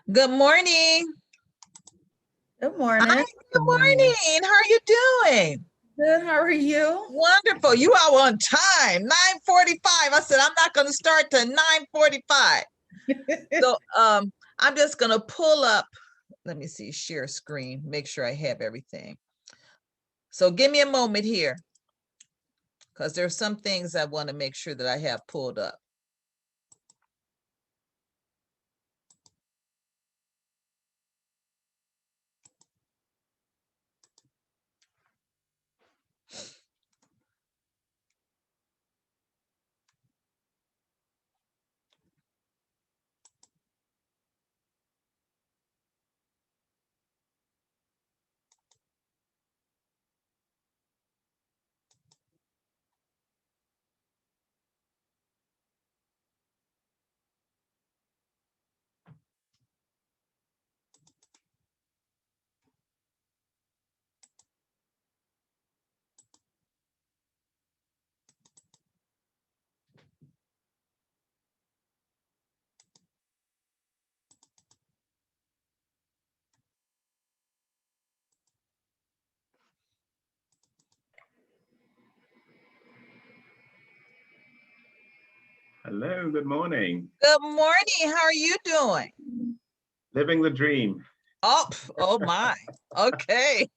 Good morning. Good morning. Hi, good morning. How are you doing? Good. How are you? Wonderful. You are on time. 9:45. I said I'm not going to start till 9:45. So I'm just going to pull up. Let me see. Share screen. Make sure I have everything. So give me a moment here, because there's some things I want to make sure that I have pulled up. Hello, good morning. Good morning. How are you doing? Living the dream. Oh my. Okay.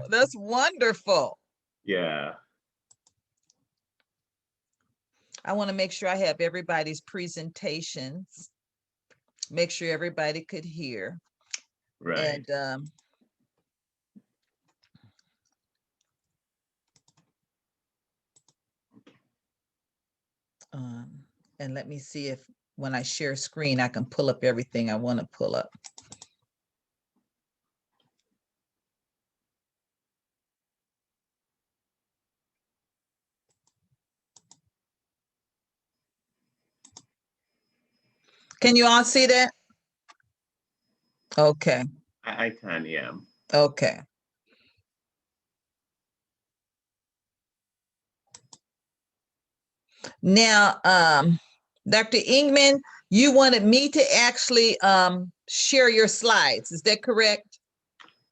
That's wonderful. Yeah. I want to make sure I have everybody's presentations. Make sure everybody could hear. Right. And let me see if when I share screen, I can pull up everything I want to pull up. Can you all see that? Okay. I can, yeah. Okay. Now, Dr. Ingman, you wanted me to actually share your slides. Is that correct?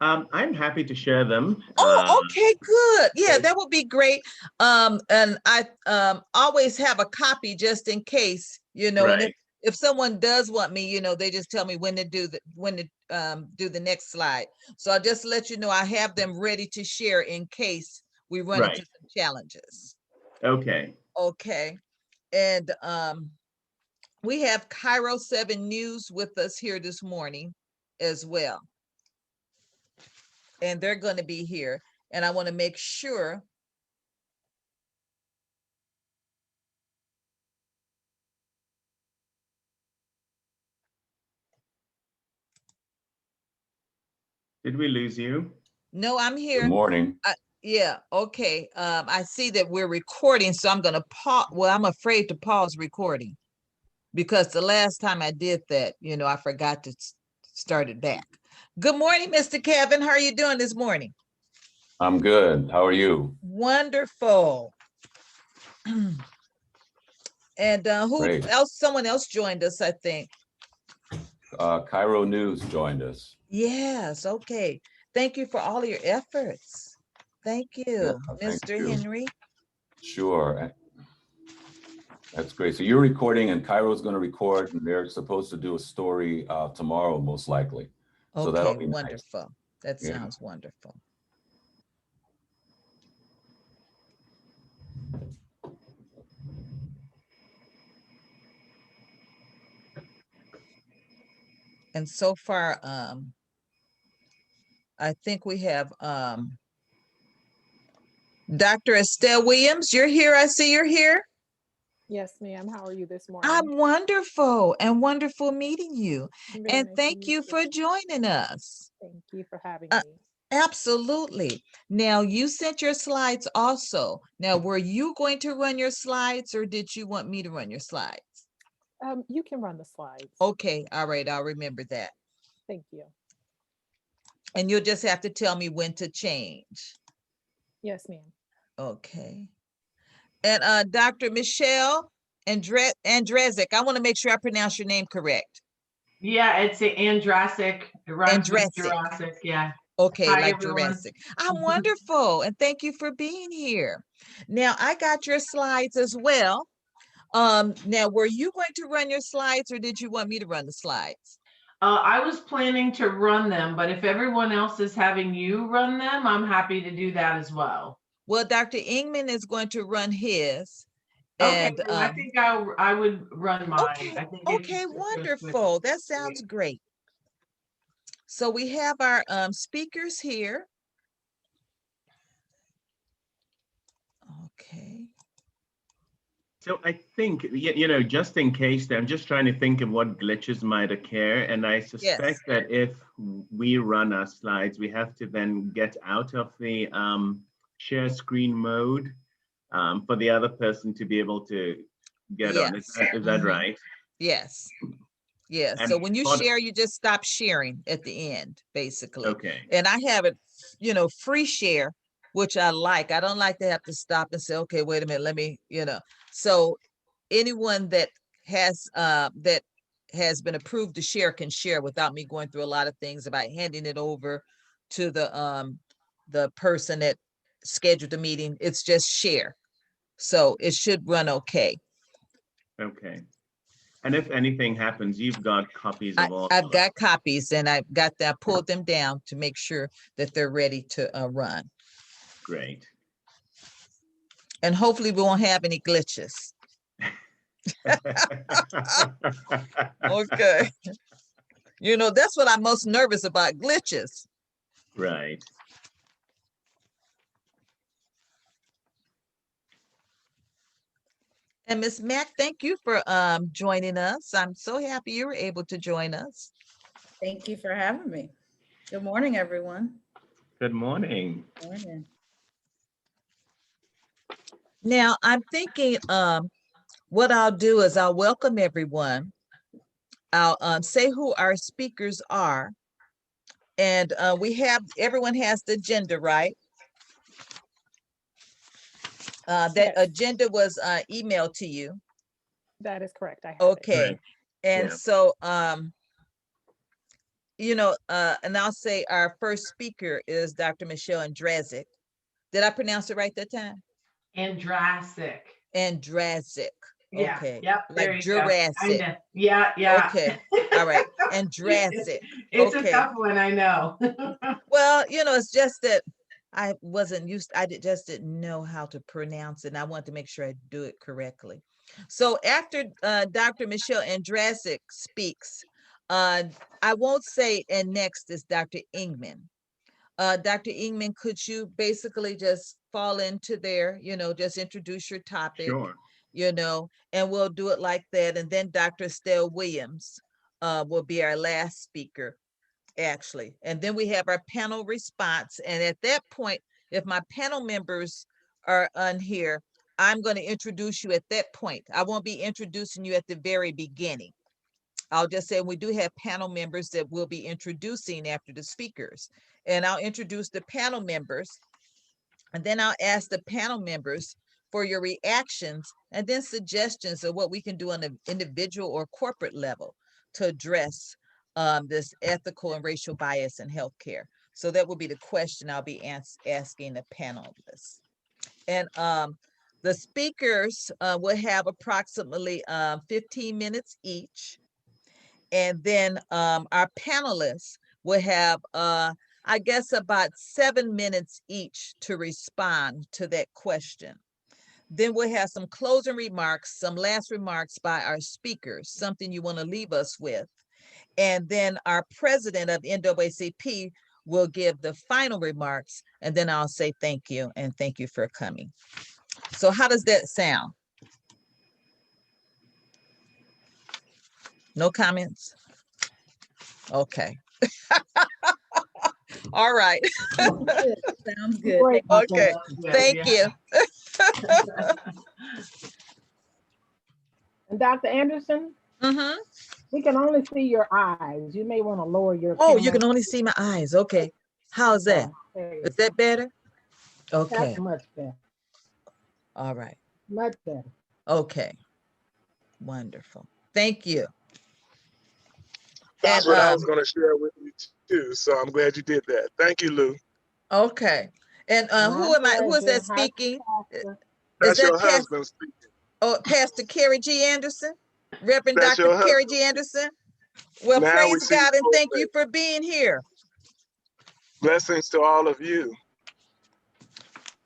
I'm happy to share them. Oh, okay, good. Yeah, that would be great. And I always have a copy just in case, you know, right. and if someone does want me, you know, they just tell me when to do the next slide. So I'll just let you know I have them ready to share in case we run into some challenges. Okay. Okay. And we have Cairo 7 News with us here this morning as well. And they're going to be here. And I want to make sure Did we lose you? No, I'm here. Good morning. Yeah, okay. I see that we're recording, so I'm going to pause. Well, I'm afraid to pause recording because the last time I did that, you know, I forgot to start it back. Good morning, Mr. Kevin. How are you doing this morning? I'm good. How are you? Wonderful. And who Great. else? Someone else joined us, I think. Cairo News joined us. Yes, okay. Thank you for all of your efforts. Thank you, Yeah, thank Mr. you. Henry. Sure. That's great. So you're recording and Cairo's going to record, and they're supposed to do a story tomorrow, most likely. Okay, so that'll be wonderful. Nice. That sounds wonderful. And so far, I think we have Dr. Estelle Williams. You're here. I see you're here. Yes, ma'am. How are you this morning? I'm wonderful and wonderful meeting you. Very And nice thank you for joining us. Thank you for having me. Absolutely. Now, you sent your slides also. Now, were you going to run your slides or did you want me to run your slides? You can run the slides. Okay. All right. I'll remember that. Thank you. And you'll just have to tell me when to change. Yes, ma'am. Okay. And Dr. Michelle Andrezek, I want to make sure I pronounce your name correct. Yeah, it's a Andrezek. It rhymes with Andrezek. Jurassic. Yeah. Okay, Hi, like everyone. Jurassic. I'm wonderful, and thank you for being here. Now, I got your slides as well. Now, were you going to run your slides, or did you want me to run the slides? I was planning to run them, but if everyone else is having you run them, I'm happy to do that as well. Well, Dr. Ingman is going to run his. Okay, And well, I think I would run mine. okay, I think okay, wonderful. That sounds great. So we have our speakers here. Okay. So I think, just in case, I'm just trying to think of what glitches might occur. And I suspect that if we run our slides, we have to then get out of the share screen mode for the other person to be able to get on. Is that right? Yes. Yes. And So when you for- share, you just stop sharing at the end, basically. Okay. And I have it, free share, which I like. I don't like to have to stop and say, okay, wait a minute, let me, So anyone that has been approved to share can share without me going through a lot of things about handing it over to the person that scheduled the meeting. It's just share. So it should run okay. Okay. And if anything happens, you've got copies of all. I've got copies, and I pulled them down to make sure that they're ready to run. Great. And hopefully we won't have any glitches. Okay. That's what I'm most nervous about, glitches. Right. And Ms. Mack, thank you for joining us. I'm so happy you were able to join us. Thank you for having me. Good morning, everyone. Good morning. Morning. Now, I'm thinking what I'll do is I'll welcome everyone. I'll say who our speakers are. And everyone has the agenda, right? That Yes. agenda was emailed to you. That is correct. I have it. Okay. Right. And Yeah. so, and I'll say our first speaker is Dr. Michelle Andrezek. Did I pronounce it right that time? Andrezek. Andrezek. Yeah. Okay. Yep. There Like you go. Jurassic. Kinda. Yeah. Yeah. Okay. All right. Andrezek. It's Okay. a tough one, I know. Well, it's just that I wasn't used, just didn't know how to pronounce it. And I wanted to make sure I do it correctly. So after Dr. Michelle Andrezek speaks, I won't say, and next is Dr. Ingman. Dr. Ingman, could you basically just fall into there, just introduce your topic, Sure. and we'll do it like that. And then Dr. Estelle Williams will be our last speaker, actually. And then we have our panel response. And at that point, if my panel members are on here, I'm going to introduce you at that point. I won't be introducing you at the very beginning. I'll just say we do have panel members that we'll be introducing after the speakers. And I'll introduce the panel members. And then I'll ask the panel members for your reactions and then suggestions of what we can do on an individual or corporate level to address this ethical and racial bias in healthcare. So that will be the question I'll be asking the panelists. And the speakers will have approximately 15 minutes each. And then our panelists will have, I guess, about 7 minutes each to respond to that question. Then we'll have some closing remarks, some last remarks by our speakers, something you want to leave us with. And then our president of NAACP will give the final remarks, and then I'll say thank you and thank you for coming. So how does that sound? No comments? Okay. All right. Good. Sounds good. Great. Okay. Yeah, Thank yeah. you. And Dr. Anderson, Mm-hmm. we can only see your eyes. You may want to lower your Oh, you camera. can only see my eyes. Okay. How's that? There you Is that better? go. Okay. That's much better. All right. Much better. Okay. Wonderful. Thank you. That's And what I was going to share with you too. So I'm glad you did that. Thank you, Lou. okay. And who am I? Who is that Hi, speaking? Pastor. Is That's your that husband speaking. Pastor Carrie G. Anderson? Reverend That's Dr. your Carrie husband. G. Anderson? Well, Now we praise see God and both thank you ways. for being here. Blessings to all of you.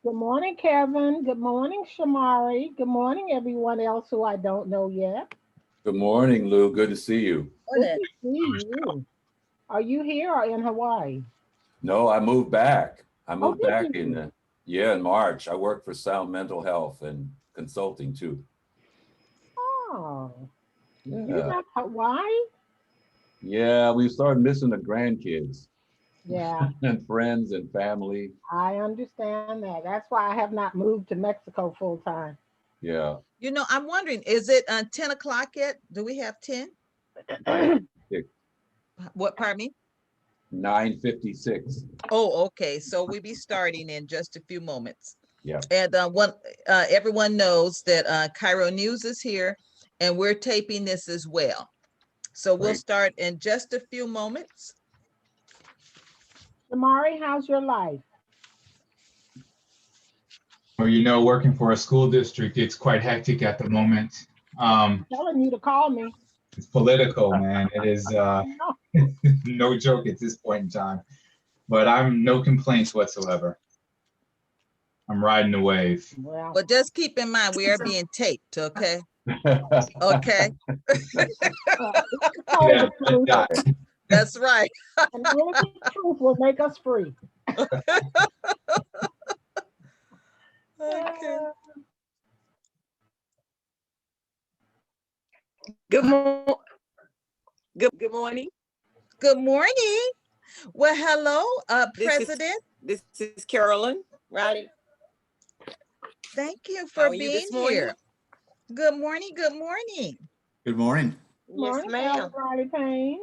Good morning, Kevin. Good morning, Shamari. Good morning, everyone else who I don't know yet. Good morning, Lou. Good to see you. Good to see you. Are you here or in Hawaii? No, I moved back. I Oh, moved did back you? in March. I work for Sound Mental Health and consulting too. Oh, you Yeah. left Hawaii? Yeah, we started missing the grandkids Yeah, and friends and family. I understand that. That's why I have not moved to Mexico full time. Yeah. You know, I'm wondering, is it 10 o'clock yet? Do we have 10? 9:56. What, pardon me? 9:56. Oh, okay. So we'll be starting in just a few moments. Yeah. And everyone knows that Cairo News is here and we're taping this as well. So we'll Great. start in just a few moments. Shamari, how's your life? Well, you know, working for a school district, it's quite hectic at the moment. Telling you to call me. It's political, man. It is I know. no joke at this point in time. But I'm no complaints whatsoever. I'm riding the wave. Well, But just keep in mind, we are being taped, okay? Okay, it's See the truth, that? that's right. and only the truth will make us free. Okay. Good morning. Good morning. Well, hello, This President. is Carolyn Riley. Thank you How for are you being this morning? here. Good morning. Good morning. Good morning. Yes, Morning, ma'am. Riley Payne.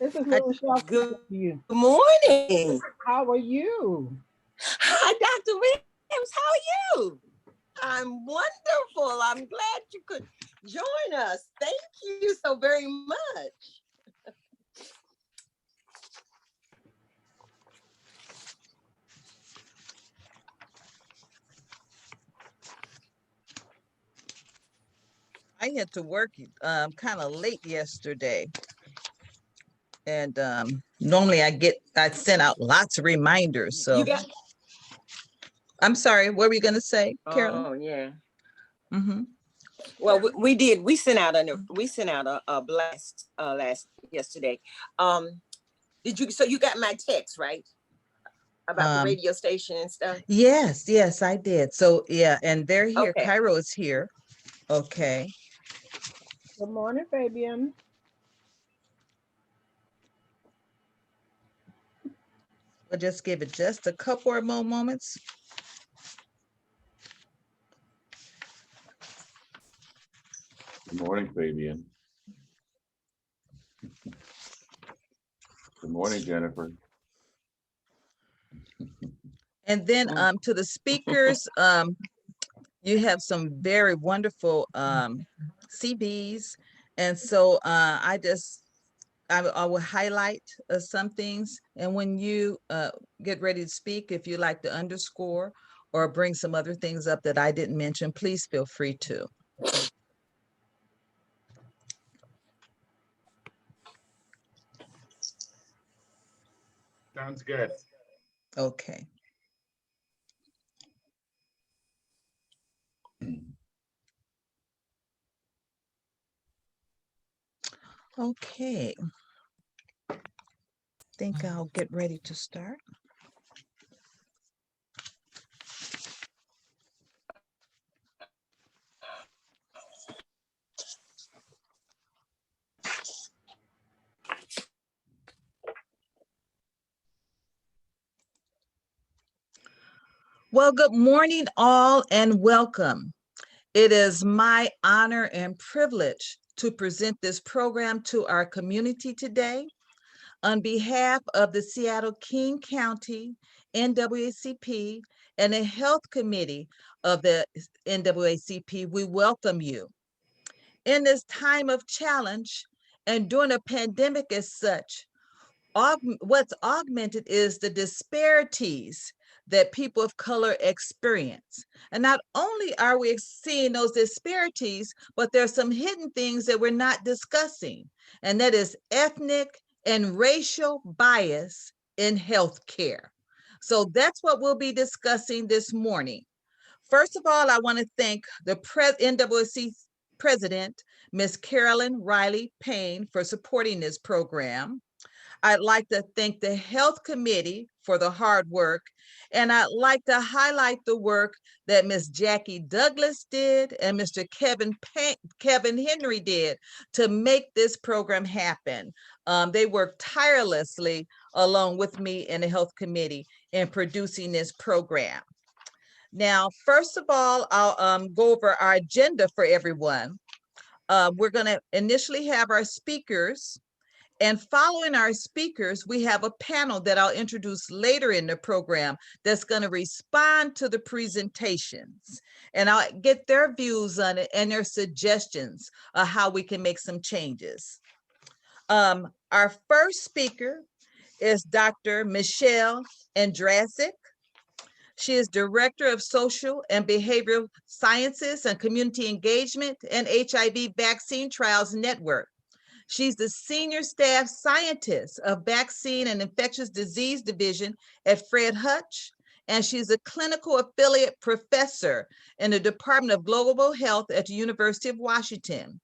This is I- Little Chef Good to you. morning. How are you? Hi, Dr. Williams. How are you? I'm wonderful. I'm glad you could join us. Thank you so very much. I had to work kind of late yesterday. And normally I send out lots of reminders. So You got. I'm sorry, what were you gonna say, Carolyn? Oh yeah. Mm-hmm. Well, we did. We sent out a blast yesterday. Did you? So you got my text, right? About the radio station and stuff. Yes, I did. So yeah, and they're here. Okay. Cairo is here. Okay. Good morning, Fabian. We'll just give it just a couple more moments. Good morning, Fabian. Good morning, Jennifer. And then to the speakers, you have some very wonderful CVs. And so I will highlight some things. And when you get ready to speak, if you like to underscore or bring some other things up that I didn't mention, please feel free to. Sounds good. Okay. Okay. Think I'll get ready to start. Well, good morning all and welcome. It is my honor and privilege to present this program to our community today. On behalf of the Seattle-King County NAACP and the Health Committee of the NAACP, we welcome you. in this time of challenge and during a pandemic as such, what's augmented is the disparities that people of color experience. And not only are we seeing those disparities, but there's some hidden things that we're not discussing, and that is ethnic and racial bias in healthcare. So that's what we'll be discussing this morning. First of all, I want to thank the NAACP president, Ms. Carolyn Riley Payne, for supporting this program. I'd like to thank the Health Committee for the hard work, and I'd like to highlight the work that Ms. Jackie Douglas did and Mr. Kevin Henry did to make this program happen. They worked tirelessly along with me in the Health Committee in producing this program. Now, first of all, I'll go over our agenda for everyone. We're going to initially have our speakers. And following our speakers, we have a panel that I'll introduce later in the program that's going to respond to the presentations. And I'll get their views on it and their suggestions of how we can make some changes. Our first speaker is Dr. Michelle Andrezek. She is Director of Social and Behavioral Sciences and Community Engagement and HIV Vaccine Trials Network. She's the Senior Staff Scientist of Vaccine and Infectious Disease Division at Fred Hutch, and she's a Clinical Affiliate Professor in the Department of Global Health at the University of Washington.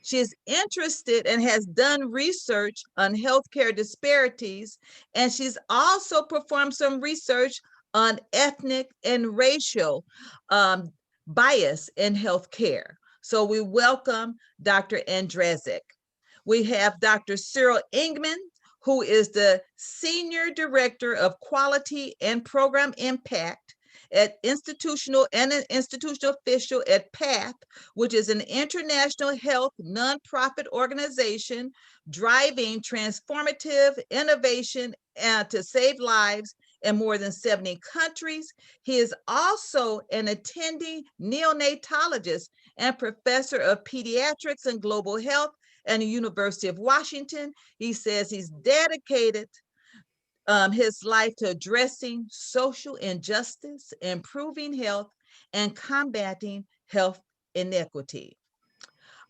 She is interested and has done research on healthcare disparities, and she's also performed some research on ethnic and racial bias in healthcare. So we welcome Dr. Andrezek. We have Dr. Cyril Ingman, who is the Senior Director of Quality and Program Impact at Institutional and an Institutional Official at PATH, which is an international health nonprofit organization driving transformative innovation to save lives in more than 70 countries. He is also an attending neonatologist and professor of pediatrics and global health at the University of Washington. He says he's dedicated his life to addressing social injustice, improving health, and combating health inequity.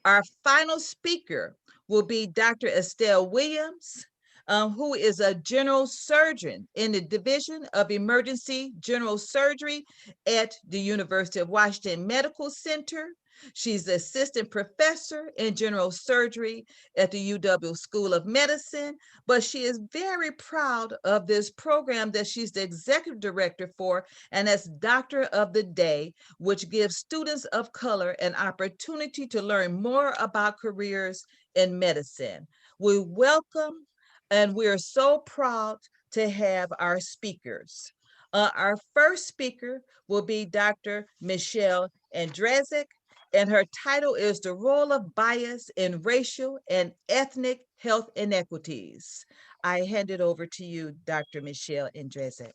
Our final speaker will be Dr. Estelle Williams, who is a general surgeon in the Division of Emergency General Surgery at the University of Washington Medical Center. She's the assistant professor in general surgery at the UW School of Medicine, but she is very proud of this program that she's the executive director for, and that's Doctor of the Day, which gives students of color an opportunity to learn more about careers in medicine. We welcome and we are so proud to have our speakers. Our first speaker will be Dr. Michelle Andrezek, and her title is The Role of Bias in Racial and Ethnic Health Inequities. I hand it over to you, Dr. Michelle Andrezek.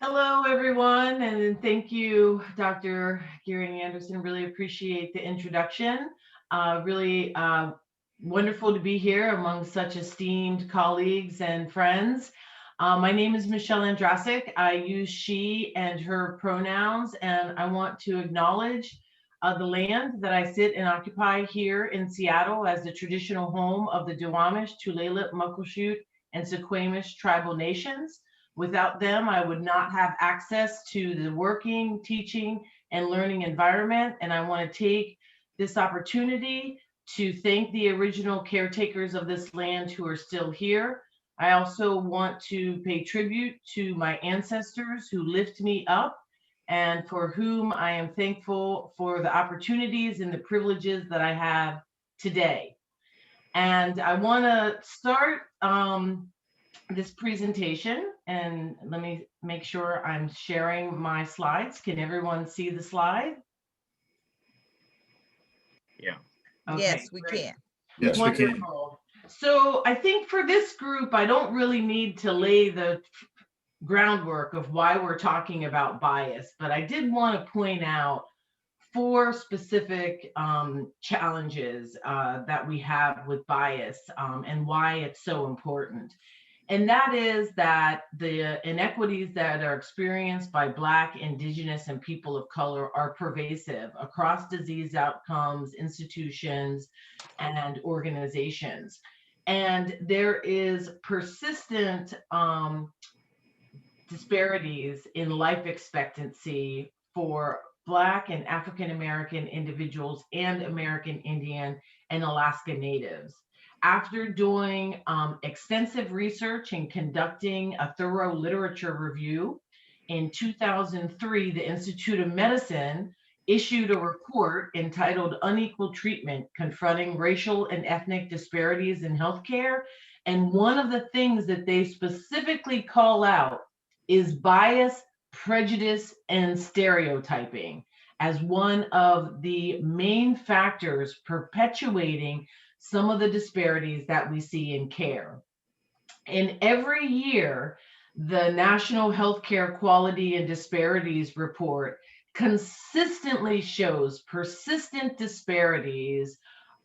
Hello, everyone, and thank you, Dr. Gearing Anderson. Really appreciate the introduction. Really wonderful to be here among such esteemed colleagues and friends. My name is Michelle Andrezek. I use she and her pronouns, and I want to acknowledge the land that I sit and occupy here in Seattle as the traditional home of the Duwamish, Tulalip, Muckleshoot, and Suquamish tribal nations. Without them, I would not have access to the working, teaching, and learning environment. And I want to take this opportunity to thank the original caretakers of this land who are still here. I also want to pay tribute to my ancestors who lift me up and for whom I am thankful for the opportunities and the privileges that I have today. And I want to start this presentation, and let me make sure I'm sharing my slides. Can everyone see the slide? Yeah. Okay, Yes, we great. can. Yes, we can. Wonderful. So I think for this group, I don't really need to lay the groundwork of why we're talking about bias, but I did want to point out 4 specific challenges that we have with bias and why it's so important. And that is that the inequities that are experienced by Black, Indigenous, and people of color are pervasive across disease outcomes, institutions, and organizations. And there is persistent disparities in life expectancy for Black and African American individuals and American Indian and Alaska Natives. After doing extensive research and conducting a thorough literature review, in 2003, the Institute of Medicine issued a report entitled Unequal Treatment, Confronting Racial and Ethnic Disparities in Healthcare. And one of the things that they specifically call out is bias, prejudice, and stereotyping as one of the main factors perpetuating some of the disparities that we see in care. And every year, the National Healthcare Quality and Disparities Report consistently shows persistent disparities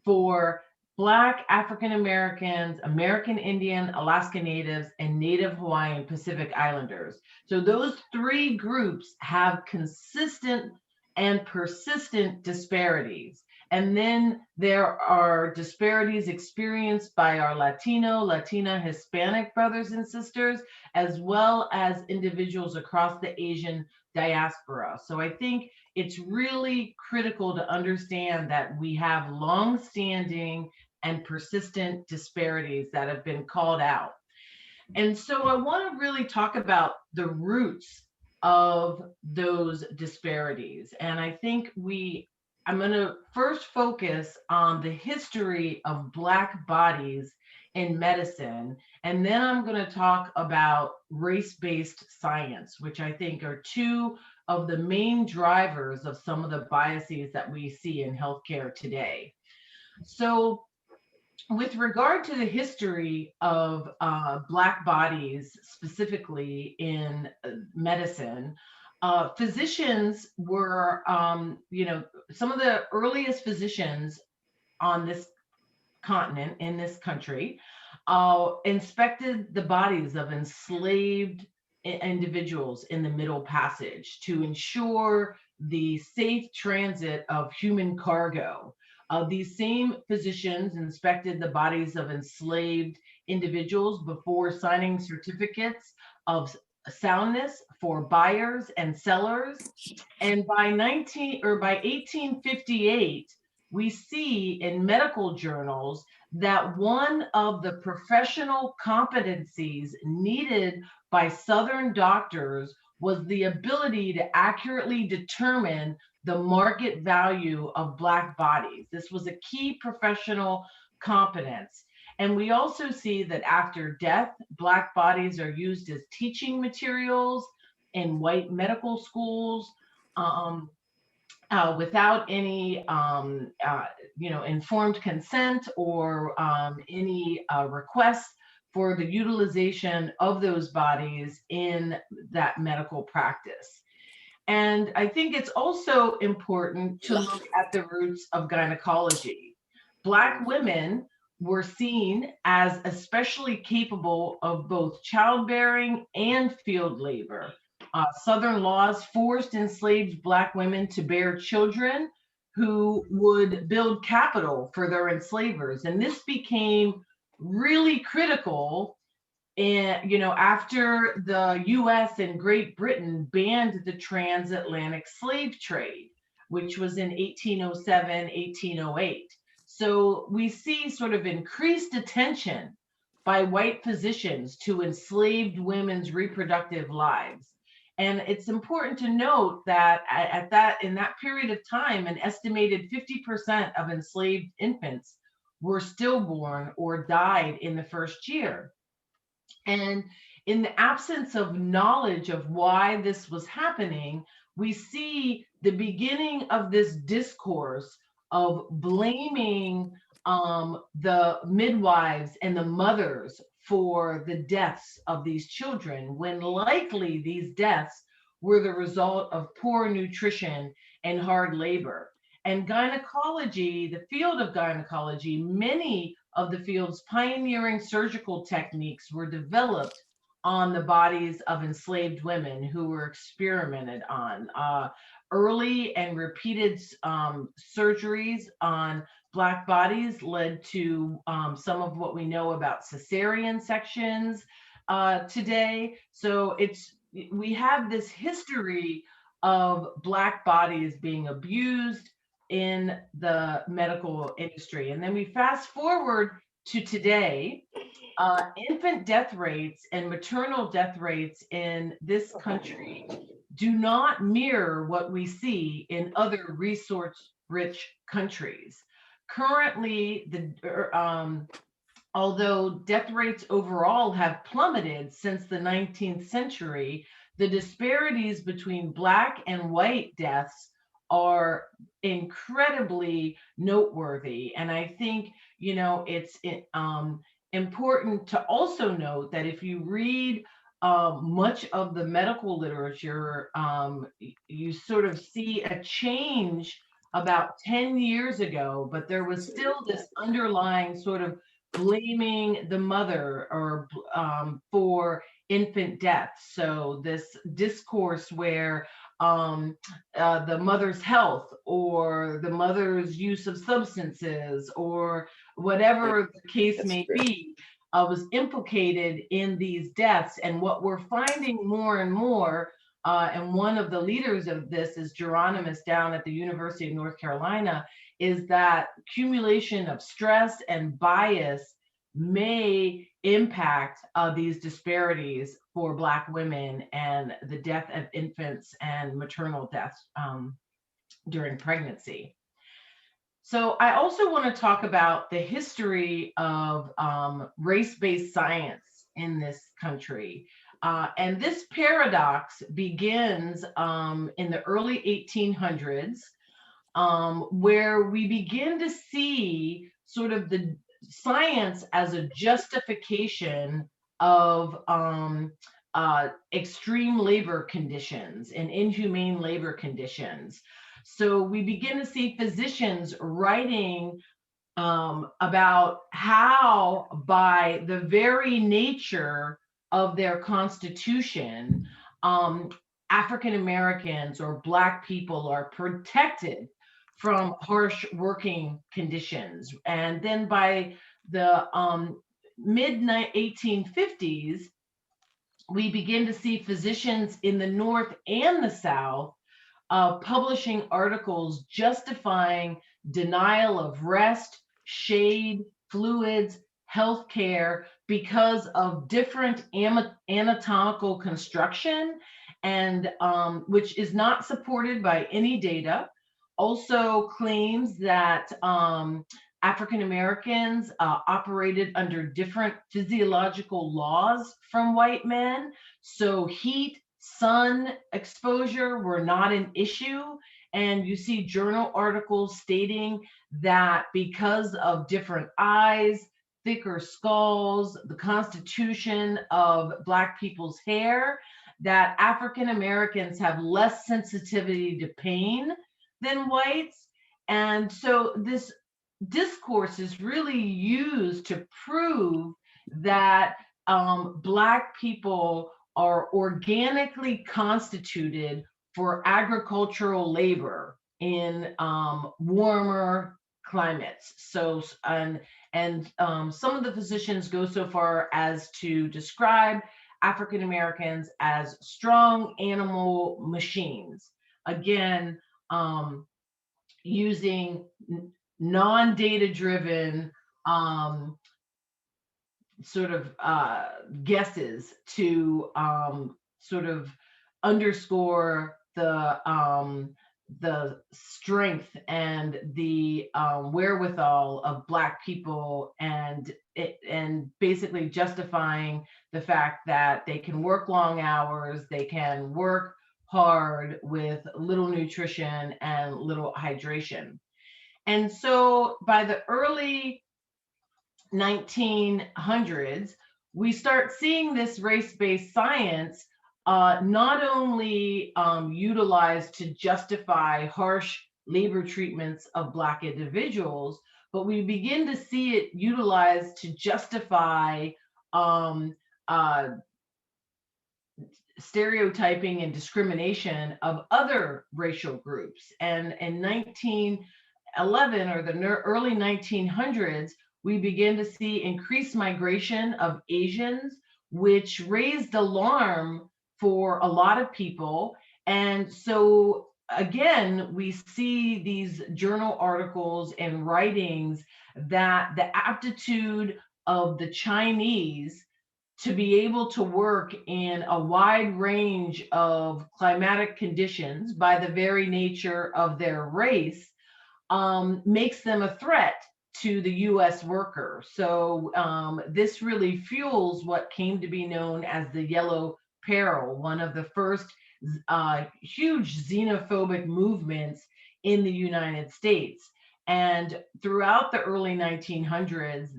for Black, African Americans, American Indian, Alaska Natives, and Native Hawaiian Pacific Islanders. So those 3 groups have consistent and persistent disparities. And then there are disparities experienced by our Latino, Latina, Hispanic brothers and sisters, as well as individuals across the Asian diaspora. So I think it's really critical to understand that we have long-standing and persistent disparities that have been called out. And so I want to really talk about the roots of those disparities. And I think I'm going to first focus on the history of Black bodies in medicine, and then I'm going to talk about race-based science, which I think are 2 of the main drivers of some of the biases that we see in healthcare today. So with regard to the history of Black bodies, specifically in medicine, physicians were, some of the earliest physicians on this continent, in this country, inspected the bodies of enslaved individuals in the Middle Passage to ensure the safe transit of human cargo. These same physicians inspected the bodies of enslaved individuals before signing certificates of soundness for buyers and sellers. And by 1858, we see in medical journals that one of the professional competencies needed by Southern doctors was the ability to accurately determine the market value of Black bodies. This was a key professional competence. And we also see that after death, Black bodies are used as teaching materials in white medical schools without any informed consent or any requests for the utilization of those bodies in that medical practice. And I think it's also important to look at the roots of gynecology. Black women were seen as especially capable of both childbearing and field labor. Southern laws forced enslaved Black women to bear children who would build capital for their enslavers. And this became really critical after the US and Great Britain banned the transatlantic slave trade, which was in 1807, 1808. So we see sort of increased attention by white physicians to enslaved women's reproductive lives. And it's important to note that in that period of time, an estimated 50% of enslaved infants were stillborn or died in the first year. And in the absence of knowledge of why this was happening, we see the beginning of this discourse of blaming the midwives and the mothers for the deaths of these children, when likely these deaths were the result of poor nutrition and hard labor. And gynecology, the field of gynecology, many of the field's pioneering surgical techniques were developed on the bodies of enslaved women who were experimented on. Early and repeated surgeries on Black bodies led to some of what we know about cesarean sections today. So we have this history of Black bodies being abused in the medical industry. And then we fast forward to today. Infant death rates and maternal death rates in this country do not mirror what we see in other resource-rich countries. Currently, although death rates overall have plummeted since the 19th century, the disparities between Black and white deaths are incredibly noteworthy. And I think, it's important to also note that if you read much of the medical literature, you sort of see a change about 10 years ago, but there was still this underlying sort of blaming the mother or for infant death. So this discourse where the mother's health or the mother's use of substances or whatever the case may be was implicated in these deaths. And what we're finding more and more, and one of the leaders of this is Geronimus down at the University of North Carolina, is that accumulation of stress and bias may impact these disparities for Black women and the death of infants and maternal deaths during pregnancy. So I also want to talk about the history of race-based science in this country. And this paradox begins in the early 1800s, where we begin to see sort of the science as a justification of extreme labor conditions and inhumane labor conditions. So we begin to see physicians writing about how, by the very nature of their constitution, African Americans or Black people are protected from harsh working conditions. And then by the mid-1850s, we begin to see physicians in the North and the South publishing articles justifying denial of rest, shade, fluids, healthcare because of different anatomical construction, and which is not supported by any data. Also claims that African Americans operated under different physiological laws from white men. So heat, sun exposure were not an issue. And you see journal articles stating that because of different eyes, thicker skulls, the constitution of Black people's hair, that African Americans have less sensitivity to pain than whites. And so this discourse is really used to prove that Black people are organically constituted for agricultural labor in warmer climates. So, and some of the physicians go so far as to describe African Americans as strong animal machines. Again, using non-data driven sort of guesses to sort of underscore the strength and the wherewithal of Black people, and basically justifying the fact that they can work long hours, they can work hard with little nutrition and little hydration. And so by the early 1900s, we start seeing this race-based science not only utilized to justify harsh labor treatments of Black individuals, but we begin to see it utilized to justify stereotyping and discrimination of other racial groups. And in 1911 or the early 1900s, we begin to see increased migration of Asians, which raised alarm for a lot of people. And so again, we see these journal articles and writings that the aptitude of the Chinese to be able to work in a wide range of climatic conditions by the very nature of their race makes them a threat to the US worker. So this really fuels what came to be known as the Yellow Peril, one of the first huge xenophobic movements in the United States. And throughout the early 1900s,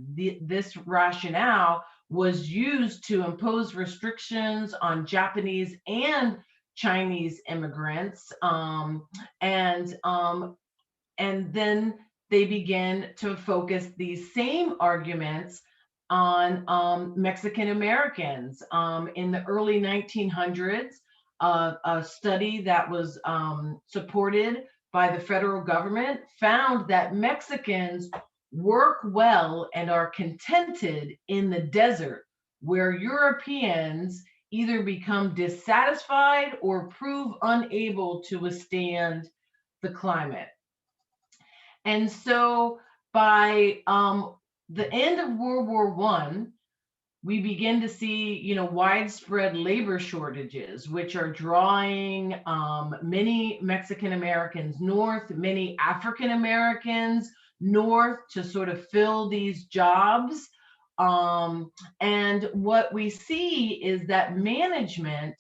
this rationale was used to impose restrictions on Japanese and Chinese immigrants. And then they began to focus these same arguments on Mexican Americans. In the early 1900s, a study that was supported by the federal government found that Mexicans work well and are contented in the desert, where Europeans either become dissatisfied or prove unable to withstand the climate. And so by the end of World War I, we begin to see, widespread labor shortages, which are drawing many Mexican Americans north, many African Americans north to sort of fill these jobs. And what we see is that management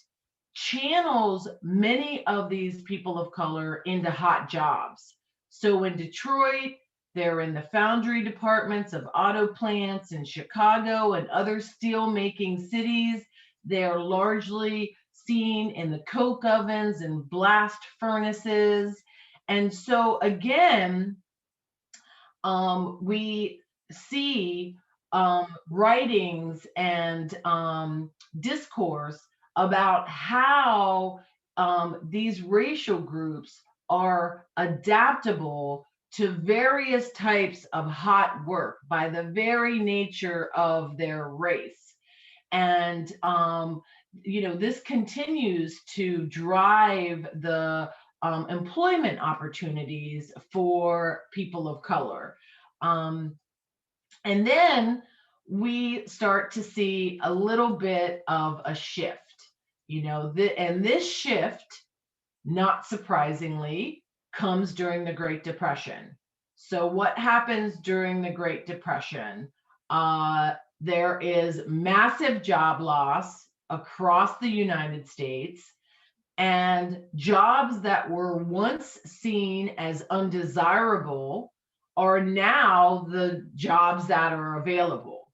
channels many of these people of color into hot jobs. So in Detroit, they're in the foundry departments of auto plants in Chicago and other steel making cities. They're largely seen in the coke ovens and blast furnaces. And so again, we see writings and discourse about how these racial groups are adaptable to various types of hot work by the very nature of their race. And, this continues to drive the employment opportunities for people of color. And then we start to see a little bit of a shift, and this shift, not surprisingly, comes during the Great Depression. So what happens during the Great Depression? There is massive job loss across the United States, and jobs that were once seen as undesirable are now the jobs that are available.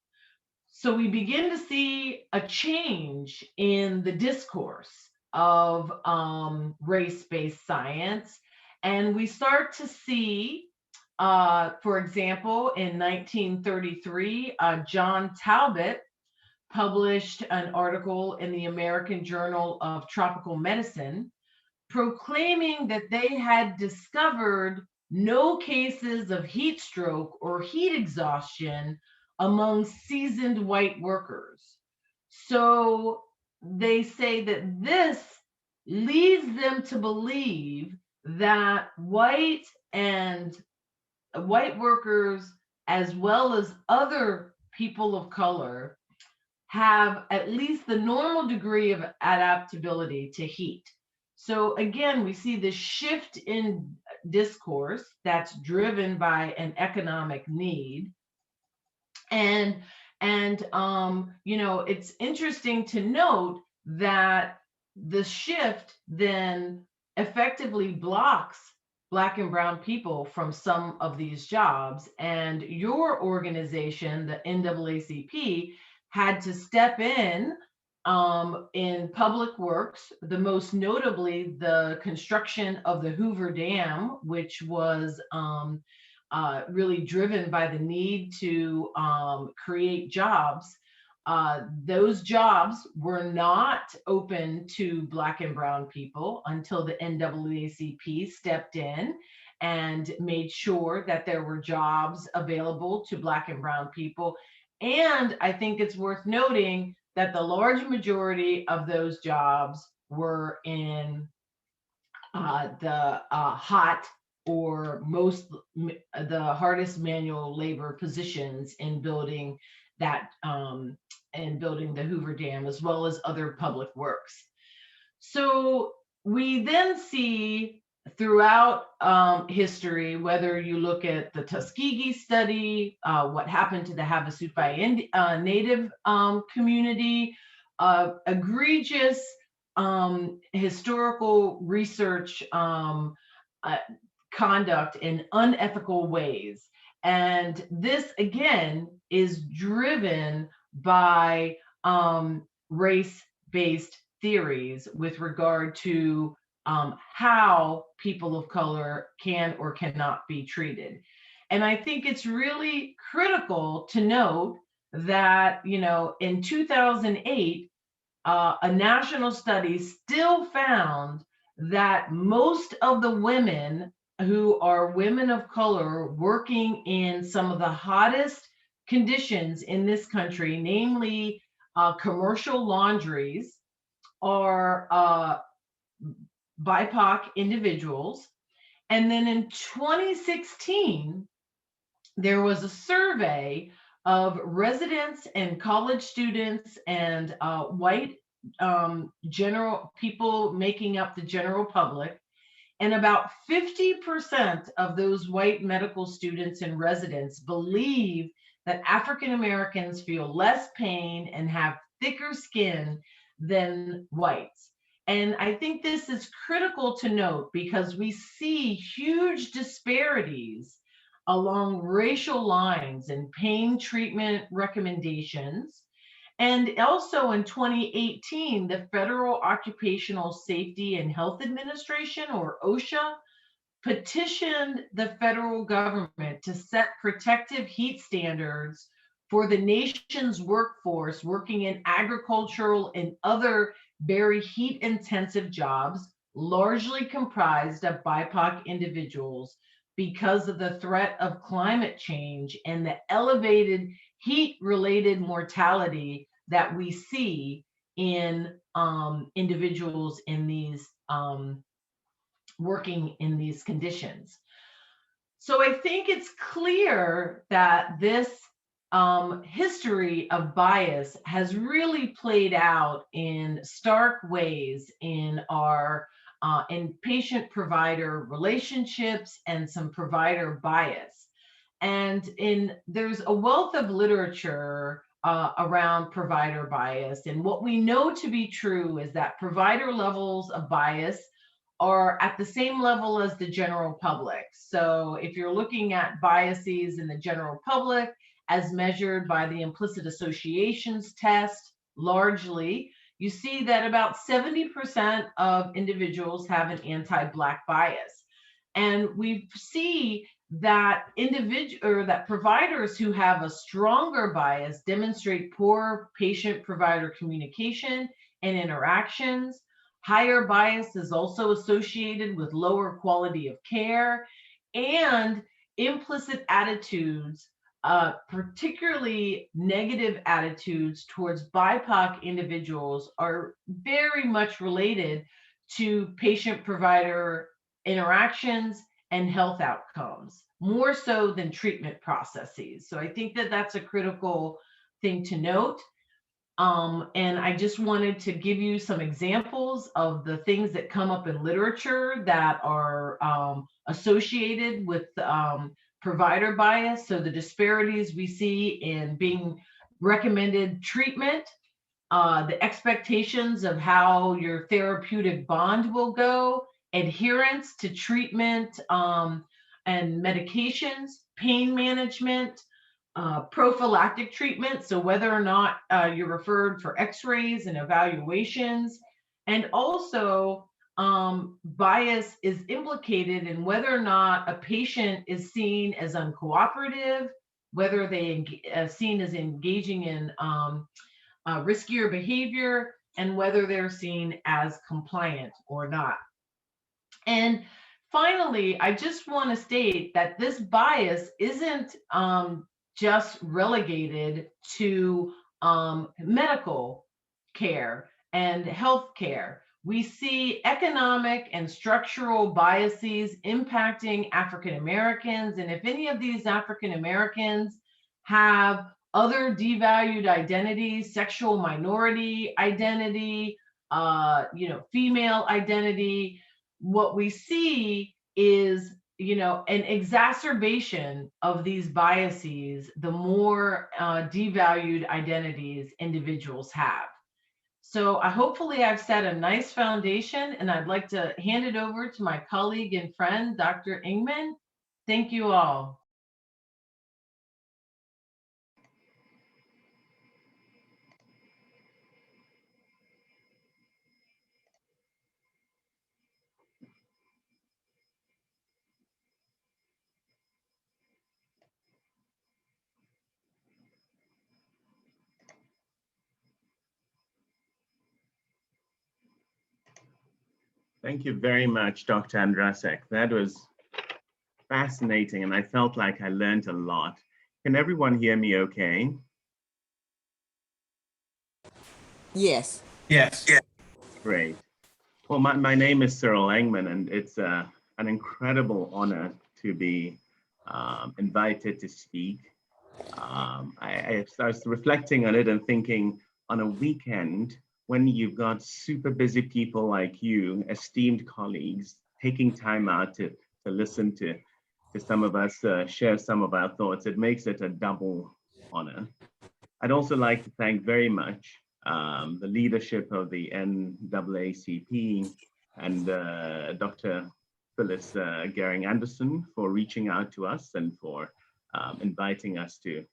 So we begin to see a change in the discourse of race-based science. And we start to see, for example, in 1933, John Talbot published an article in the American Journal of Tropical Medicine proclaiming that they had discovered no cases of heat stroke or heat exhaustion among seasoned white workers. So they say that this leads them to believe that white workers, as well as other people of color, have at least the normal degree of adaptability to heat. So again, we see this shift in discourse that's driven by an economic need. And it's interesting to note that the shift then effectively blocks Black and brown people from some of these jobs. And your organization, the NAACP, had to step in in public works, the most notably the construction of the Hoover Dam, which was really driven by the need to create jobs. Those jobs were not open to Black and brown people until the NAACP stepped in and made sure that there were jobs available to Black and brown people. And I think it's worth noting that the large majority of those jobs were in the hot or the hardest manual labor positions in building that and building the Hoover Dam, as well as other public works. So we then see throughout history, whether you look at the Tuskegee study, what happened to the Havasupai Native community, egregious historical research conduct in unethical ways. And this, again, is driven by race-based theories with regard to how people of color can or cannot be treated. And I think it's really critical to note that, you know, in 2008, a national study still found that most of the women who are women of color working in some of the hottest conditions in this country, namely commercial laundries, are BIPOC individuals. And then in 2016, there was a survey of residents and college students and white general people making up the general public. And about 50% of those white medical students and residents believe that African Americans feel less pain and have thicker skin than whites. And I think this is critical to note because we see huge disparities along racial lines and pain treatment recommendations. And also in 2018, the Federal Occupational Safety and Health Administration, or OSHA, petitioned the federal government to set protective heat standards for the nation's workforce working in agricultural and other very heat-intensive jobs, largely comprised of BIPOC individuals, because of the threat of climate change and the elevated heat-related mortality that we see in individuals in these working in these conditions. So I think it's clear that this history of bias has really played out in stark ways in our in patient-provider relationships and some provider bias. And there's a wealth of literature around provider bias. And what we know to be true is that provider levels of bias are at the same level as the general public. So if you're looking at biases in the general public as measured by the implicit associations test, largely, you see that about 70% of individuals have an anti-Black bias. And we see that that providers who have a stronger bias demonstrate poor patient-provider communication and interactions. Higher bias is also associated with lower quality of care, and implicit attitudes, particularly negative attitudes towards BIPOC individuals, are very much related to patient-provider interactions and health outcomes, more so than treatment processes. So I think that that's a critical thing to note. And I just wanted to give you some examples of the things that come up in literature that are associated with provider bias. So the disparities we see in being recommended treatment, the expectations of how your therapeutic bond will go, adherence to treatment and medications, pain management, prophylactic treatment, so whether or not you're referred for x-rays and evaluations, and also bias is implicated in whether or not a patient is seen as uncooperative, whether they seen as engaging in riskier behavior, and whether they're seen as compliant or not. And finally, I just want to state that this bias isn't just relegated to medical care and health care. We see economic and structural biases impacting African Americans. And if any of these African Americans have other devalued identities, sexual minority identity, female identity, what we see is, an exacerbation of these biases the more devalued identities individuals have. So hopefully I've set a nice foundation, and I'd like to hand it over to my colleague and friend, Dr. Ingman. Thank you all. Thank you very much, Dr. Andrezek. That was fascinating, and I felt like I learned a lot. Can everyone hear me okay? Yes. Yes. Great. Well, my name is Cyril Engman, and it's an incredible honor to be invited to speak. I was reflecting on it and thinking, on a weekend, when you've got super busy people like you, esteemed colleagues, taking time out to listen to some of us share some of our thoughts, it makes it a double honor. I'd also like to thank very much the leadership of the NAACP and Dr. Phyllis Gehring-Anderson for reaching out to us and for inviting us to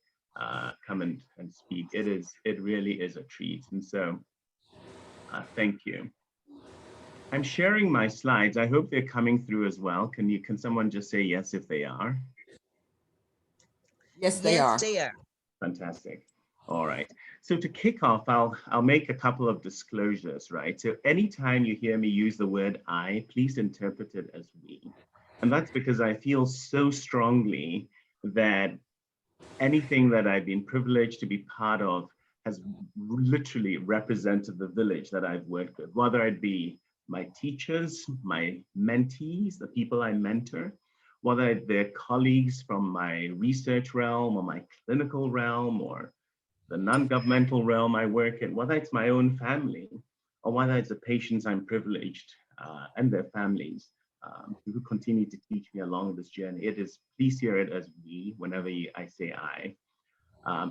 come and speak. It really is a treat. And so thank you. I'm sharing my slides. I hope they're coming through as well. Can someone just say yes if they are? Yes, they are. Yes, they are. Fantastic. All right. So to kick off, I'll make a couple of disclosures, right? So anytime you hear me use the word I, please interpret it as we. And that's because I feel so strongly that anything that I've been privileged to be part of has literally represented the village that I've worked with, whether it be my teachers, my mentees, the people I mentor, whether they're colleagues from my research realm or my clinical realm or the non-governmental realm I work in, whether it's my own family or whether it's the patients I'm privileged and their families who continue to teach me along this journey. It is, please hear it as we whenever I say I.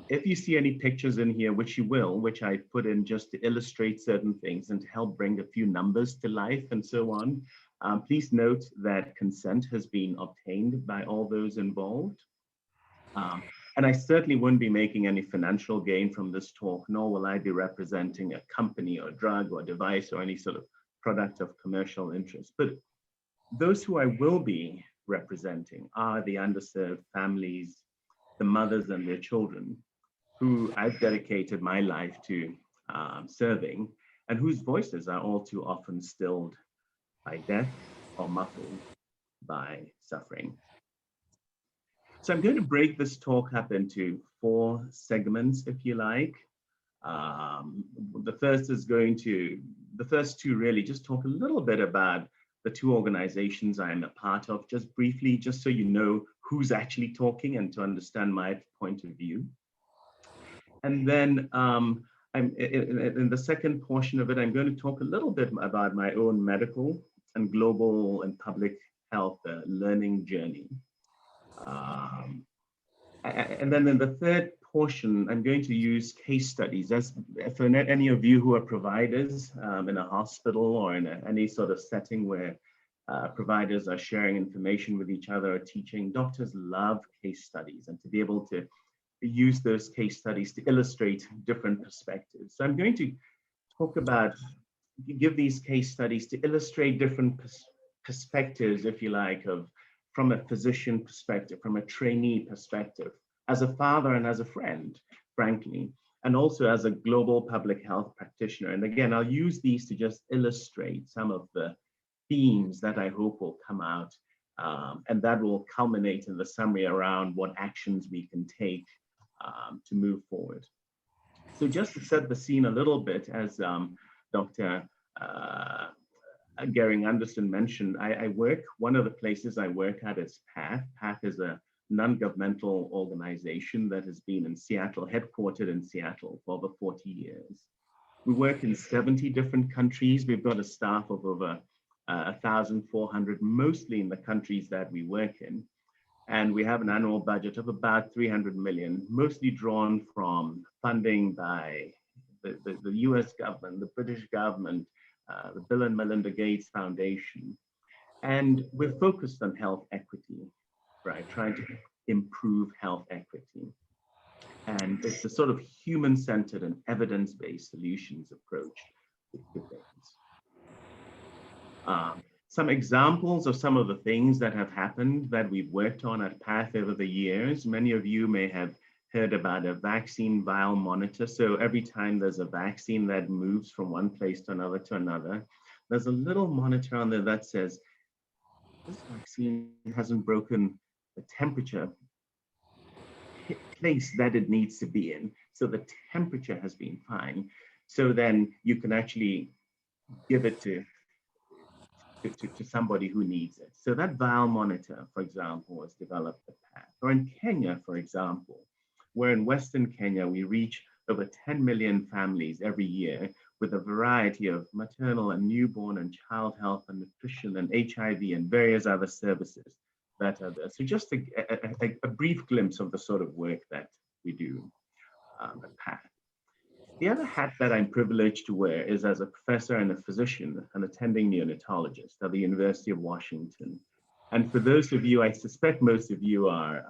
If you see any pictures in here, which you will, which I put in just to illustrate certain things and to help bring a few numbers to life and so on, please note that consent has been obtained by all those involved. And I certainly wouldn't be making any financial gain from this talk, nor will I be representing a company or drug or device or any sort of product of commercial interest. But those who I will be representing are the underserved families, the mothers and their children, who I've dedicated my life to serving, and whose voices are all too often stilled by death or muffled by suffering. So I'm going to break this talk up into 4 segments, if you like. The first two really just talk a little bit about the 2 organizations I'm a part of, just briefly, just so you know who's actually talking and to understand my point of view. And then I'm in the second portion of it, I'm going to talk a little bit about my own medical and global and public health learning journey. And then in the third portion, I'm going to use case studies. As for any of you who are providers in a hospital or in any sort of setting where providers are sharing information with each other or teaching, doctors love case studies, and to be able to use those case studies to illustrate different perspectives. So I'm going to talk about, give these case studies to illustrate different perspectives, if you like, from a physician perspective, from a trainee perspective, as a father and as a friend, frankly, and also as a global public health practitioner. And again, I'll use these to just illustrate some of the themes that I hope will come out, and that will culminate in the summary around what actions we can take to move forward. So just to set the scene a little bit, as Dr. Gering Anderson mentioned, one of the places I work at is PATH. PATH is a non-governmental organization that has been in Seattle, headquartered in Seattle for over 40 years. We work in 70 different countries. We've got a staff of over 1,400, mostly in the countries that we work in. And we have an annual budget of about 300 million, mostly drawn from funding by the US government, the British government, the Bill and Melinda Gates Foundation. And we're focused on health equity, right? Trying to improve health equity. And it's a sort of human-centered and evidence-based solutions approach to things. Some examples of some of the things that have happened that we've worked on at PATH over the years. Many of you may have heard about a vaccine vial monitor. So every time there's a vaccine that moves from one place to another, there's a little monitor on there that says, this vaccine hasn't broken the temperature place that it needs to be in. So the temperature has been fine. So then you can actually give it to somebody who needs it. So that vial monitor, for example, was developed at PATH. Or in Kenya, for example, where in Western Kenya, we reach over 10 million families every year with a variety of maternal and newborn and child health and nutrition and HIV and various other services that are there. So just a brief glimpse of the sort of work that we do at PATH. The other hat that I'm privileged to wear is as a professor and a physician, an attending neonatologist at the University of Washington. And for those of you, I suspect most of you are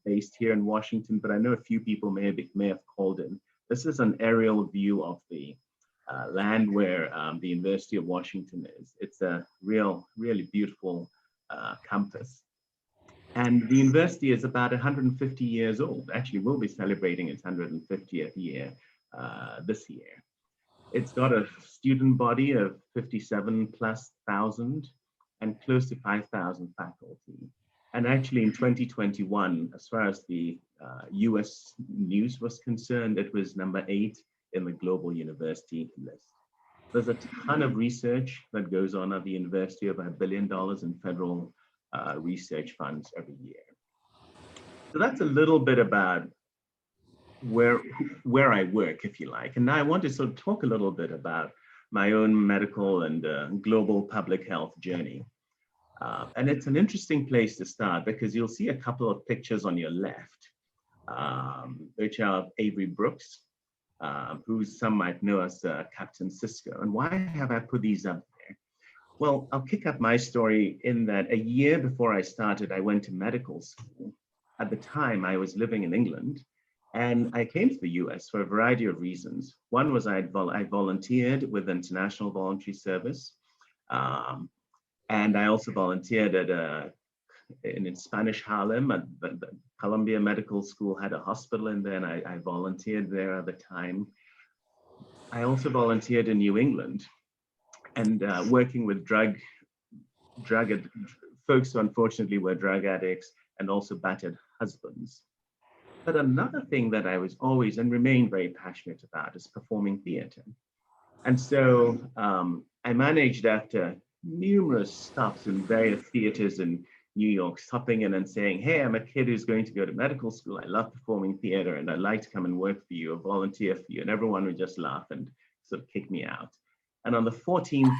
based here in Washington, but I know a few people may have called in. This is an aerial view of the land where the University of Washington is. It's a really beautiful campus. And the university is about 150 years old. Actually, we'll be celebrating its 150th year this year. It's got a student body of 57,000+ and close to 5,000 faculty. And actually in 2021, as far as the US news was concerned, it was number 8 in the global university list. There's a ton of research that goes on at the university, over $1 billion in federal research funds every year. So that's a little bit about where I work, if you like. And now I want to sort of talk a little bit about my own medical and global public health journey. And it's an interesting place to start because you'll see a couple of pictures on your left, which are Avery Brooks, who some might know as Captain Cisco. And why have I put these up there? Well, I'll kick up my story in that a year before I started, I went to medical school. At the time, I was living in England, and I came to the US for a variety of reasons. One was I volunteered with International Voluntary Service, and I also volunteered in Spanish Harlem. At the Columbia Medical School had a hospital in there, and I volunteered there at the time. I also volunteered in New England, and working with drug folks who unfortunately were drug addicts and also battered husbands. But another thing that I was always and remain very passionate about is performing theater. And so I managed, after numerous stops in various theaters in New York, stopping in and saying, hey, I'm a kid who's going to go to medical school. I love performing theater and I'd like to come and work for you or volunteer for you. And everyone would just laugh and sort of kick me out. And on the 14th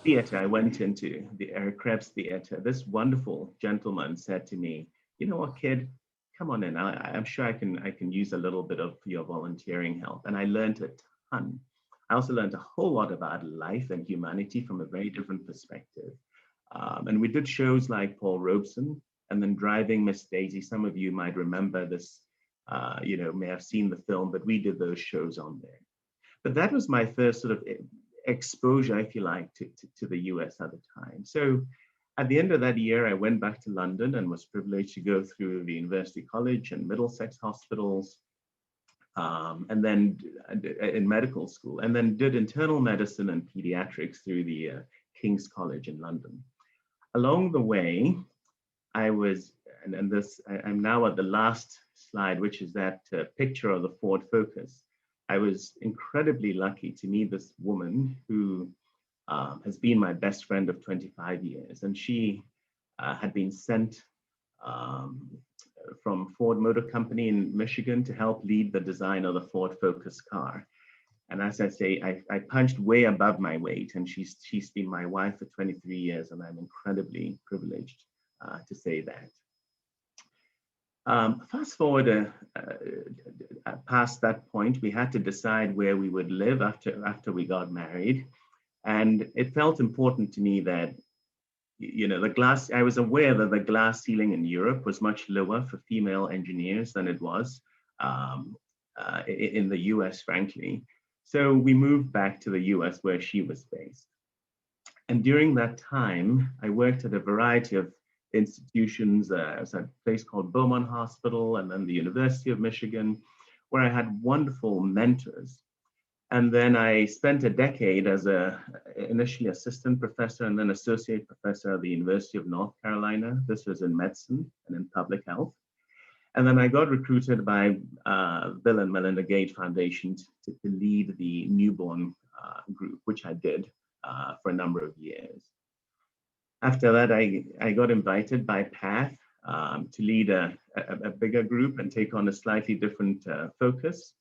theater I went into, the Eric Krebs Theater, this wonderful gentleman said to me, you know what, kid, come on in. I'm sure I can use a little bit of your volunteering help. And I learned a ton. I also learned a whole lot about life and humanity from a very different perspective. And we did shows like Paul Robeson and then Driving Miss Daisy. Some of you might remember this may have seen the film, but we did those shows on there. But that was my first sort of exposure, if you like, to the US at the time. So at the end of that year, I went back to London and was privileged to go through the University College and Middlesex hospitals, and then in medical school, and then did internal medicine and pediatrics through the King's College in London. Along the way, I was, and this, I'm now at the last slide, which is that picture of the Ford Focus. I was incredibly lucky to meet this woman who has been my best friend of 25 years. And she had been sent from Ford Motor Company in Michigan to help lead the design of the Ford Focus car. And as I say, I punched way above my weight, and she's been my wife for 23 years, and I'm incredibly privileged to say that. Fast forward past that point, we had to decide where we would live after we got married. And it felt important to me that, I was aware that the glass ceiling in Europe was much lower for female engineers than it was in the US, frankly. So we moved back to the US where she was based. And during that time, I worked at a variety of institutions. I was at a place called Beaumont Hospital and then the University of Michigan, where I had wonderful mentors. And then I spent a decade as initially assistant professor and then associate professor at the University of North Carolina. This was in medicine and in public health. And then I got recruited by Bill and Melinda Gates Foundation to lead the newborn group, which I did for a number of years. After that, I got invited by PATH to lead a bigger group and take on a slightly different focus.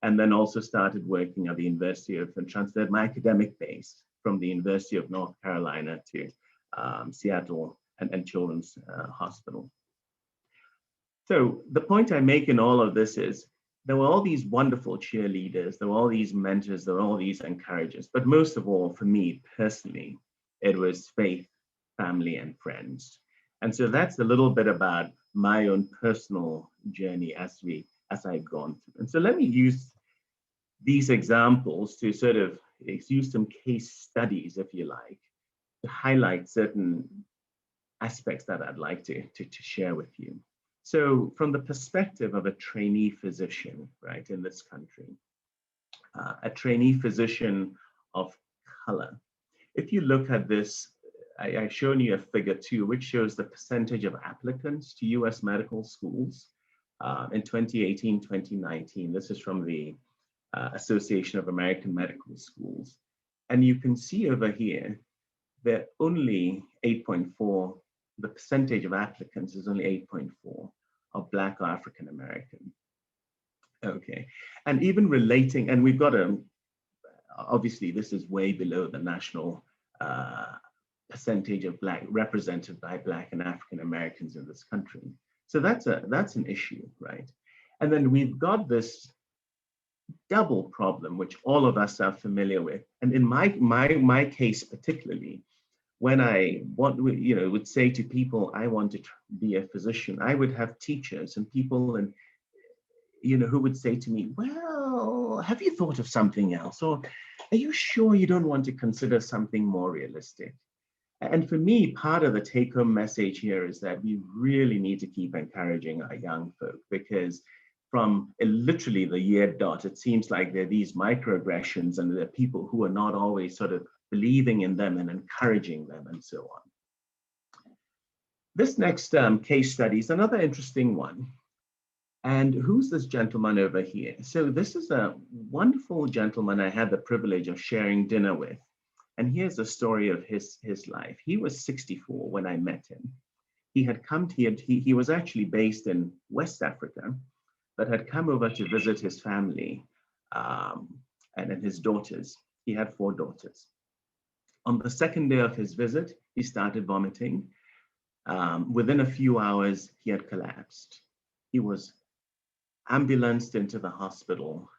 And then also started working at the University of, and transferred my academic base from the University of North Carolina to Seattle and Children's Hospital. So the point I make in all of this is there were all these wonderful cheerleaders, there were all these mentors, there were all these encouragers, but most of all for me personally, it was faith, family, and friends. And so that's a little bit about my own personal journey as I've gone through. And so let me use these examples to sort of use some case studies, if you like, to highlight certain aspects that I'd like to share with you. So from the perspective of a trainee physician, right, in this country, a trainee physician of color. If you look at this, I've shown you a figure 2, which shows the percentage of applicants to US medical schools in 2018, 2019. This is from the Association of American Medical Schools. And you can see over here that only 8.4, the percentage of applicants is only 8.4 of Black or African American. Okay, and even relating, and we've got obviously this is way below the national percentage of Black represented by Black and African Americans in this country. So that's an issue, right? And then we've got this double problem, which all of us are familiar with. And in my case particularly, when I would say to people, I want to be a physician, I would have teachers and people and who would say to me, well, have you thought of something else? Or are you sure you don't want to consider something more realistic? And for me, part of the take-home message here is that we really need to keep encouraging our young folk, because from literally the year dot, it seems like there are these microaggressions and there are people who are not always sort of believing in them and encouraging them and so on. This next case study is another interesting one. And who's this gentleman over here? So this is a wonderful gentleman I had the privilege of sharing dinner with. And here's a story of his life. He was 64 when I met him. He had come here, he was actually based in West Africa, but had come over to visit his family and his daughters. He had 4 daughters. On the second day of his visit, he started vomiting. Within a few hours, he had collapsed. He was ambulanced into the hospital,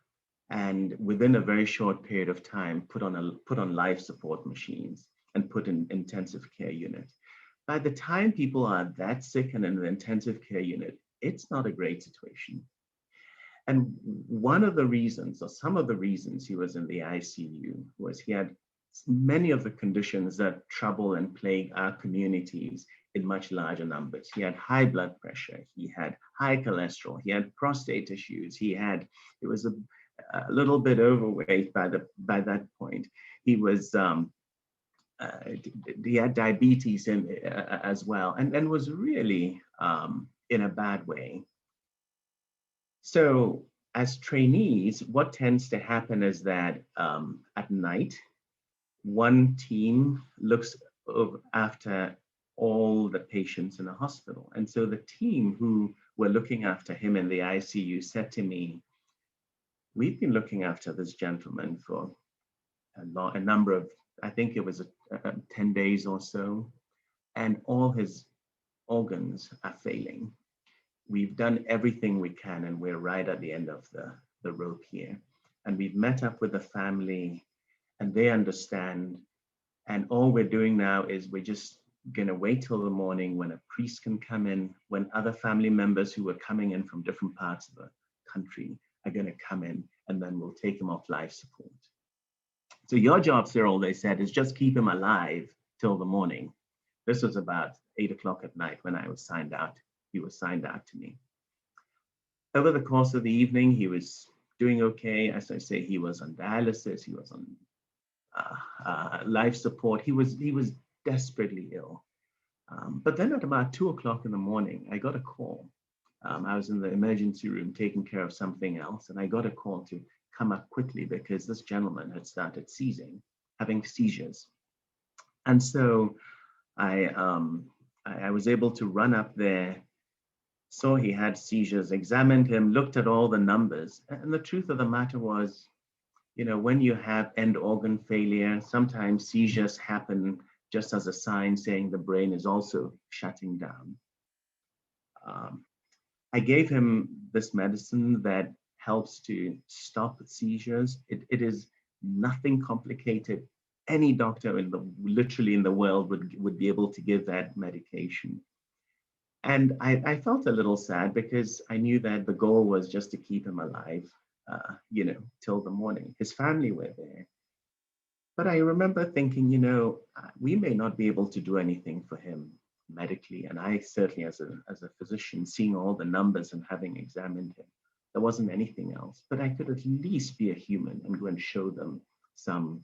and within a very short period of time, put on life support machines and put in intensive care unit. By the time people are that sick and in the intensive care unit, it's not a great situation. And one of the reasons, or some of the reasons he was in the ICU, was he had many of the conditions that trouble and plague our communities in much larger numbers. He had high blood pressure, he had high cholesterol, he had prostate issues, he was a little bit overweight by that point. He was he had diabetes as well, and was really in a bad way. So as trainees, what tends to happen is that at night, one team looks after all the patients in the hospital. And so the team who were looking after him in the ICU said to me, we've been looking after this gentleman for a number of, I think it was 10 days or so, and all his organs are failing. We've done everything we can, and we're right at the end of the rope here. And we've met up with the family, and they understand. And all we're doing now is we're just gonna wait till the morning when a priest can come in, when other family members who are coming in from different parts of the country are gonna come in, and then we'll take him off life support. So your job, Cyril, they said, is just keep him alive till the morning. This was about 8 o'clock at night when I was signed out. He was signed out to me. Over the course of the evening, he was doing okay. As I say, he was on dialysis, he was on life support. He was desperately ill. But then at about 2 o'clock in the morning, I got a call. I was in the emergency room taking care of something else, and I got a call to come up quickly because this gentleman had started having seizures. And so I was able to run up there, saw he had seizures, examined him, looked at all the numbers. And the truth of the matter was, you know, when you have end organ failure, sometimes seizures happen just as a sign saying the brain is also shutting down. I gave him this medicine that helps to stop seizures. It is nothing complicated. Any doctor literally in the world would be able to give that medication. And I felt a little sad because I knew that the goal was just to keep him alive, you know, till the morning. His family were there. But I remember thinking, you know, we may not be able to do anything for him medically. And I certainly, as a physician, seeing all the numbers and having examined him, there wasn't anything else. But I could at least be a human and go and show them some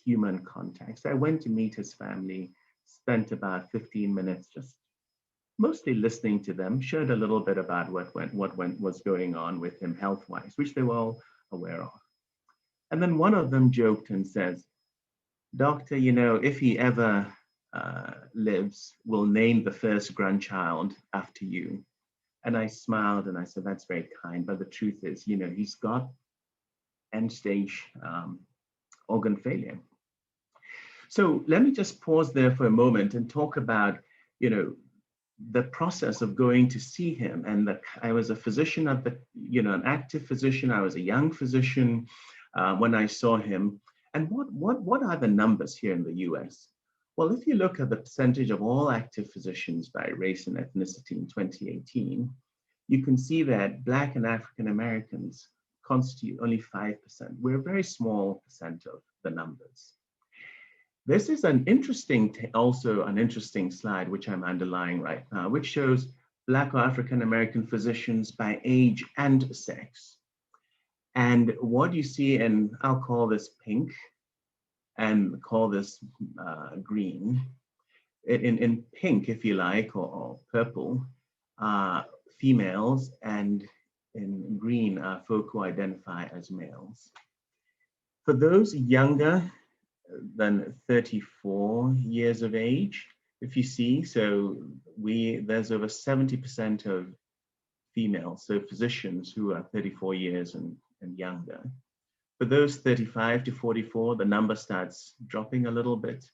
human contact. So I went to meet his family, spent about 15 minutes just mostly listening to them, shared a little bit about what was going on with him health-wise, which they were all aware of. And then one of them joked and says, "Doctor, you know, if he ever lives, we'll name the first grandchild after you." And I smiled and I said, "That's very kind, but the truth is, you know, he's got end-stage organ failure." So let me just pause there for a moment and talk about, you know, the process of going to see him. And I was a physician at you know, an active physician. I was a young physician when I saw him. And what are the numbers here in the US? Well, if you look at the percentage of all active physicians by race and ethnicity in 2018, you can see that Black and African Americans constitute only 5%. We're a very small percent of the numbers. This is also an interesting slide, which I'm underlying right now, which shows Black or African American physicians by age and sex. And what you see, and I'll call this pink and call this green. In pink, if you like, or purple, females, and in green are folk who identify as males. For those younger than 34 years of age, if you see, so there's over 70% of females, so physicians who are 34 years and younger. For those 35 to 44, the number starts dropping a little bit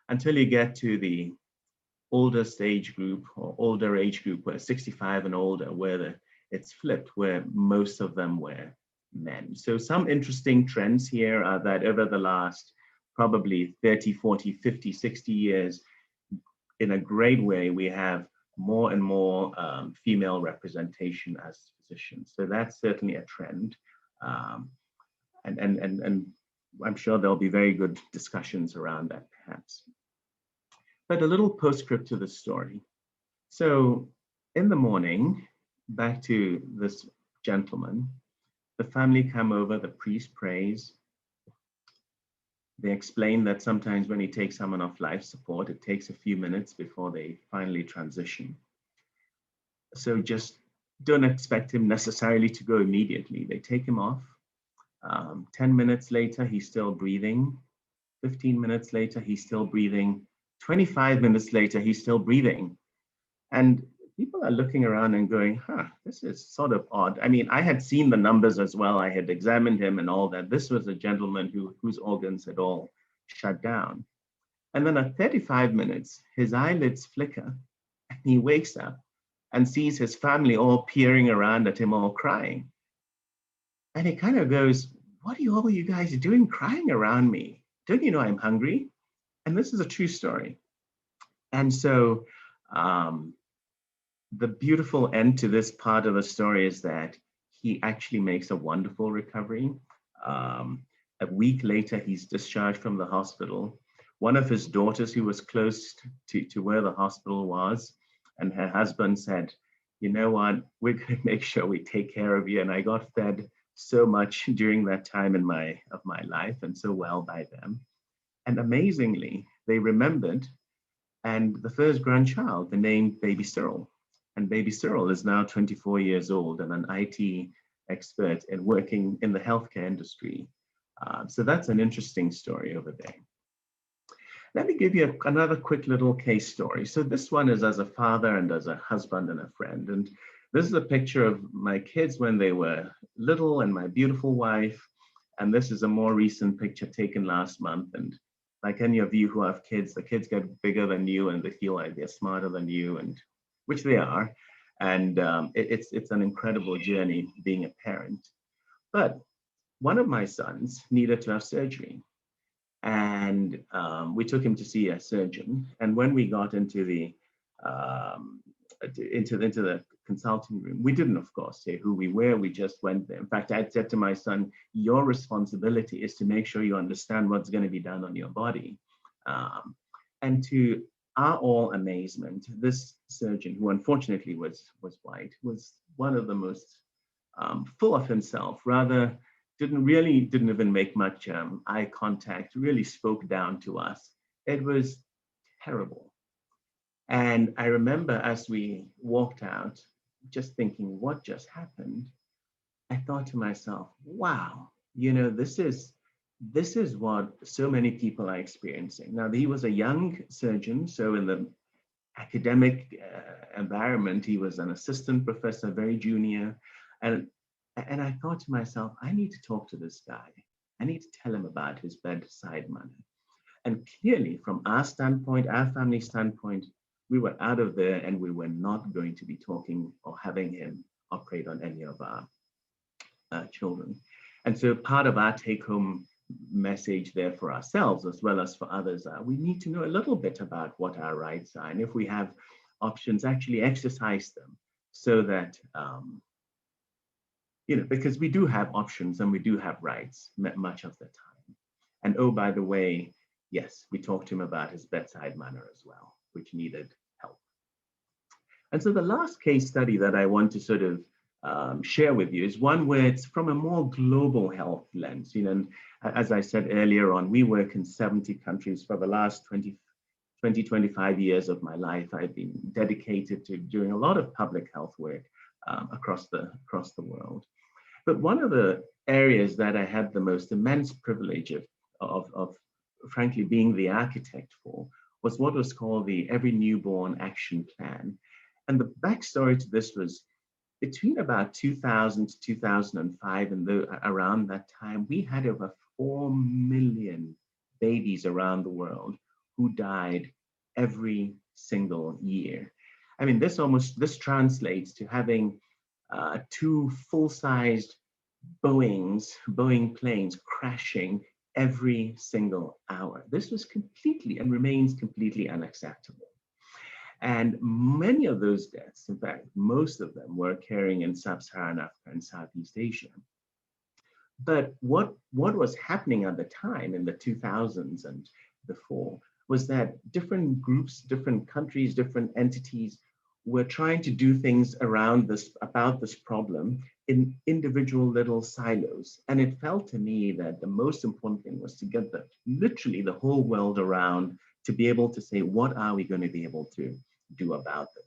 until you get to the oldest age group or older age group, where 65 and older, where it's flipped, where most of them were men. So some interesting trends here are that over the last probably 30, 40, 50, 60 years, in a great way, we have more and more female representation as physicians. So that's certainly a trend. And I'm sure there'll be very good discussions around that perhaps. But a little postscript to the story. So in the morning, back to this gentleman, the family come over, the priest prays. They explain that sometimes when you take someone off life support, it takes a few minutes before they finally transition. So just don't expect him necessarily to go immediately. They take him off. 10 minutes later, he's still breathing. 15 minutes later, he's still breathing. 25 minutes later, he's still breathing. And people are looking around and going, this is sort of odd. I mean, I had seen the numbers as well. I had examined him and all that. This was a gentleman whose organs had all shut down. And then at 35 minutes, his eyelids flicker and he wakes up and sees his family all peering around at him, all crying. And he kind of goes, what are all you guys doing crying around me? Don't you know I'm hungry? And this is a true story. And so the beautiful end to this part of the story is that he actually makes a wonderful recovery. A week later, he's discharged from the hospital. One of his daughters who was close to where the hospital was, and her husband said, you know what, we're going to make sure we take care of you. And I got fed so much during that time of my life and so well by them. And amazingly, they remembered, and the first grandchild, they named baby Cyril. And baby Cyril is now 24 years old and an IT expert and working in the healthcare industry. So that's an interesting story over there. Let me give you another quick little case story. So this one is as a father and as a husband and a friend. And this is a picture of my kids when they were little and my beautiful wife. And this is a more recent picture taken last month. And like any of you who have kids, the kids get bigger than you and they feel like they're smarter than you, and which they are. And it's an incredible journey being a parent. But one of my sons needed to have surgery. And we took him to see a surgeon. And when we got into the consulting room, we didn't, of course, say who we were. We just went there. In fact, I said to my son, your responsibility is to make sure you understand what's going to be done on your body. And to our all amazement, this surgeon, who unfortunately was white, was one of the most full of himself, rather didn't even make much eye contact, really spoke down to us. It was terrible. And I remember as we walked out, just thinking, what just happened? I thought to myself, wow, you know, this is what so many people are experiencing. Now, he was a young surgeon, so in the academic environment, he was an assistant professor, very junior. And I thought to myself, I need to talk to this guy. I need to tell him about his bedside manner. And clearly, from our standpoint, our family standpoint, we were out of there and we were not going to be talking or having him operate on any of our children. And so part of our take-home message there for ourselves, as well as for others, we need to know a little bit about what our rights are. And if we have options, actually exercise them so that, you know, because we do have options and we do have rights much of the time. And oh, by the way, yes, we talked to him about his bedside manner as well, which needed help. And so the last case study that I want to sort of share with you is one where it's from a more global health lens. You know, and as I said earlier on, we work in 70 countries. For the last 25 years of my life, I've been dedicated to doing a lot of public health work across the world. But one of the areas that I had the most immense privilege of frankly being the architect for was what was called the Every Newborn Action Plan. And the backstory to this was between about 2000 to 2005 and around that time, we had over 4 million babies around the world who died every single year. I mean, this translates to having 2 full-sized Boeing planes crashing every single hour. This was completely and remains completely unacceptable. And many of those deaths, in fact, most of them were occurring in sub-Saharan Africa and Southeast Asia. But what was happening at the time in the 2000s and before was that different groups, different countries, different entities were trying to do things around this, about this problem in individual little silos. And it felt to me that the most important thing was to get literally the whole world around to be able to say, what are we going to be able to do about this?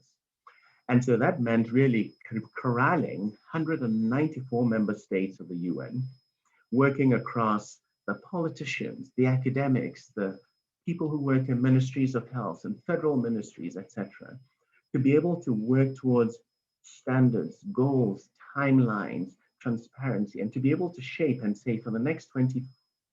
And so that meant really corralling 194 member states of the UN, working across the politicians, the academics, the people who work in ministries of health and federal ministries, etc., to be able to work towards standards, goals, timelines, transparency, and to be able to shape and say, for the next 20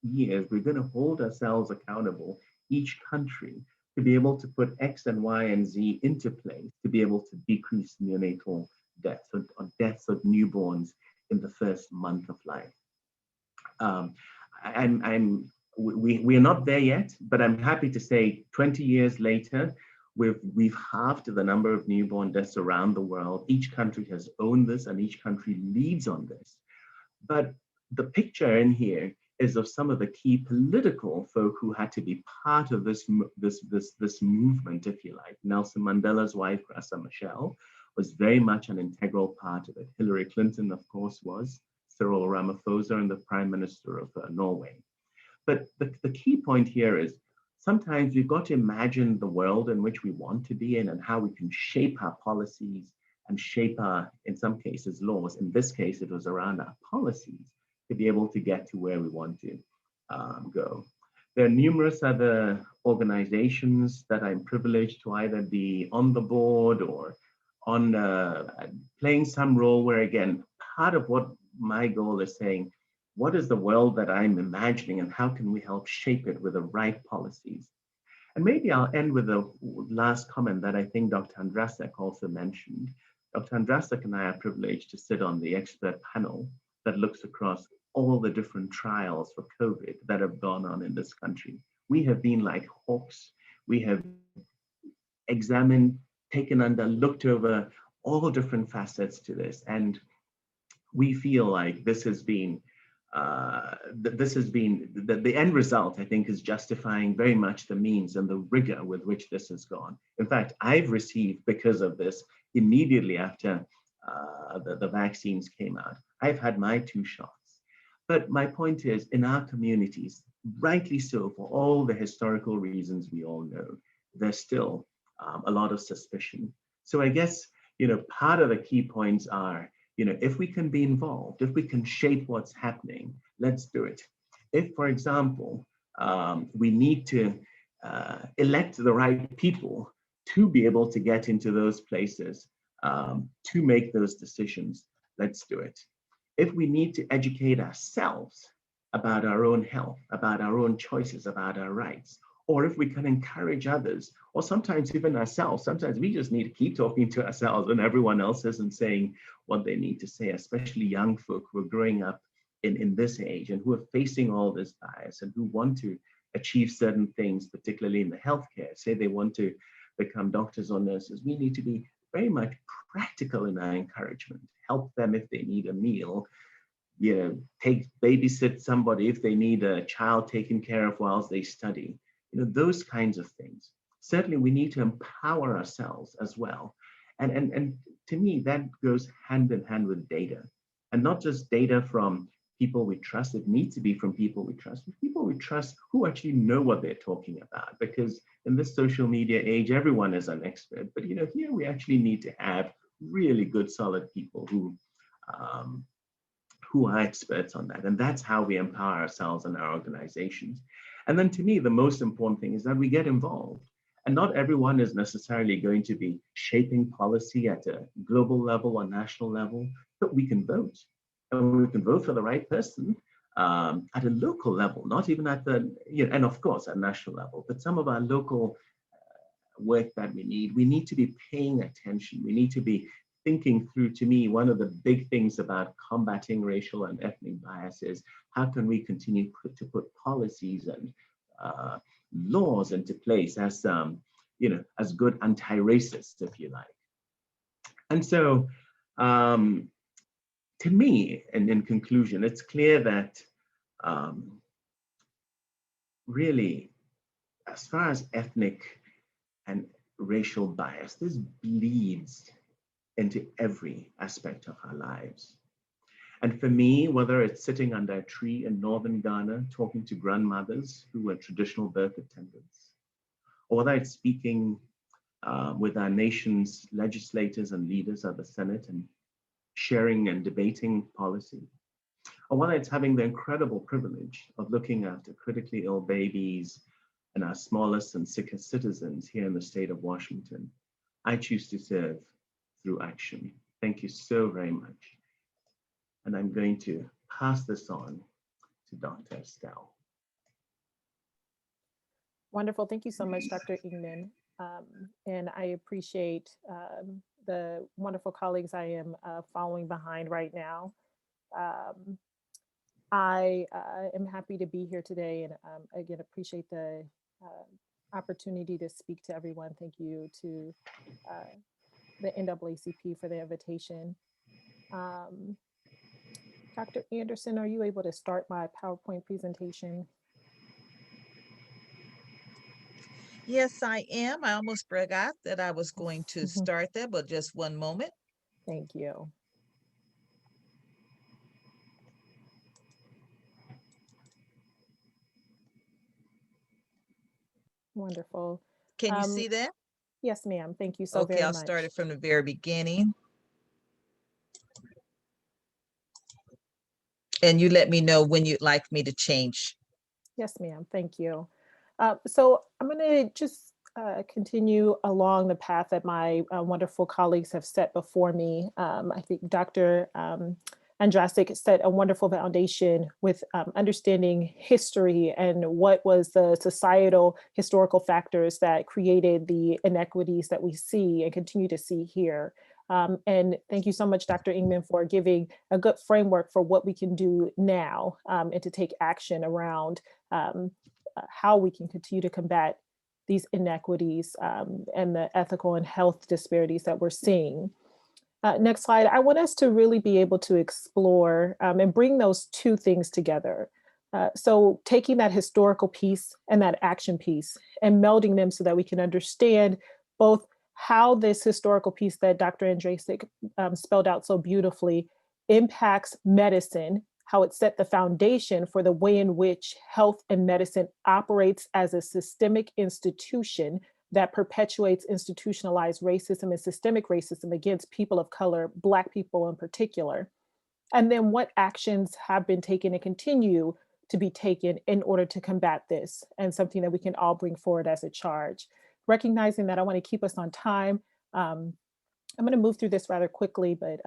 years, we're going to hold ourselves accountable, each country, to be able to put X and Y and Z into place to be able to decrease neonatal deaths or deaths of newborns in the first month of life. We're not there yet, but I'm happy to say 20 years later, we've halved the number of newborn deaths around the world. Each country has owned this and each country leads on this. But the picture in here is of some of the key political folk who had to be part of this movement, if you like. Nelson Mandela's wife, Graça Machel, was very much an integral part of it. Hillary Clinton, of course, was. Cyril Ramaphosa, and the Prime Minister of Norway. But the key point here is sometimes we've got to imagine the world in which we want to be in and how we can shape our policies and shape our, in some cases, laws. In this case, it was around our policies to be able to get to where we want to go. There are numerous other organizations that I'm privileged to either be on the board or on playing some role where, again, part of what my goal is saying, what is the world that I'm imagining and how can we help shape it with the right policies? And maybe I'll end with a last comment that I think Dr. Andrezek also mentioned. Dr. Andrezek and I are privileged to sit on the expert panel that looks across all the different trials for COVID that have gone on in this country. We have been like hawks. We have examined, taken under, looked over all different facets to this. And we feel like this has been, the end result, I think, is justifying very much the means and the rigor with which this has gone. In fact, I've received, because of this, immediately after the vaccines came out, I've had my 2 shots. But my point is, in our communities, rightly so, for all the historical reasons we all know, there's still a lot of suspicion. So I guess, part of the key points are, if we can be involved, if we can shape what's happening, let's do it. If, for example, we need to elect the right people to be able to get into those places, to make those decisions, let's do it. If we need to educate ourselves about our own health, about our own choices, about our rights, or if we can encourage others, or sometimes even ourselves, sometimes we just need to keep talking to ourselves when everyone else isn't saying what they need to say, especially young folk who are growing up in this age and who are facing all this bias and who want to achieve certain things, particularly in the healthcare. Say they want to become doctors or nurses. We need to be very much practical in our encouragement, help them if they need a meal, babysit somebody if they need a child taken care of whilst they study. Those kinds of things. Certainly we need to empower ourselves as well. And to me, that goes hand in hand with data, and not just data from people we trust. It needs to be from people we trust, but people we trust who actually know what they're talking about, because in this social media age, everyone is an expert. But here we actually need to have really good, solid people who are experts on that. And that's how we empower ourselves and our organizations. And then to me, the most important thing is that we get involved. And not everyone is necessarily going to be shaping policy at a global level or national level, but we can vote. And we can vote for the right person at a local level, not even at the, and of course at national level, but some of our local work that we need to be paying attention. We need to be thinking through. To me, one of the big things about combating racial and ethnic bias is how can we continue to put policies and laws into place, as as good anti-racists, if you like. And so, to me, and in conclusion, it's clear that really, as far as ethnic and racial bias, this bleeds into every aspect of our lives. And for me, whether it's sitting under a tree in northern Ghana, talking to grandmothers who were traditional birth attendants, or whether it's speaking with our nation's legislators and leaders at the Senate and sharing and debating policy, or whether it's having the incredible privilege of looking after critically ill babies and our smallest and sickest citizens here in the state of Washington, I choose to serve through action. Thank you so very much. And I'm going to pass this on to Dr. Estelle. Wonderful. Thank you so much, Dr. Ingman. And I appreciate the wonderful colleagues I am following behind right now. I am happy to be here today, and again, appreciate the opportunity to speak to everyone. Thank you to the NAACP for the invitation. Dr. Anderson, are you able to start my PowerPoint presentation? Yes, I am. I almost forgot that I was going to start that, but just one moment. Thank you. Wonderful. Can you see that? Yes, ma'am. Thank you so very Okay, much. I'll start it from the very beginning. And you let me know when you'd like me to change. Yes, ma'am. Thank you. So I'm going to just continue along the path that my wonderful colleagues have set before me. I think Dr. Andrezek set a wonderful foundation with understanding history and what was the societal historical factors that created the inequities that we see and continue to see here. And thank you so much, Dr. Ingman, for giving a good framework for what we can do now and to take action around how we can continue to combat these inequities and the ethical and health disparities that we're seeing. Next slide. I want us to really be able to explore and bring those two things together. So taking that historical piece and that action piece and melding them so that we can understand both how this historical piece that Dr. Andrezek spelled out so beautifully impacts medicine, how it set the foundation for the way in which health and medicine operates as a systemic institution that perpetuates institutionalized racism and systemic racism against people of color, Black people in particular. And then what actions have been taken and continue to be taken in order to combat this, and something that we can all bring forward as a charge. Recognizing that I want to keep us on time, I'm going to move through this rather quickly, but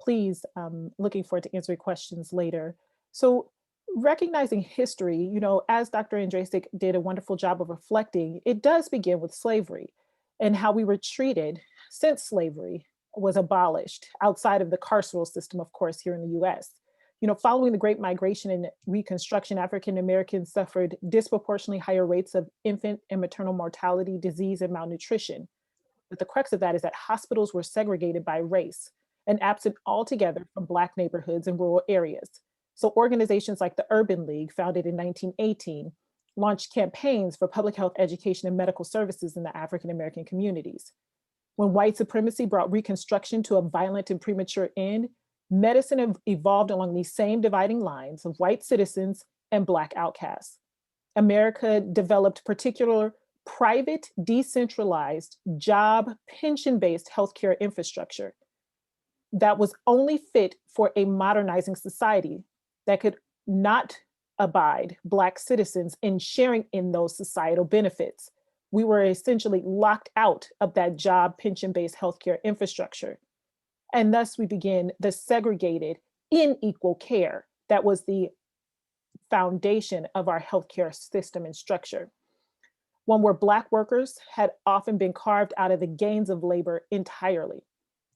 please, looking forward to answering questions later. So recognizing history, you know, as Dr. Andrezek did a wonderful job of reflecting, it does begin with slavery and how we were treated since slavery was abolished outside of the carceral system, of course, here in the US. You know, following the Great Migration and Reconstruction, African Americans suffered disproportionately higher rates of infant and maternal mortality, disease, and malnutrition. But the crux of that is that hospitals were segregated by race and absent altogether from Black neighborhoods and rural areas. So organizations like the Urban League, founded in 1918, launched campaigns for public health education and medical services in the African American communities. When white supremacy brought Reconstruction to a violent and premature end, medicine evolved along these same dividing lines of white citizens and Black outcasts. America developed particular private, decentralized, job, pension-based healthcare infrastructure that was only fit for a modernizing society that could not abide Black citizens in sharing in those societal benefits. We were essentially locked out of that job, pension-based healthcare infrastructure. And thus we began the segregated, unequal care that was the foundation of our healthcare system and structure. One where Black workers had often been carved out of the gains of labor entirely.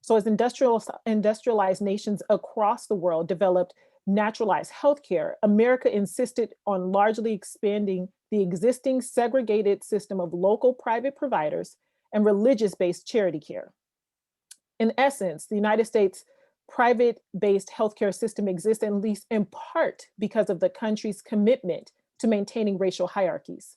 So as industrialized nations across the world developed naturalized healthcare, America insisted on largely expanding the existing segregated system of local private providers and religious-based charity care. In essence, the United States private-based healthcare system exists at least in part because of the country's commitment to maintaining racial hierarchies.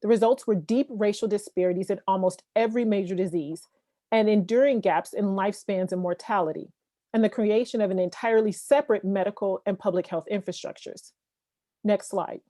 The results were deep racial disparities in almost every major disease and enduring gaps in lifespans and mortality, and the creation of an entirely separate medical and public health infrastructures. Next slide.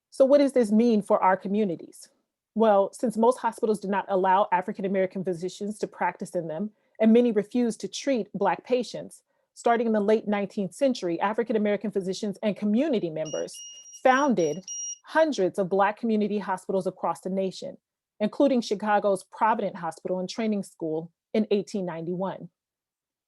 So what does this mean for our communities? Well, since most hospitals do not allow African-American physicians to practice in them, and many refuse to treat Black patients, starting in the late 19th century, African-American physicians and community members founded hundreds of Black community hospitals across the nation, including Chicago's Provident Hospital and Training School in 1891.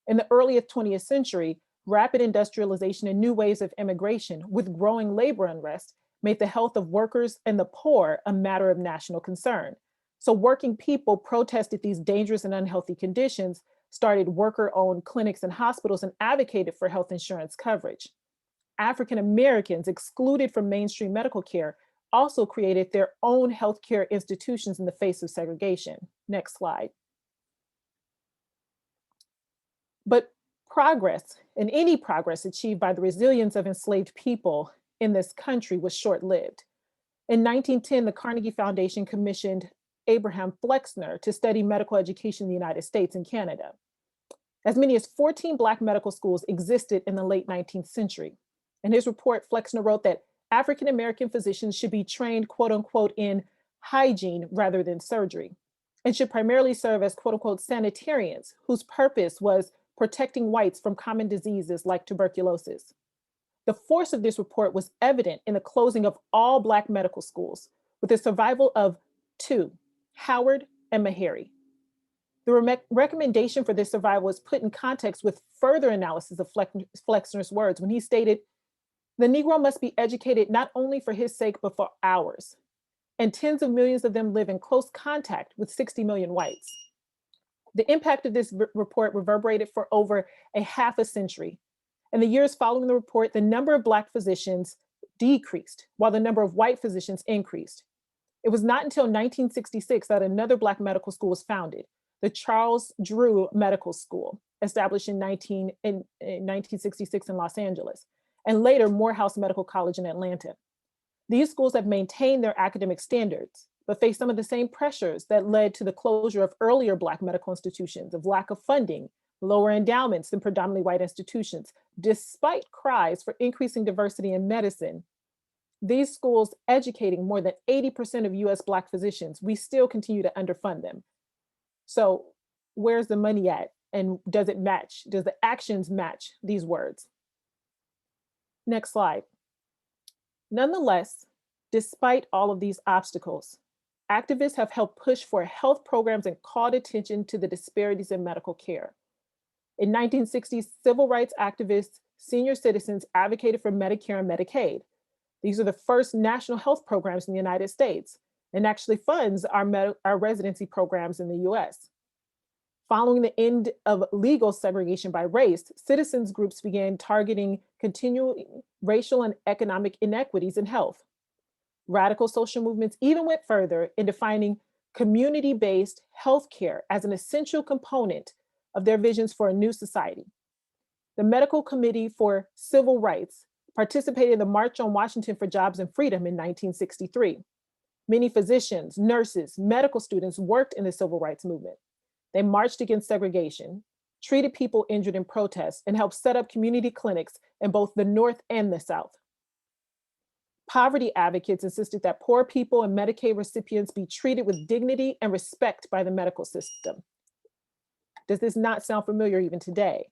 In the earliest 20th century, rapid industrialization and new waves of immigration with growing labor unrest made the health of workers and the poor a matter of national concern. So working people protested these dangerous and unhealthy conditions, started worker-owned clinics and hospitals, and advocated for health insurance coverage. African Americans excluded from mainstream medical care also created their own healthcare institutions in the face of segregation. Next slide. But progress, and any progress achieved by the resilience of enslaved people in this country, was short-lived. In 1910, the Carnegie Foundation commissioned Abraham Flexner to study medical education in the United States and Canada. As many as 14 Black medical schools existed in the late 19th century. In his report, Flexner wrote that African-American physicians should be trained, quote unquote, in hygiene rather than surgery, and should primarily serve as, quote unquote, sanitarians, whose purpose was protecting whites from common diseases like tuberculosis. The force of this report was evident in the closing of all Black medical schools, with the survival of two, Howard and Meharry. The recommendation for this survival was put in context with further analysis of Flexner's words when he stated, "The Negro must be educated not only for his sake, but for ours. And tens of millions of them live in close contact with 60 million whites." The impact of this report reverberated for over a half a century. In the years following the report, the number of Black physicians decreased while the number of white physicians increased. It was not until 1966 that another Black medical school was founded, the Charles Drew Medical School, established in 1966 in Los Angeles, and later Morehouse Medical College in Atlanta. These schools have maintained their academic standards, but face some of the same pressures that led to the closure of earlier Black medical institutions, of lack of funding, lower endowments than predominantly white institutions. Despite cries for increasing diversity in medicine, these schools educating more than 80% of US Black physicians, we still continue to underfund them. So where's the money at? And does it match? Does the actions match these words? Next slide. Nonetheless, despite all of these obstacles, activists have helped push for health programs and called attention to the disparities in medical care. In 1960s, civil rights activists, senior citizens advocated for Medicare and Medicaid. These are the first national health programs in the United States, and actually funds our residency programs in the US. Following the end of legal segregation by race, citizens groups began targeting continuing racial and economic inequities in health. Radical social movements even went further in defining community-based healthcare as an essential component of their visions for a new society. The Medical Committee for Civil Rights participated in the March on Washington for Jobs and Freedom in 1963. Many physicians, nurses, medical students worked in the civil rights movement. They marched against segregation, treated people injured in protests, and helped set up community clinics in both the North and the South. Poverty advocates insisted that poor people and Medicaid recipients be treated with dignity and respect by the medical system. Does this not sound familiar even today?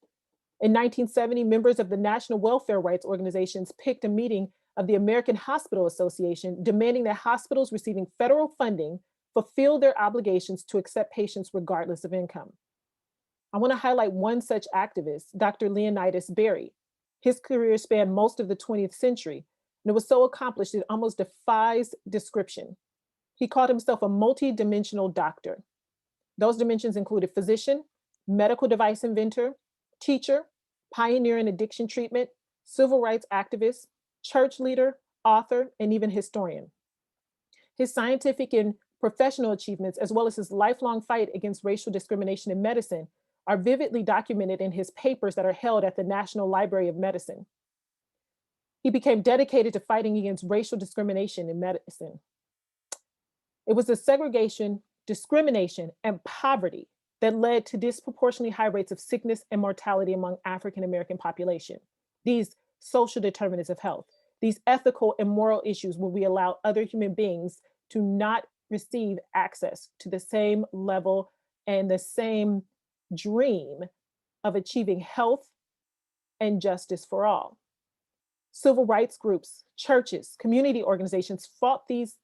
In 1970, members of the National Welfare Rights Organizations picked a meeting of the American Hospital Association, demanding that hospitals receiving federal funding fulfill their obligations to accept patients regardless of income. I want to highlight one such activist, Dr. Leonidas Berry. His career spanned most of the 20th century, and it was so accomplished it almost defies description. He called himself a multi-dimensional doctor. Those dimensions included physician, medical device inventor, teacher, pioneer in addiction treatment, civil rights activist, church leader, author, and even historian. His scientific and professional achievements, as well as his lifelong fight against racial discrimination in medicine, are vividly documented in his papers that are held at the National Library of Medicine. He became dedicated to fighting against racial discrimination in medicine. It was the segregation, discrimination, and poverty that led to disproportionately high rates of sickness and mortality among African American population. These social determinants of health, these ethical and moral issues where we allow other human beings to not receive access to the same level and the same dream of achieving health and justice for all. Civil rights groups, churches, community organizations fought these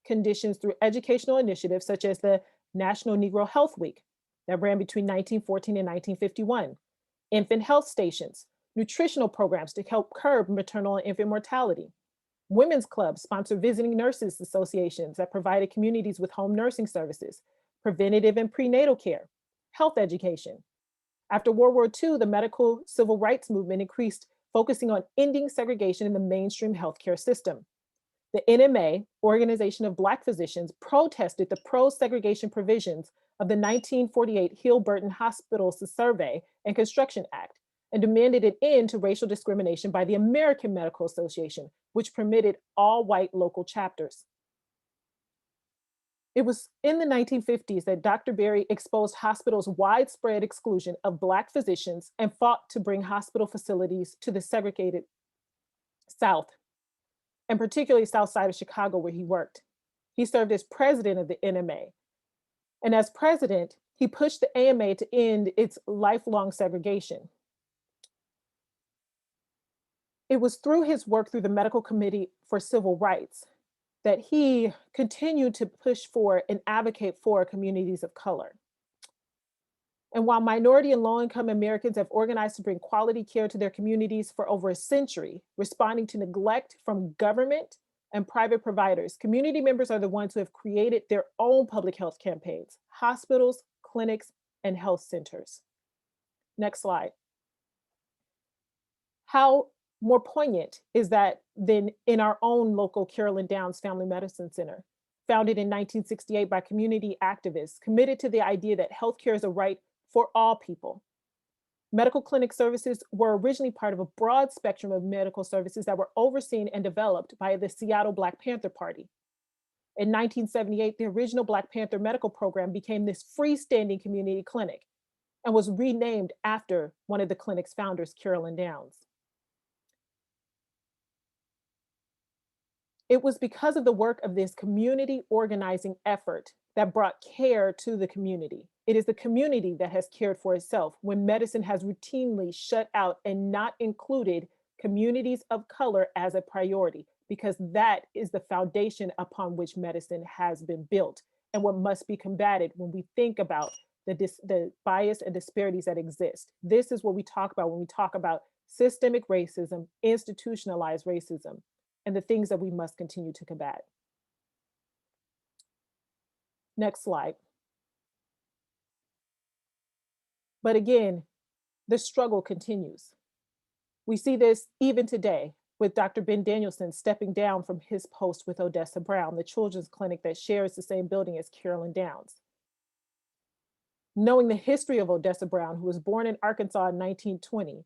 conditions through educational initiatives such as the National Negro Health Week that ran between 1914 and 1951, infant health stations, nutritional programs to help curb maternal and infant mortality. Women's clubs sponsored visiting nurses associations that provided communities with home nursing services, preventative and prenatal care, health education. After World War II, the medical civil rights movement increased, focusing on ending segregation in the mainstream healthcare system. The NMA, Organization of Black Physicians, protested the pro-segregation provisions of the 1948 Hill-Burton Hospitals Survey and Construction Act and demanded an end to racial discrimination by the American Medical Association, which permitted all white local chapters. It was in the 1950s that Dr. Berry exposed hospitals' widespread exclusion of Black physicians and fought to bring hospital facilities to the segregated South, and particularly South Side of Chicago, where he worked. He served as president of the NMA. And as president, he pushed the AMA to end its lifelong segregation. It was through his work through the Medical Committee for Civil Rights that he continued to push for and advocate for communities of color. And while minority and low-income Americans have organized to bring quality care to their communities for over a century, responding to neglect from government and private providers, community members are the ones who have created their own public health campaigns, hospitals, clinics, and health centers. Next slide. How more poignant is that than in our own local Carolyn Downs Family Medicine Center, founded in 1968 by community activists committed to the idea that healthcare is a right for all people. Medical clinic services were originally part of a broad spectrum of medical services that were overseen and developed by the Seattle Black Panther Party. In 1978, the original Black Panther medical program became this freestanding community clinic and was renamed after one of the clinic's founders, Carolyn Downs. It was because of the work of this community organizing effort that brought care to the community. It is the community that has cared for itself when medicine has routinely shut out and not included communities of color as a priority, because that is the foundation upon which medicine has been built and what must be combated when we think about the bias and disparities that exist. This is what we talk about when we talk about systemic racism, institutionalized racism, and the things that we must continue to combat. Next slide. But again, the struggle continues. We see this even today with Dr. Ben Danielson stepping down from his post with Odessa Brown, the children's clinic that shares the same building as Carolyn Downs. Knowing the history of Odessa Brown, who was born in Arkansas in 1920,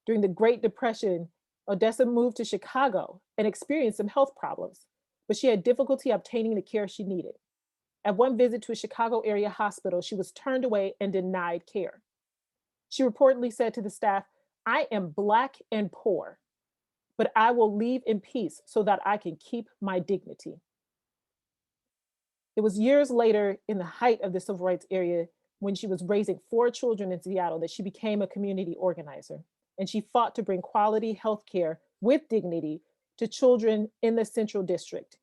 during the Great Depression, Odessa moved to Chicago and experienced some health problems, but she had difficulty obtaining the care she needed. At one visit to a Chicago area hospital, she was turned away and denied care. She reportedly said to the staff, "I am Black and poor, but I will leave in peace so that I can keep my dignity." It was years later, in the height of the civil rights era, when she was raising 4 children in Seattle, that she became a community organizer. And she fought to bring quality health care with dignity to children in the Central District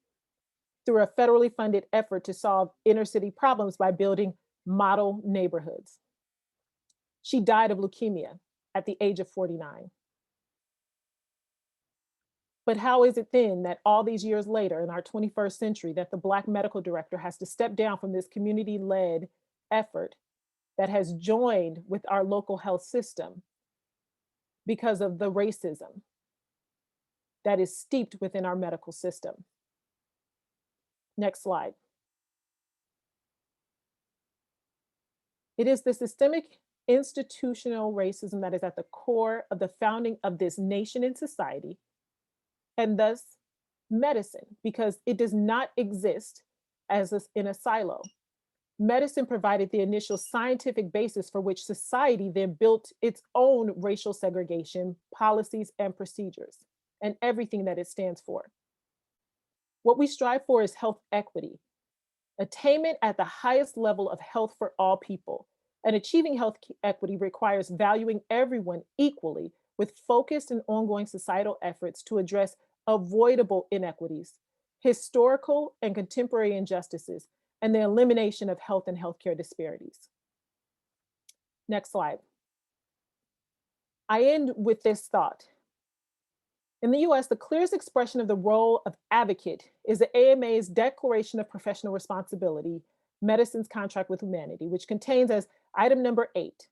through a federally funded effort to solve inner city problems by building model neighborhoods. She died of leukemia at the age of 49. But how is it then that all these years later in our 21st century that the Black medical director has to step down from this community-led effort that has joined with our local health system because of the racism? that is steeped within our medical system. Next slide. It is the systemic institutional racism that is at the core of the founding of this nation and society, and thus medicine, because it does not exist in a silo. Medicine provided the initial scientific basis for which society then built its own racial segregation, policies, and procedures, and everything that it stands for. What we strive for is health equity, attainment at the highest level of health for all people. And achieving health equity requires valuing everyone equally with focused and ongoing societal efforts to address avoidable inequities, historical and contemporary injustices, and the elimination of health and healthcare disparities. Next slide. I end with this thought. In the US, the clearest expression of the role of advocate is the AMA's Declaration of Professional Responsibility, Medicine's Contract with Humanity, which contains as item number 8,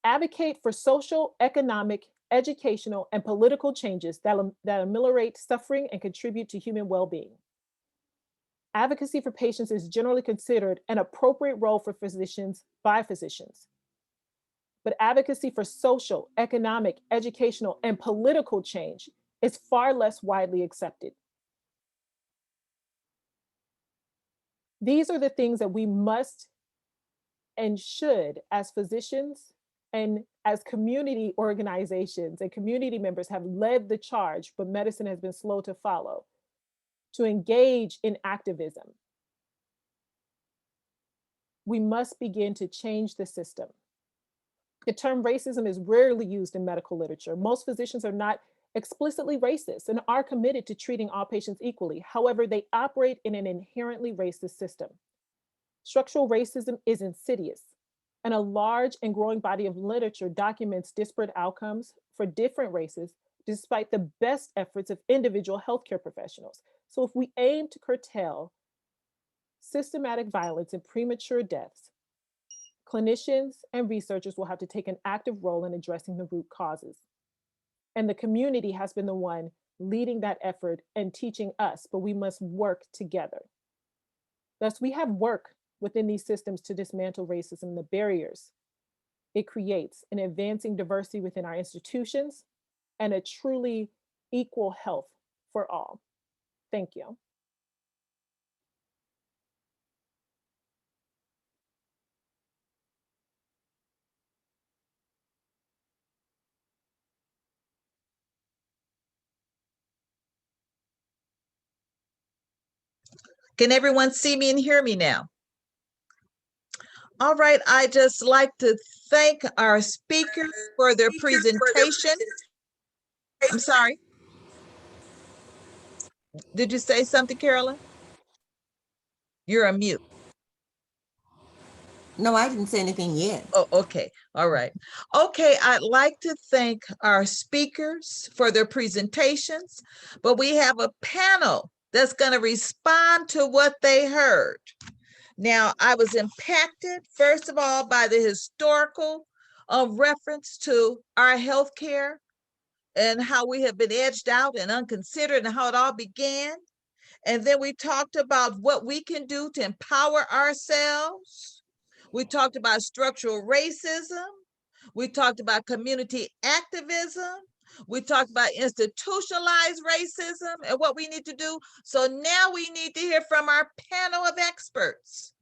advocate for social, economic, educational, and political changes that ameliorate suffering and contribute to human well-being. Advocacy for patients is generally considered an appropriate role for physicians by physicians. But advocacy for social, economic, educational, and political change is far less widely accepted. These are the things that we must and should, as physicians and as community organizations and community members, have led the charge, but medicine has been slow to follow, to engage in activism. We must begin to change the system. The term racism is rarely used in medical literature. Most physicians are not explicitly racist and are committed to treating all patients equally. However, they operate in an inherently racist system. Structural racism is insidious, and a large and growing body of literature documents disparate outcomes for different races despite the best efforts of individual healthcare professionals. So if we aim to curtail systematic violence and premature deaths, clinicians and researchers will have to take an active role in addressing the root causes. And the community has been the one leading that effort and teaching us, but we must work together. Thus, we have work within these systems to dismantle racism, the barriers it creates in advancing diversity within our institutions and a truly equal health for all. Thank you. Can everyone see me and hear me now? All right, I just like to thank our speakers for their presentation. I'm sorry. Did you say something, Carolyn? You're on mute. No, I didn't say anything yet. Oh, okay. All right. Okay, I'd like to thank our speakers for their presentations, but we have a panel that's going to respond to what they heard. Now, I was impacted, first of all, by the historical reference to our healthcare and how we have been edged out and unconsidered and how it all began. And then we talked about what we can do to empower ourselves. We talked about structural racism. We talked about community activism. We talked about institutionalized racism and what we need to do. So now we need to hear from our panel of experts.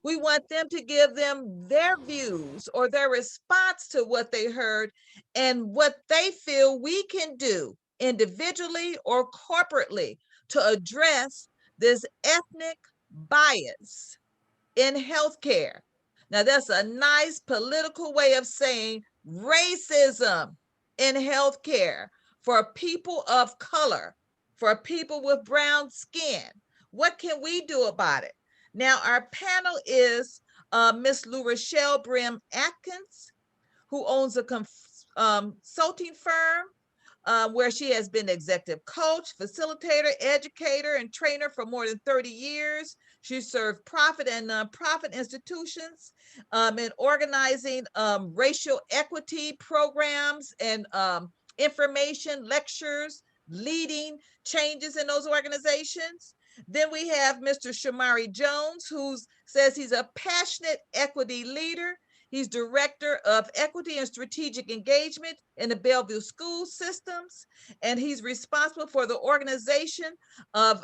We want them to give them their views or their response to what they heard and what they feel we can do individually or corporately to address this ethnic bias in healthcare. Now, that's a nice political way of saying racism in healthcare for people of color, for people with brown skin. What can we do about it? Now, our panel is Miss Lou Rochelle Brim Atkins, who owns a consulting firm where she has been executive coach, facilitator, educator, and trainer for more than 30 years. She served profit and nonprofit institutions in organizing racial equity programs and information, lectures, leading changes in those organizations. Then we have Mr. Shamari Jones, who says he's a passionate equity leader. He's director of equity and strategic engagement in the Bellevue school systems, and he's responsible for the organization of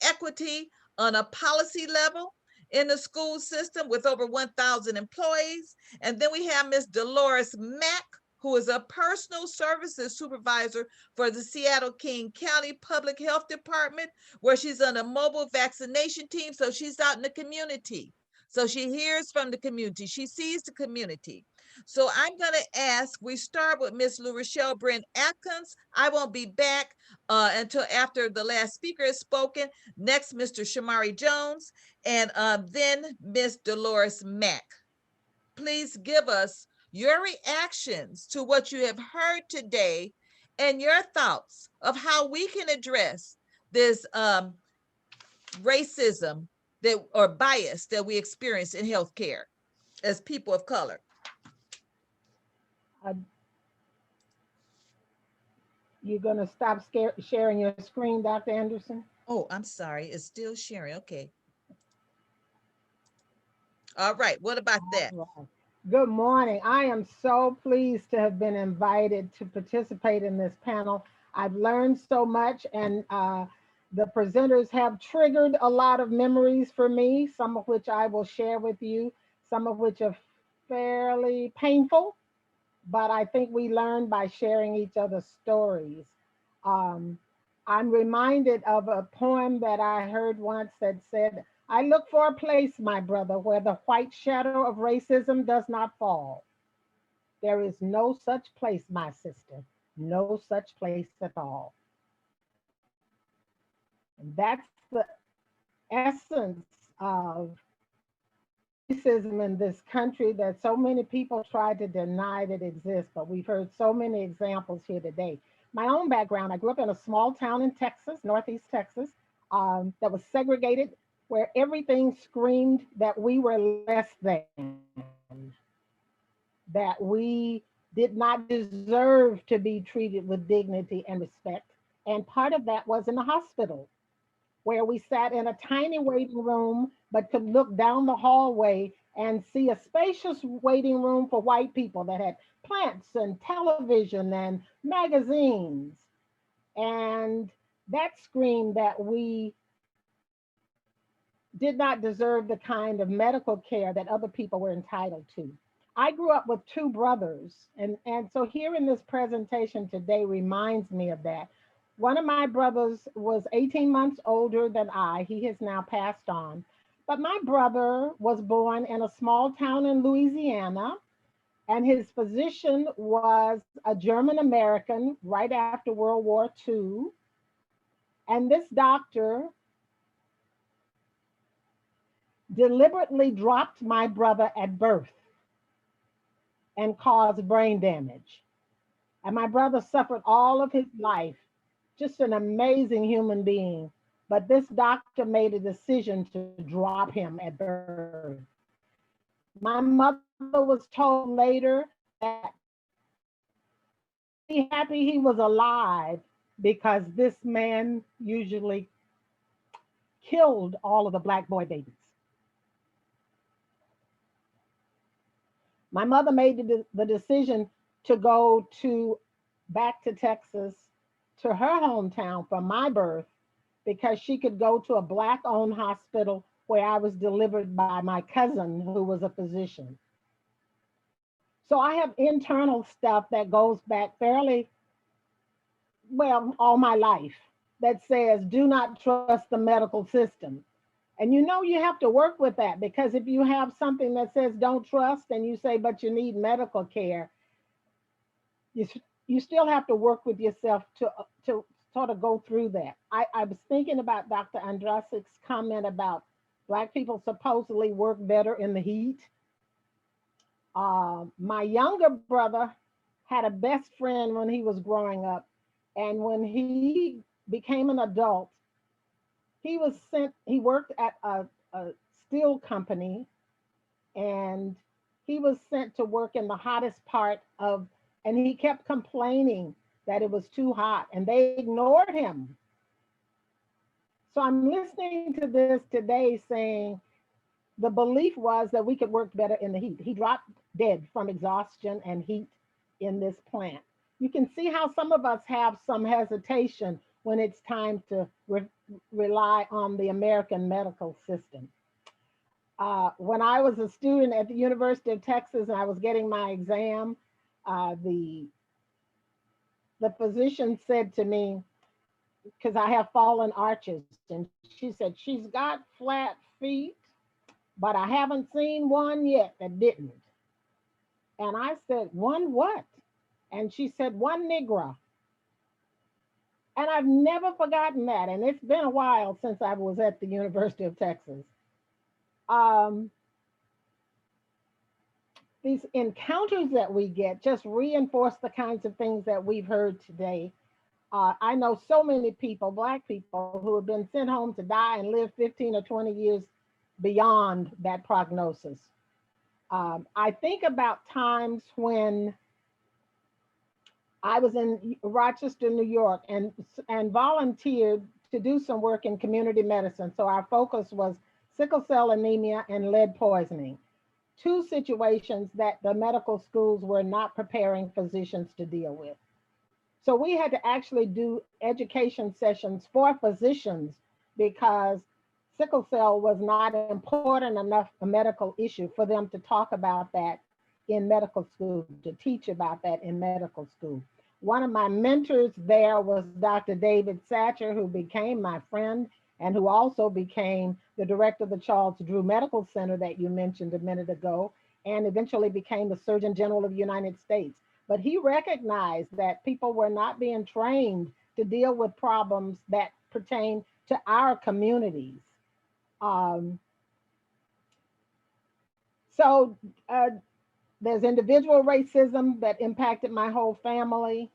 equity on a policy level in the school system with over 1,000 employees. And then we have Ms. Dolores Mack, who is a personal services supervisor for the Seattle-King County Public Health Department, where she's on a mobile vaccination team. So she's out in the community. So she hears from the community. She sees the community. So I'm going to ask, we start with Ms. Lou Rochelle Brent Atkins. I won't be back until after the last speaker has spoken. Next, Mr. Shamari Jones, and then Ms. Dolores Mack. Please give us your reactions to what you have heard today and your thoughts of how we can address this racism or bias that we experience in healthcare as people of color. You're going to stop sharing your screen, Dr. Anderson? Oh, I'm sorry. It's still sharing. Okay. All right. What about that? Good morning. I am so pleased to have been invited to participate in this panel. I've learned so much, and the presenters have triggered a lot of memories for me, some of which I will share with you, some of which are fairly painful, but I think we learn by sharing each other's stories. I'm reminded of a poem that I heard once that said, "I look for a place, my brother, where the white shadow of racism does not fall. There is no such place, my sister, no such place at all." And that's the essence of racism in this country that so many people try to deny that exists, but we've heard so many examples here today. My own background, I grew up in a small town in Texas, Northeast Texas, that was segregated, where everything screamed that we were less than, that we did not deserve to be treated with dignity and respect. And part of that was in the hospital, where we sat in a tiny waiting room, but could look down the hallway and see a spacious waiting room for white people that had plants and television and magazines. And that screamed that we did not deserve the kind of medical care that other people were entitled to. I grew up with two brothers, and so here in this presentation today reminds me of that. One of my brothers was 18 months older than I. He has now passed on. But my brother was born in a small town in Louisiana, and his physician was a German American right after World War II. And this doctor deliberately dropped my brother at birth and caused brain damage. And my brother suffered all of his life, just an amazing human being. But this doctor made a decision to drop him at birth. My mother was told later that she's happy he was alive because this man usually killed all of the Black boy babies. My mother made the decision to go back to Texas, to her hometown for my birth, because she could go to a Black-owned hospital where I was delivered by my cousin, who was a physician. So I have internal stuff that goes back fairly, well, all my life, that says, do not trust the medical system. And you know, you have to work with that, because if you have something that says don't trust and you say, but you need medical care, you still have to work with yourself to sort of go through that. I was thinking about Dr. Andrezek's comment about Black people supposedly work better in the heat. My younger brother had a best friend when he was growing up. And when he became an adult, he worked at a steel company, and he was sent to work in the hottest part of, and he kept complaining that it was too hot, and they ignored him. So I'm listening to this today saying the belief was that we could work better in the heat. He dropped dead from exhaustion and heat in this plant. You can see how some of us have some hesitation when it's time to rely on the American medical system. When I was a student at the University of Texas and I was getting my exam, the physician said to me, because I have fallen arches, and she said, she's got flat feet, but I haven't seen one yet that didn't. And I said, one what? And she said, one Negro. And I've never forgotten that. And it's been a while since I was at the University of Texas. These encounters that we get just reinforce the kinds of things that we've heard today. I know so many people, Black people, who have been sent home to die and live 15 or 20 years beyond that prognosis. I think about times when I was in Rochester, New York, and volunteered to do some work in community medicine. So our focus was sickle cell anemia and lead poisoning, two situations that the medical schools were not preparing physicians to deal with. So we had to actually do education sessions for physicians because sickle cell was not important enough a medical issue for them to talk about that in medical school, to teach about that in medical school. One of my mentors there was Dr. David Satcher, who became my friend and who also became the director of the Charles Drew Medical Center that you mentioned a minute ago, and eventually became the Surgeon General of the United States. But he recognized that people were not being trained to deal with problems that pertain to our communities. There's individual racism that impacted my whole family.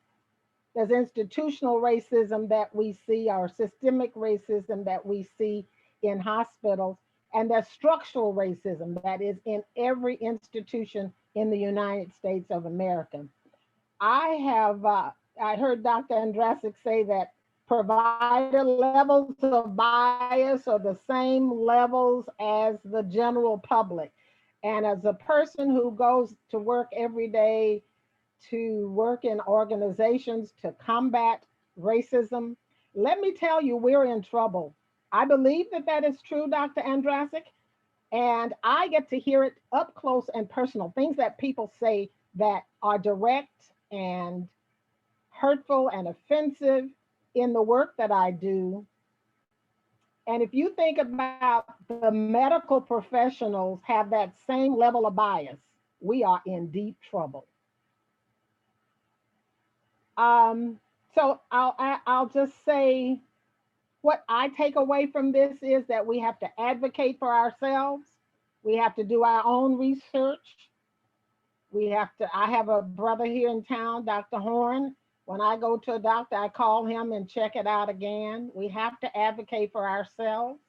There's institutional racism that we see, or systemic racism that we see in hospitals. And there's structural racism that is in every institution in the United States of America. I heard Dr. Andrezek say that provider levels of bias are the same levels as the general public. And as a person who goes to work every day to work in organizations to combat racism, let me tell you, we're in trouble. I believe that that is true, Dr. Andrezek, and I get to hear it up close and personal, things that people say that are direct and hurtful and offensive in the work that I do. And if you think about the medical professionals have that same level of bias, we are in deep trouble. So I'll just say what I take away from this is that we have to advocate for ourselves. We have to do our own research. I have a brother here in town, Dr. Horn. When I go to a doctor, I call him and check it out again. We have to advocate for ourselves.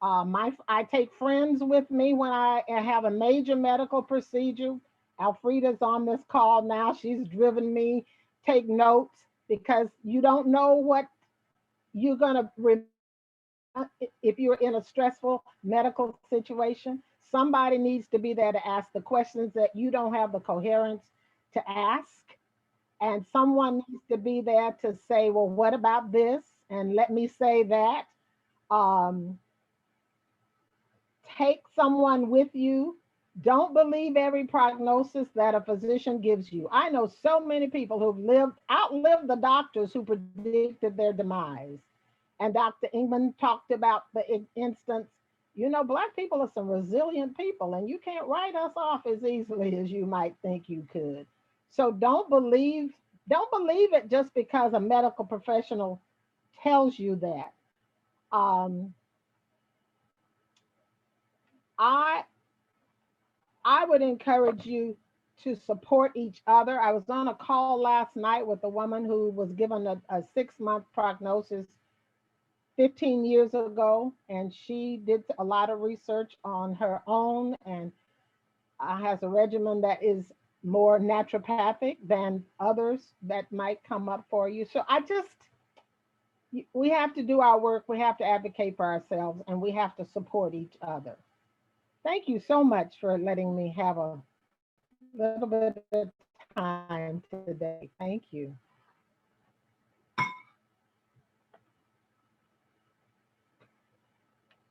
I take friends with me when I have a major medical procedure. Alfreda's on this call now. She's driven me, take notes, because you don't know what you're gonna, if you're in a stressful medical situation. Somebody needs to be there to ask the questions that you don't have the coherence to ask. And someone needs to be there to say, well, what about this? And let me say that. Take someone with you. Don't believe every prognosis that a physician gives you. I know so many people who've outlived the doctors who predicted their demise. And Dr. Ingman talked about the instance, you know, Black people are some resilient people, and you can't write us off as easily as you might think you could. So don't believe it just because a medical professional tells you that. I would encourage you to support each other. I was on a call last night with a woman who was given a 6-month prognosis 15 years ago, and she did a lot of research on her own and has a regimen that is more naturopathic than others that might come up for you. So we have to do our work. We have to advocate for ourselves, and we have to support each other. Thank you so much for letting me have a little bit of time today. Thank you.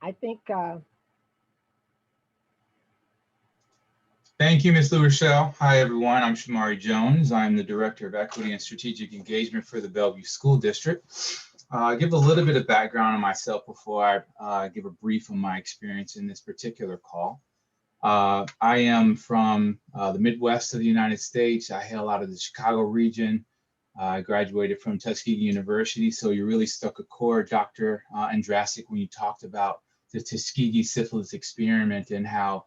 I think Thank you, Ms. LaRochelle. Hi, everyone. I'm Shamari Jones. I'm the Director of Equity and Strategic Engagement for the Bellevue School District. I'll give a little bit of background on myself before I give a brief on my experience in this particular call. I am from the Midwest of the United States. I hail out of the Chicago region. I graduated from Tuskegee University, so you really struck a chord, Dr. Andrezek, when you talked about the Tuskegee syphilis experiment and how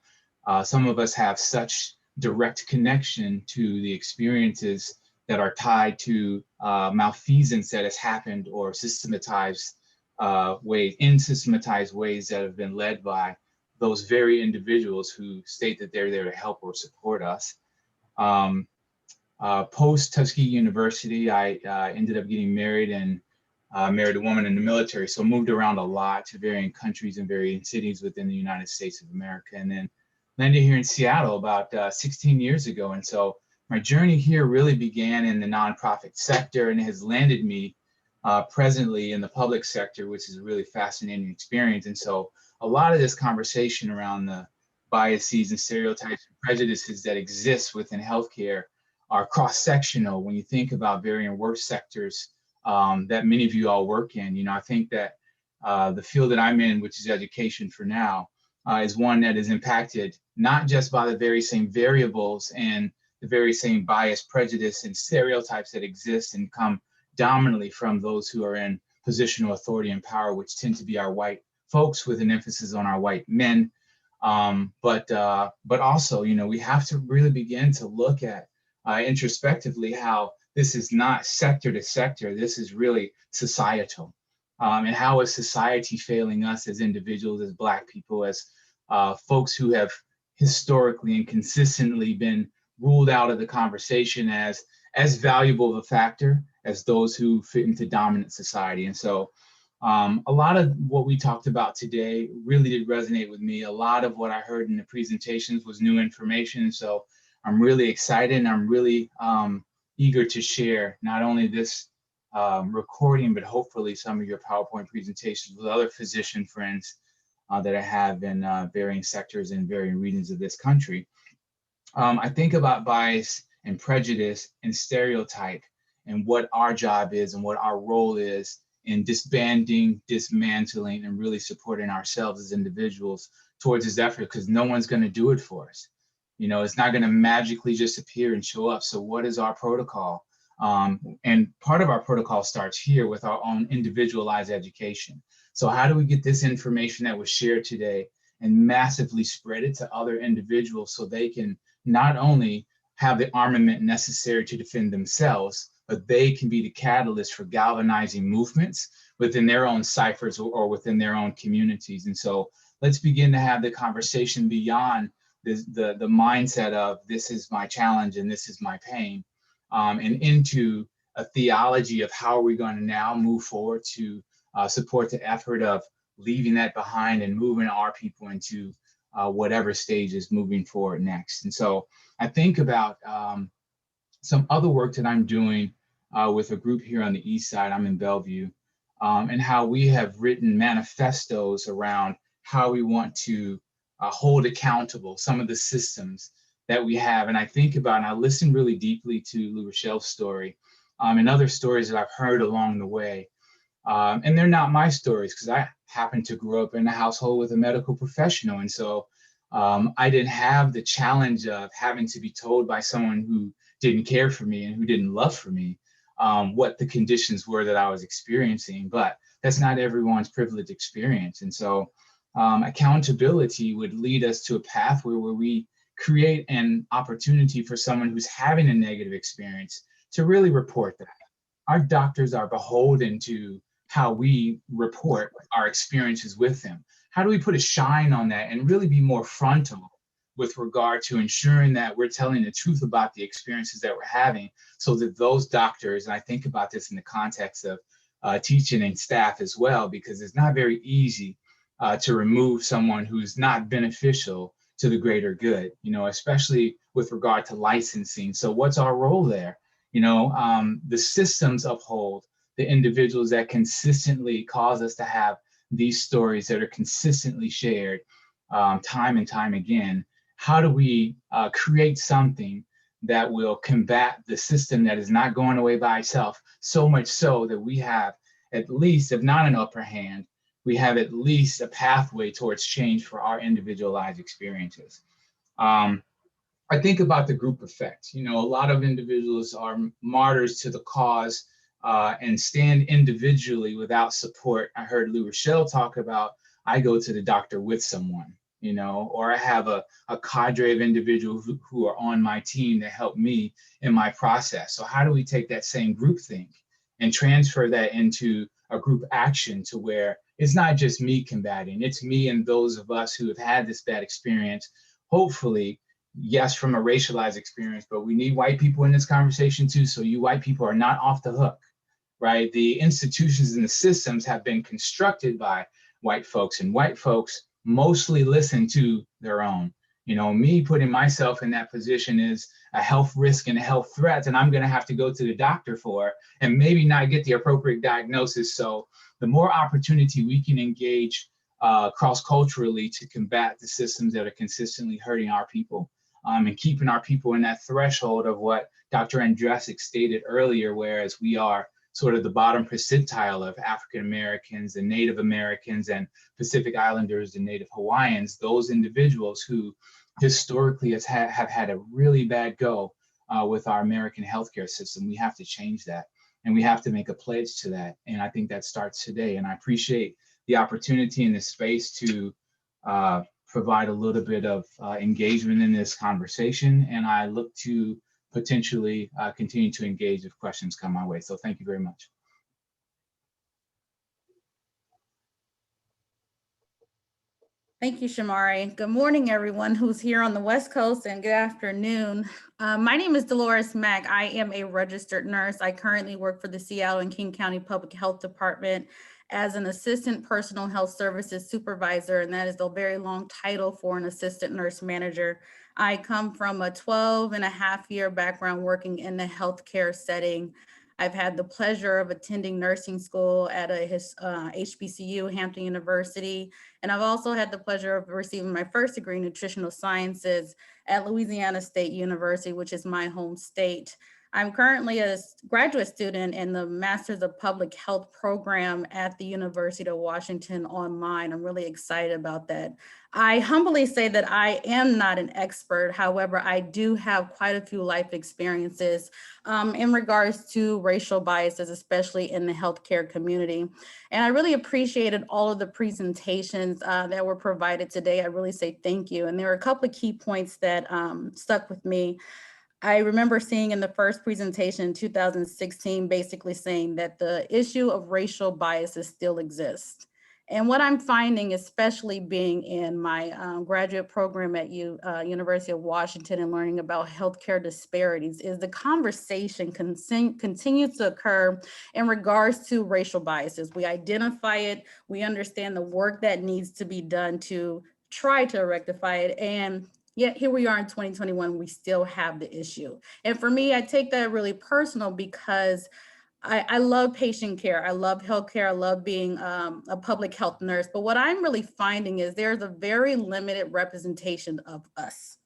some of us have such direct connection to the experiences that are tied to malfeasance that has happened or systematized ways that have been led by those very individuals who state that they're there to help or support us. Post Tuskegee University, I ended up getting married and married a woman in the military. So moved around a lot to varying countries and varying cities within the United States of America. And then landed here in Seattle about 16 years ago. And so my journey here really began in the nonprofit sector and has landed me presently in the public sector, which is a really fascinating experience. And so a lot of this conversation around the biases and stereotypes and prejudices that exist within healthcare are cross-sectional when you think about varying work sectors that many of you all work in. You know, I think that the field that I'm in, which is education for now, is one that is impacted not just by the very same variables and the very same bias, prejudice, and stereotypes that exist and come dominantly from those who are in positional authority and power, which tend to be our white folks with an emphasis on our white men. But also, you know, we have to really begin to look at introspectively how this is not sector to sector, this is really societal. And how is society failing us as individuals, as Black people, as folks who have historically and consistently been ruled out of the conversation as valuable of a factor as those who fit into dominant society. And so a lot of what we talked about today really did resonate with me. A lot of what I heard in the presentations was new information. So I'm really excited and I'm really eager to share not only this recording, but hopefully some of your PowerPoint presentations with other physician friends that I have in varying sectors and varying regions of this country. I think about bias and prejudice and stereotype and what our job is and what our role is in disbanding, dismantling, and really supporting ourselves as individuals towards this effort, because no one's going to do it for us. You know, it's not going to magically just appear and show up. So what is our protocol? And part of our protocol starts here with our own individualized education. So how do we get this information that was shared today and massively spread it to other individuals so they can not only have the armament necessary to defend themselves, but they can be the catalyst for galvanizing movements within their own ciphers or within their own communities. And so let's begin to have the conversation beyond the mindset of this is my challenge and this is my pain, and into a theology of how are we going to now move forward to support the effort of leaving that behind and moving our people into whatever stage is moving forward next. And so I think about some other work that I'm doing with a group here on the East Side. I'm in Bellevue, and how we have written manifestos around how we want to hold accountable some of the systems that we have. And I think about, and I listen really deeply to LaRochelle's story and other stories that I've heard along the way. And they're not my stories because I happen to grow up in a household with a medical professional. And so I didn't have the challenge of having to be told by someone who didn't care for me and who didn't love for me what the conditions were that I was experiencing. But that's not everyone's privileged experience. And so accountability would lead us to a pathway where we create an opportunity for someone who's having a negative experience to really report that. Our doctors are beholden to how we report our experiences with them. How do we put a shine on that and really be more frontal with regard to ensuring that we're telling the truth about the experiences that we're having, so that those doctors, and I think about this in the context of teaching and staff as well, because it's not very easy to remove someone who's not beneficial to the greater good, you know, especially with regard to licensing. So what's our role there? You know, the systems uphold the individuals that consistently cause us to have these stories that are consistently shared time and time again. How do we create something that will combat the system that is not going away by itself, so much so that we have at least, if not an upper hand, we have at least a pathway towards change for our individualized experiences. I think about the group effect. You know, a lot of individuals are martyrs to the cause and stand individually without support. I heard Lou Rochelle talk about, I go to the doctor with someone, you know, or I have a cadre of individuals who are on my team that help me in my process. So how do we take that same groupthink and transfer that into a group action to where it's not just me combating, it's me and those of us who have had this bad experience, hopefully, yes, from a racialized experience, but we need white people in this conversation too, so you white people are not off the hook, right? The institutions and the systems have been constructed by white folks, and white folks mostly listen to their own. You know, me putting myself in that position is a health risk and a health threat, and I'm gonna have to go to the doctor for, and maybe not get the appropriate diagnosis. So the more opportunity we can engage cross-culturally to combat the systems that are consistently hurting our people, and keeping our people in that threshold of what Dr. Andrezek stated earlier, whereas we are sort of the bottom percentile of African Americans and Native Americans and Pacific Islanders and Native Hawaiians, those individuals who historically have had a really bad go with our American healthcare system. We have to change that, and we have to make a pledge to that. And I think that starts today. And I appreciate the opportunity in this space to provide a little bit of engagement in this conversation. And I look to potentially continue to engage if questions come my way. So thank you very much. Thank you, Shamari. Good morning, everyone who's here on the West Coast, and good afternoon. My name is Dolores Mack. I am a registered nurse. I currently work for the Seattle and King County Public Health Department as an assistant personal health services supervisor, and that is a very long title for an assistant nurse manager. I come from a 12.5-year background working in the healthcare setting. I've had the pleasure of attending nursing school at a HBCU, Hampton University, and I've also had the pleasure of receiving my first degree in nutritional sciences at Louisiana State University, which is my home state. I'm currently a graduate student in the Masters of Public Health program at the University of Washington online. I'm really excited about that. I humbly say that I am not an expert. However, I do have quite a few life experiences in regards to racial biases, especially in the healthcare community. And I really appreciated all of the presentations that were provided today. I really say thank you. And there are a couple of key points that stuck with me. I remember seeing in the first presentation in 2016, basically saying that the issue of racial biases still exists. And what I'm finding, especially being in my graduate program at University of Washington and learning about healthcare disparities, is the conversation continues to occur in regards to racial biases. We identify it, we understand the work that needs to be done to try to rectify it, and yet here we are in 2021, we still have the issue. And for me, I take that really personal because I love patient care. I love healthcare. I love being a public health nurse. But what I'm really finding is there's a very limited representation of us.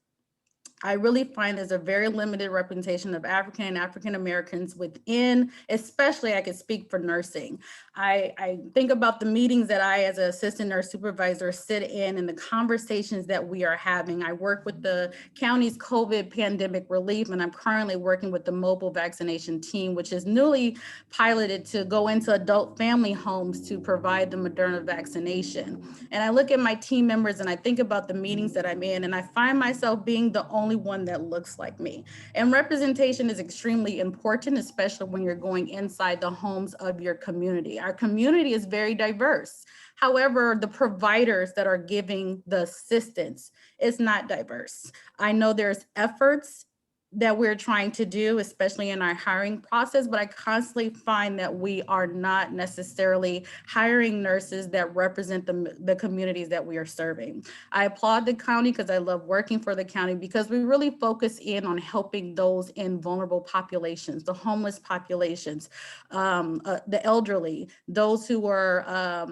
I really find there's a very limited representation of African and African Americans within, especially I could speak for nursing. I think about the meetings that I, as an assistant nurse supervisor, sit in and the conversations that we are having. I work with the county's COVID pandemic relief, and I'm currently working with the mobile vaccination team, which is newly piloted to go into adult family homes to provide the Moderna vaccination. And I look at my team members and I think about the meetings that I'm in, and I find myself being the only one that looks like me. And representation is extremely important, especially when you're going inside the homes of your community. Our community is very diverse. However, the providers that are giving the assistance is not diverse. I know there's efforts that we're trying to do, especially in our hiring process, but I constantly find that we are not necessarily hiring nurses that represent the communities that we are serving. I applaud the county because I love working for the county, because we really focus in on helping those in vulnerable populations, the homeless populations, the elderly, those who are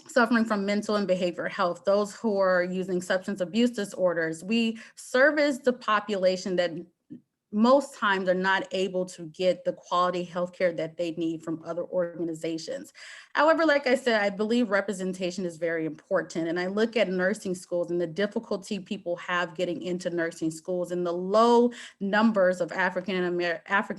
suffering from mental and behavioral health, those who are using substance abuse disorders. We service the population that most times are not able to get the quality healthcare that they need from other organizations. However, like I said, I believe representation is very important. And I look at nursing schools and the difficulty people have getting into nursing schools and the low numbers of African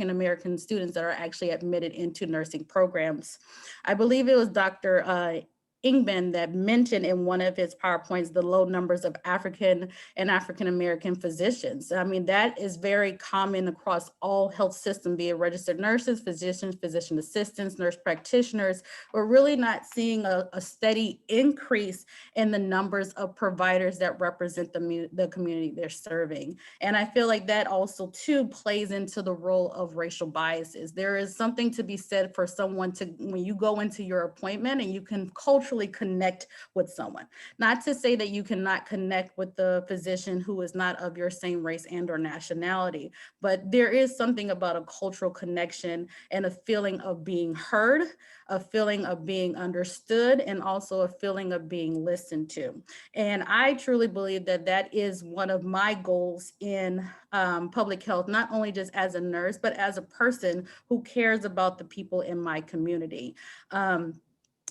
American students that are actually admitted into nursing programs. I believe it was Dr. Ingman that mentioned in one of his PowerPoints the low numbers of African and African-American physicians. I mean, that is very common across all health systems, be it registered nurses, physicians, physician assistants, nurse practitioners. We're really not seeing a steady increase in the numbers of providers that represent the community they're serving. And I feel like that also too plays into the role of racial biases. There is something to be said for someone to, when you go into your appointment and you can culturally connect with someone. Not to say that you cannot connect with the physician who is not of your same race and or nationality, but there is something about a cultural connection and a feeling of being heard, a feeling of being understood, and also a feeling of being listened to. And I truly believe that that is one of my goals in public health, not only just as a nurse, but as a person who cares about the people in my community.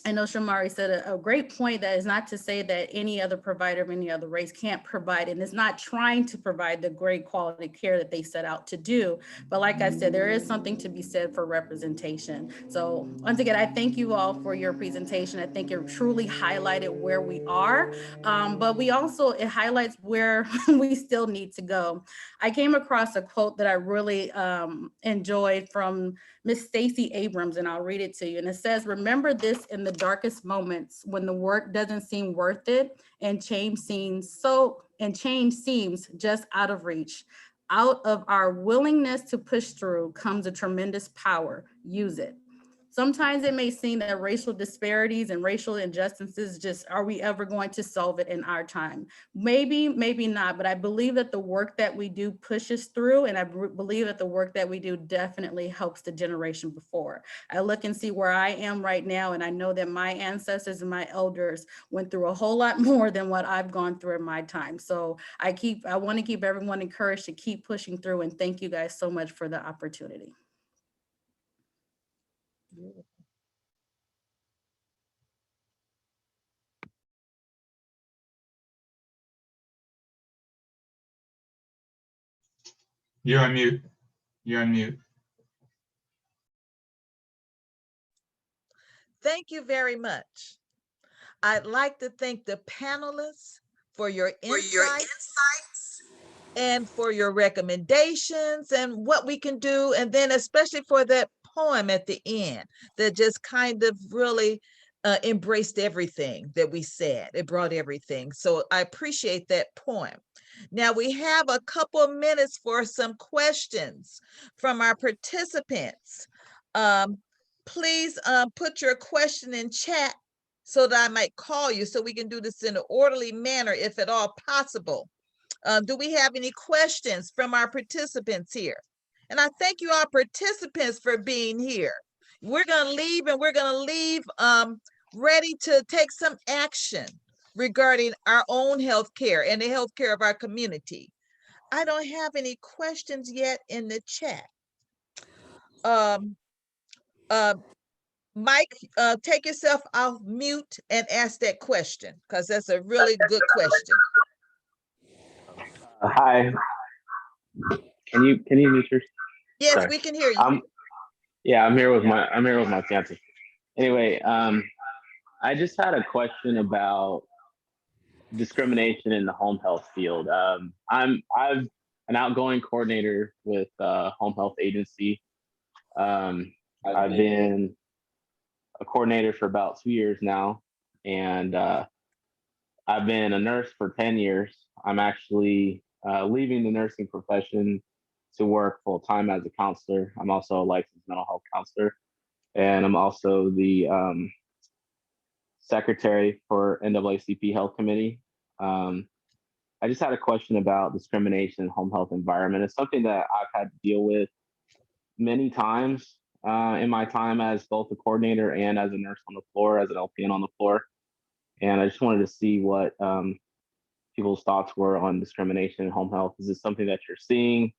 I know Shamari said a great point, that is not to say that any other provider of any other race can't provide, and is not trying to provide the great quality care that they set out to do. But like I said, there is something to be said for representation. So once again, I thank you all for your presentation. I think it truly highlighted where we are, but we also, it highlights where we still need to go. I came across a quote that I really enjoyed from Miss Stacey Abrams, and I'll read it to you. And it says, "Remember this in the darkest moments when the work doesn't seem worth it and change seems just out of reach. Out of our willingness to push through comes a tremendous power. Use it." Sometimes it may seem that racial disparities and racial injustices, just, are we ever going to solve it in our time? Maybe, maybe not, but I believe that the work that we do pushes through, and I believe that the work that we do definitely helps the generation before. I look and see where I am right now, and I know that my ancestors and my elders went through a whole lot more than what I've gone through in my time. So I want to keep everyone encouraged to keep pushing through, and thank you guys so much for the opportunity. You're on mute. You're on mute. Thank you very much. I'd like to thank the panelists for your insights and for your recommendations and what we can do. And then especially for that poem at the end that just kind of really embraced everything that we said. It brought everything. So I appreciate that poem. Now we have a couple of minutes for some questions from our participants. Please put your question in chat so that I might call you, so we can do this in an orderly manner if at all possible. Do we have any questions from our participants here? And I thank you all participants for being here. We're gonna leave, and we're gonna leave ready to take some action regarding our own healthcare and the healthcare of our community. I don't have any questions yet in the chat. Mike, take yourself off mute and ask that question, because that's a really good question. Hi. Can you mute yours? Yes, Sorry. we can hear you. Yeah, I'm here with my fiance. Anyway, I just had a question about discrimination in the home health field. I'm an outgoing coordinator with a home health agency. I've been a coordinator for about 2 years now, and I've been a nurse for 10 years. I'm actually leaving the nursing profession to work full time as a counselor. I'm also a licensed mental health counselor, and I'm also the secretary for NAACP Health Committee. I just had a question about discrimination in home health environment. It's something that I've had to deal with many times in my time as both a coordinator and as a nurse on the floor, as an LPN on the floor. And I just wanted to see what people's thoughts were on discrimination in home health. Is this something that you're seeing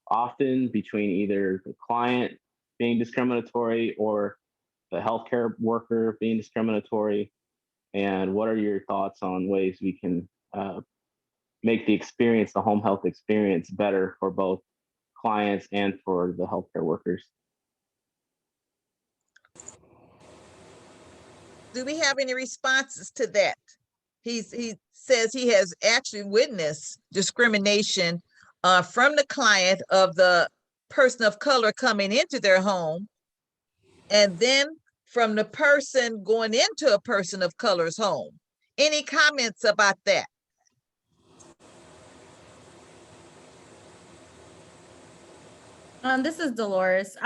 often between either the client being discriminatory or the healthcare worker being discriminatory? And what are your thoughts on ways we can make the experience, the home health experience, better for both clients and for the healthcare workers? Do we have any responses to that? He says he has actually witnessed discrimination from the client of the person of color coming into their home, and then from the person going into a person of color's home. Any comments about that? This is Dolores.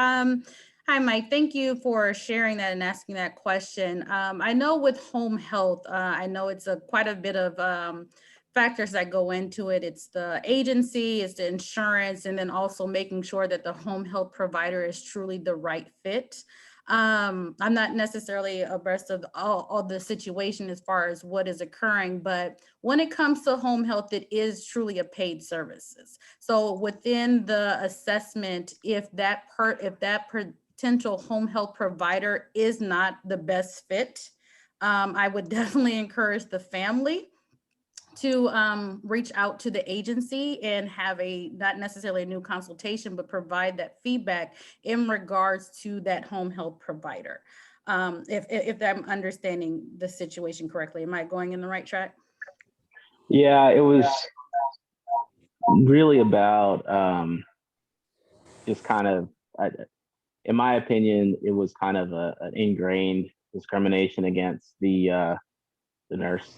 Hi, Mike. Thank you for sharing that and asking that question. I know with home health, I know it's quite a bit of factors that go into it. It's the agency, it's the insurance, and then also making sure that the home health provider is truly the right fit. I'm not necessarily abreast of all the situation as far as what is occurring, but when it comes to home health, it is truly a paid services. So within the assessment, if that potential home health provider is not the best fit, I would definitely encourage the family to reach out to the agency and have not necessarily a new consultation, but provide that feedback in regards to that home health provider. If I'm understanding the situation correctly, am I going in the right track? Yeah, it was really about just kind of, in my opinion, it was kind of an ingrained discrimination against the nurse.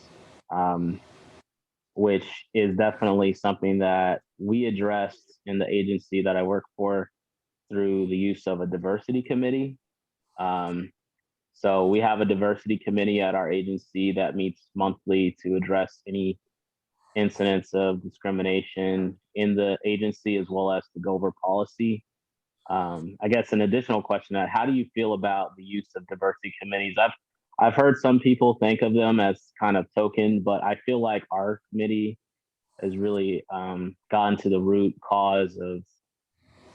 Which is definitely something that we addressed in the agency that I work for through the use of a diversity committee. So we have a diversity committee at our agency that meets monthly to address any incidents of discrimination in the agency, as well as to go over policy. I guess an additional question, how do you feel about the use of diversity committees? I've heard some people think of them as kind of token, but I feel like our committee has really gotten to the root cause of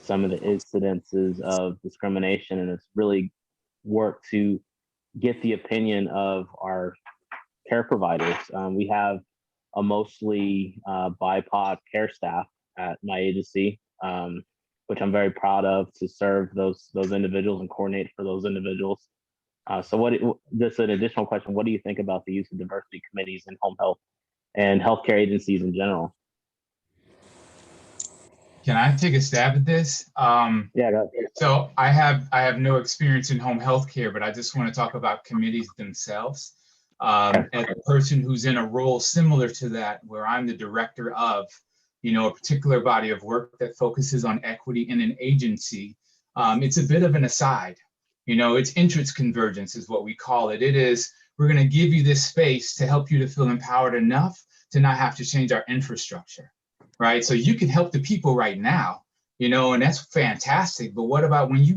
some of the incidences of discrimination, and it's really worked to get the opinion of our care providers. We have a mostly BIPOC care staff at my agency, which I'm very proud of, to serve those individuals and coordinate for those individuals. So just an additional question, what do you think about the use of diversity committees in home health and healthcare agencies in general? Can I take a stab at this? Yeah, go ahead. So I have no experience in home health care, but I just want to talk about committees themselves. As a person who's in a role similar to that, where I'm the director of, a particular body of work that focuses on equity in an agency, it's a bit of an aside. It's interest convergence is what we call it. It is, we're going to give you this space to help you to feel empowered enough to not have to change our infrastructure, right? So you can help the people right now, and that's fantastic. But what about when you're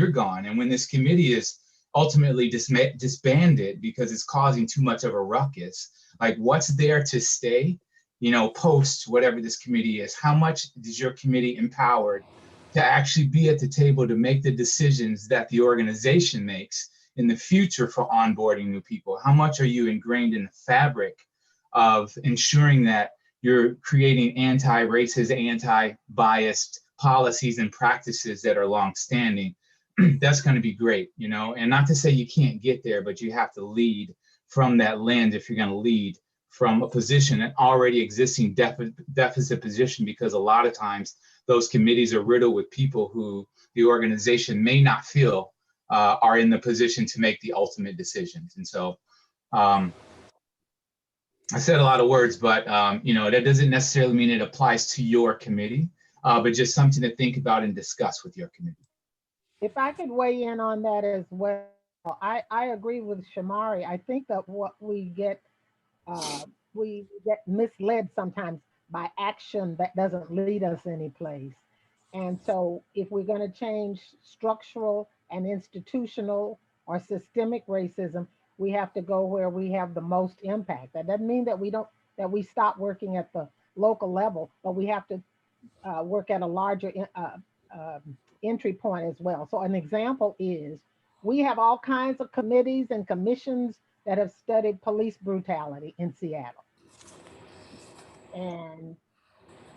gone, and when this committee is ultimately disbanded because it's causing too much of a ruckus? Like, what's there to stay, post whatever this committee is? How much is your committee empowered to actually be at the table to make the decisions that the organization makes in the future for onboarding new people? How much are you ingrained in the fabric of ensuring that you're creating anti-racist, anti-biased policies and practices that are longstanding? That's going to be great, and not to say you can't get there, but you have to lead from that lens if you're going to lead from a position, an already existing deficit position, because a lot of times those committees are riddled with people who the organization may not feel are in the position to make the ultimate decisions. And so I said a lot of words, but you know, that doesn't necessarily mean it applies to your committee, but just something to think about and discuss with your committee. If I could weigh in on that as well, I agree with Shamari. I think that what we get misled sometimes by action that doesn't lead us any place. And so if we're going to change structural and institutional or systemic racism, we have to go where we have the most impact. That doesn't mean that we stop working at the local level, but we have to work at a larger entry point as well. So an example is we have all kinds of committees and commissions that have studied police brutality in Seattle and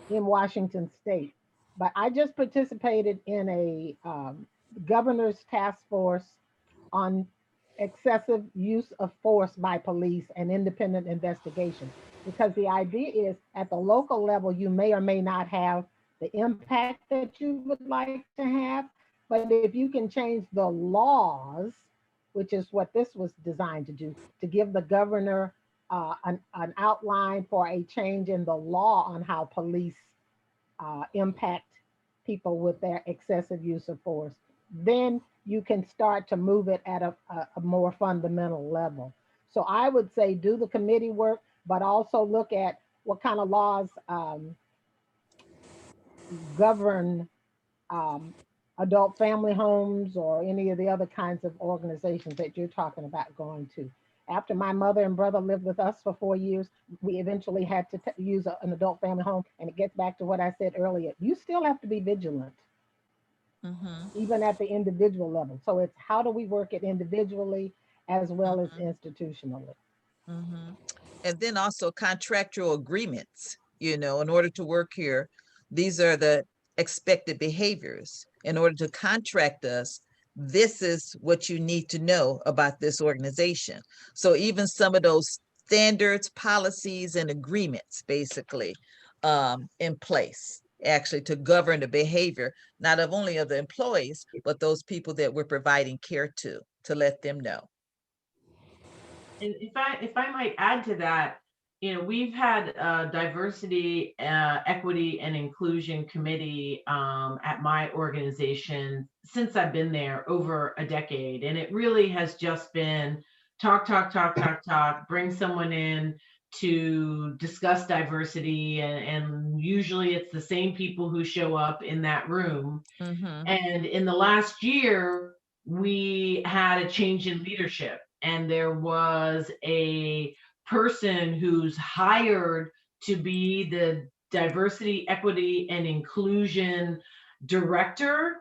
in Washington State. But I just participated in a governor's task force on excessive use of force by police and independent investigation. Because the idea is at the local level, you may or may not have the impact that you would like to have. But if you can change the laws, which is what this was designed to do, to give the governor an outline for a change in the law on how police impact people with their excessive use of force, then you can start to move it at a more fundamental level. So I would say do the committee work, but also look at what kind of laws govern adult family homes or any of the other kinds of organizations that you're talking about going to. After my mother and brother lived with us for 4 years, we eventually had to use an adult family home. And it gets back to what I said earlier. You still have to be vigilant, even at the individual level. So it's how do we work it individually as well as institutionally. And then also contractual agreements, you know, in order to work here, these are the expected behaviors. In order to contract us, this is what you need to know about this organization. So even some of those standards, policies, and agreements basically in place actually to govern the behavior, not only of the employees, but those people that we're providing care to let them know. And if I might add to that, you know, we've had a diversity, equity, and inclusion committee at my organization since I've been there over a decade. And it really has just been talk, bring someone in to discuss diversity. And usually it's the same people who show up in that room. And in the last year, we had a change in leadership. And there was a person who's hired to be the diversity, equity, and inclusion director.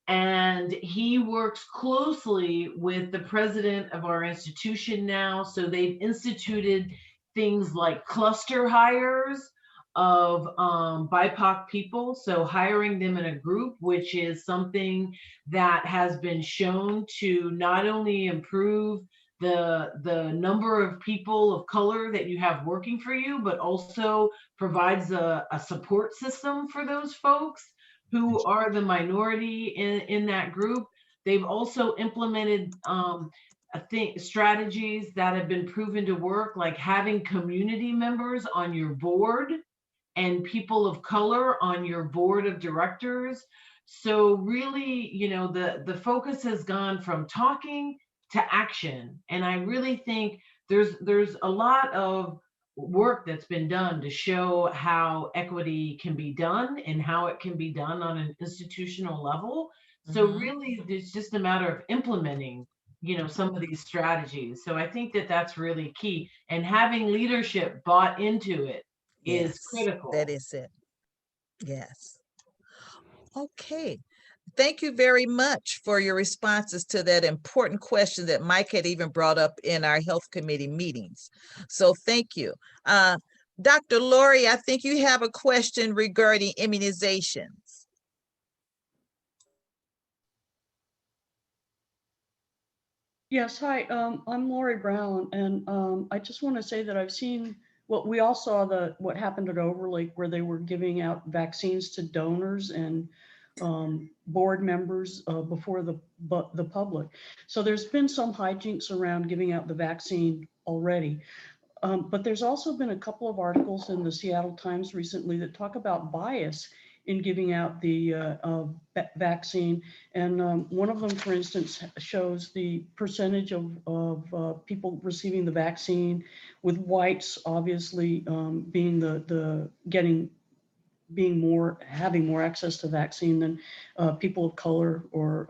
And he works closely with the president of our institution now. So they've instituted things like cluster hires of BIPOC people. So hiring them in a group, which is something that has been shown to not only improve the number of people of color that you have working for you, but also provides a support system for those folks who are the minority in that group. They've also implemented strategies that have been proven to work, like having community members on your board and people of color on your board of directors. So really, you know, the focus has gone from talking to action. And I really think there's a lot of work that's been done to show how equity can be done and how it can be done on an institutional level. So really, it's just a matter of implementing, you know, some of these strategies. So I think that that's really key. And having leadership bought into it is critical. That is it. Yes. Okay. Thank you very much for your responses to that important question that Mike had even brought up in our health committee meetings. So thank you. Dr. Lori, I think you have a question regarding immunizations. Yes, hi, I'm Lori Brown, and I just want to say that I've seen we all saw what happened at Overlake, where they were giving out vaccines to donors and board members before the public. So there's been some hijinks around giving out the vaccine already. But there's also been a couple of articles in the Seattle Times recently that talk about bias in giving out the vaccine. And one of them, for instance, shows the percentage of people receiving the vaccine, with whites obviously being having more access to vaccine than people of color or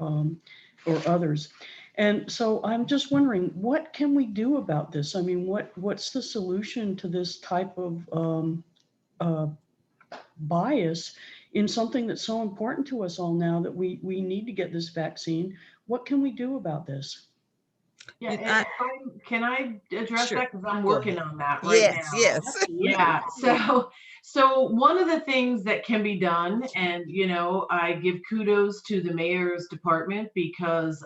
others. And so I'm just wondering, what can we do about this? I mean, what's the solution to this type of bias in something that's so important to us all now, that we need to get this vaccine? What can we do about this? Yeah, and can I address Sure. that? Because I'm Go working ahead. on that right Yes, now. yes. Yeah, so one of the things that can be done, and I give kudos to the mayor's department, because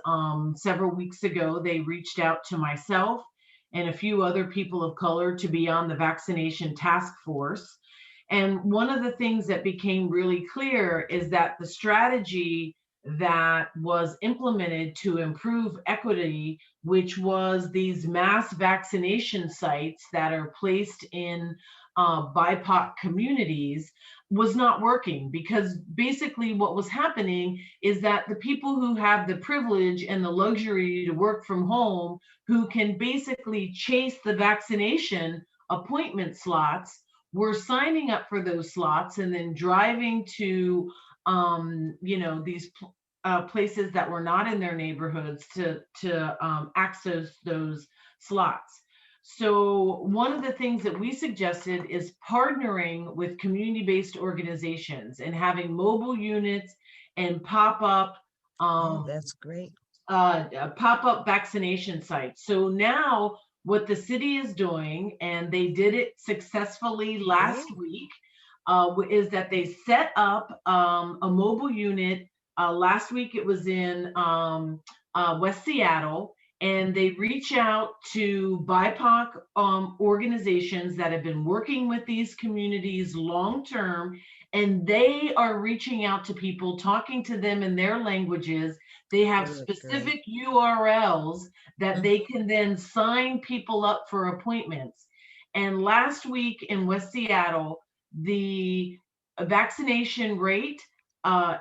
several weeks ago they reached out to myself and a few other people of color to be on the vaccination task force. And one of the things that became really clear is that the strategy that was implemented to improve equity, which was these mass vaccination sites that are placed in BIPOC communities, was not working, because basically what was happening is that the people who have the privilege and the luxury to work from home, who can basically chase the vaccination appointment slots, were signing up for those slots and then driving to these places that were not in their neighborhoods to access those slots. So one of the things that we suggested is partnering with community-based organizations and having mobile units and pop-up that's great. Pop-up vaccination sites. So now what the city is doing, and they did it successfully last week, is that they set up a mobile unit. Last week it was in West Seattle, and they reach out to BIPOC organizations that have been working with these communities long-term, and they are reaching out to people, talking to them in their languages. They have specific URLs that they can then sign people up for appointments. And last week in West Seattle, the vaccination rate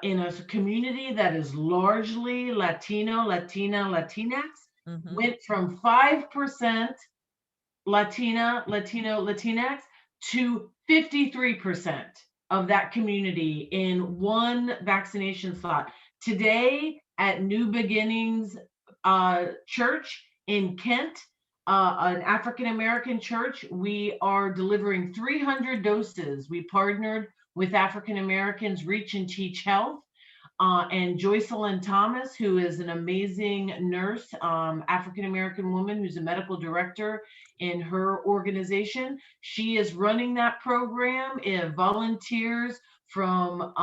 in a community that is largely Latino, Latina, Latinx went from 5% Latina, Latino, Latinx to 53% of that community in one vaccination slot. Today at New Beginnings Church in Kent, an African-American church, we are delivering 300 doses. We partnered with African-Americans Reach and Teach Health, and Joycelyn Thomas, who is an amazing nurse, African-American woman who's a medical director in her organization. She is running that program. Volunteers from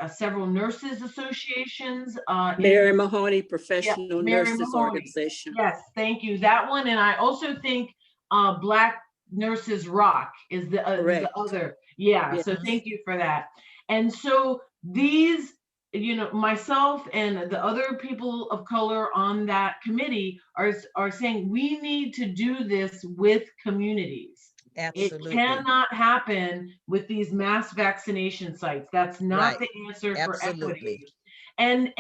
several nurses associations. Mary Mahoney Professional Nurses Organization. Yes, thank you. That one. And I also think Black Nurses Rock is the other. Yeah, yes. So thank you for that. And so these, myself and the other people of color on that committee are saying we need to do this with communities. Absolutely. It cannot happen with these mass vaccination sites. That's not the answer for equity. And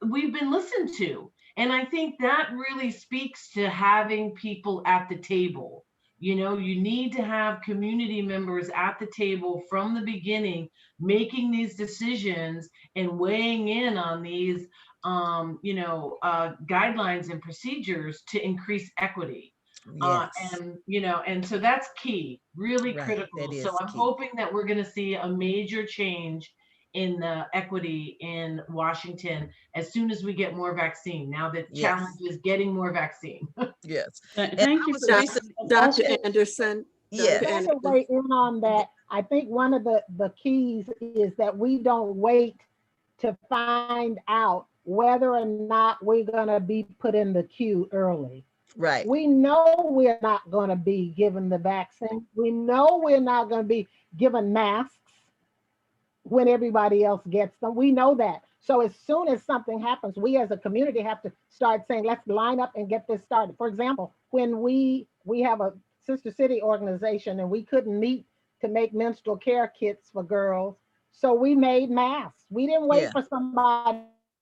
we've been listened to. And I think that really speaks to having people at the table. You need to have community members at the table from the beginning, making these decisions and weighing in on these, guidelines and procedures to increase equity. And so that's key, really critical. So I'm hoping that we're going to see a major change in the equity in Washington as soon as we get more vaccine. Now the challenge is getting more vaccine. Yes. Thank you, Dr. Anderson. Yes. To weigh in on that, I think one of the keys is that we don't wait to find out whether or not we're going to be put in the queue early. Right. We know we're not going to be given the vaccine. We know we're not going to be given masks when everybody else gets them. We know that. So as soon as something happens, we as a community have to start saying, let's line up and get this started. For example, when we have a sister city organization and we couldn't meet to make menstrual care kits for girls, so we made masks. We didn't wait for somebody